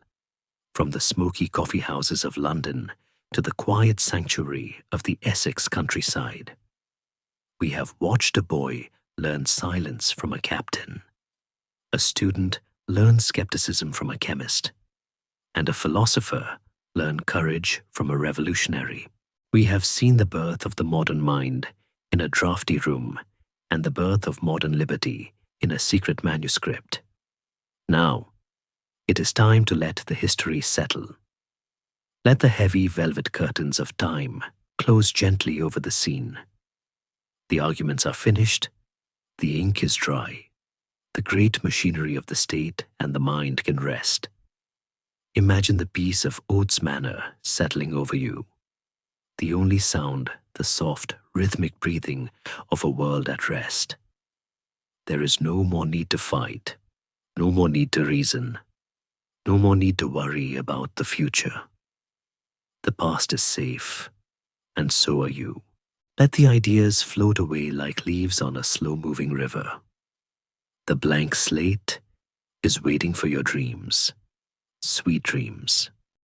A: from the smoky coffee houses of London to the quiet sanctuary of the Essex countryside. We have watched a boy learn silence from a captain, a student learn skepticism from a chemist, and a philosopher learn courage from a revolutionary. We have seen the birth of the modern mind in a drafty room and the birth of modern liberty in a secret manuscript. Now, it is time to let the history settle. Let the heavy velvet curtains of time close gently over the scene. The arguments are finished, the ink is dry, the great machinery of the state and the mind can rest. Imagine the peace of Oates Manor settling over you, the only sound the soft, rhythmic breathing of a world at rest. There is no more need to fight, no more need to reason, no more need to worry about the future. The past is safe, and so are you. Let the ideas float away like leaves on a slow-moving river. The blank slate is waiting for your dreams, sweet dreams.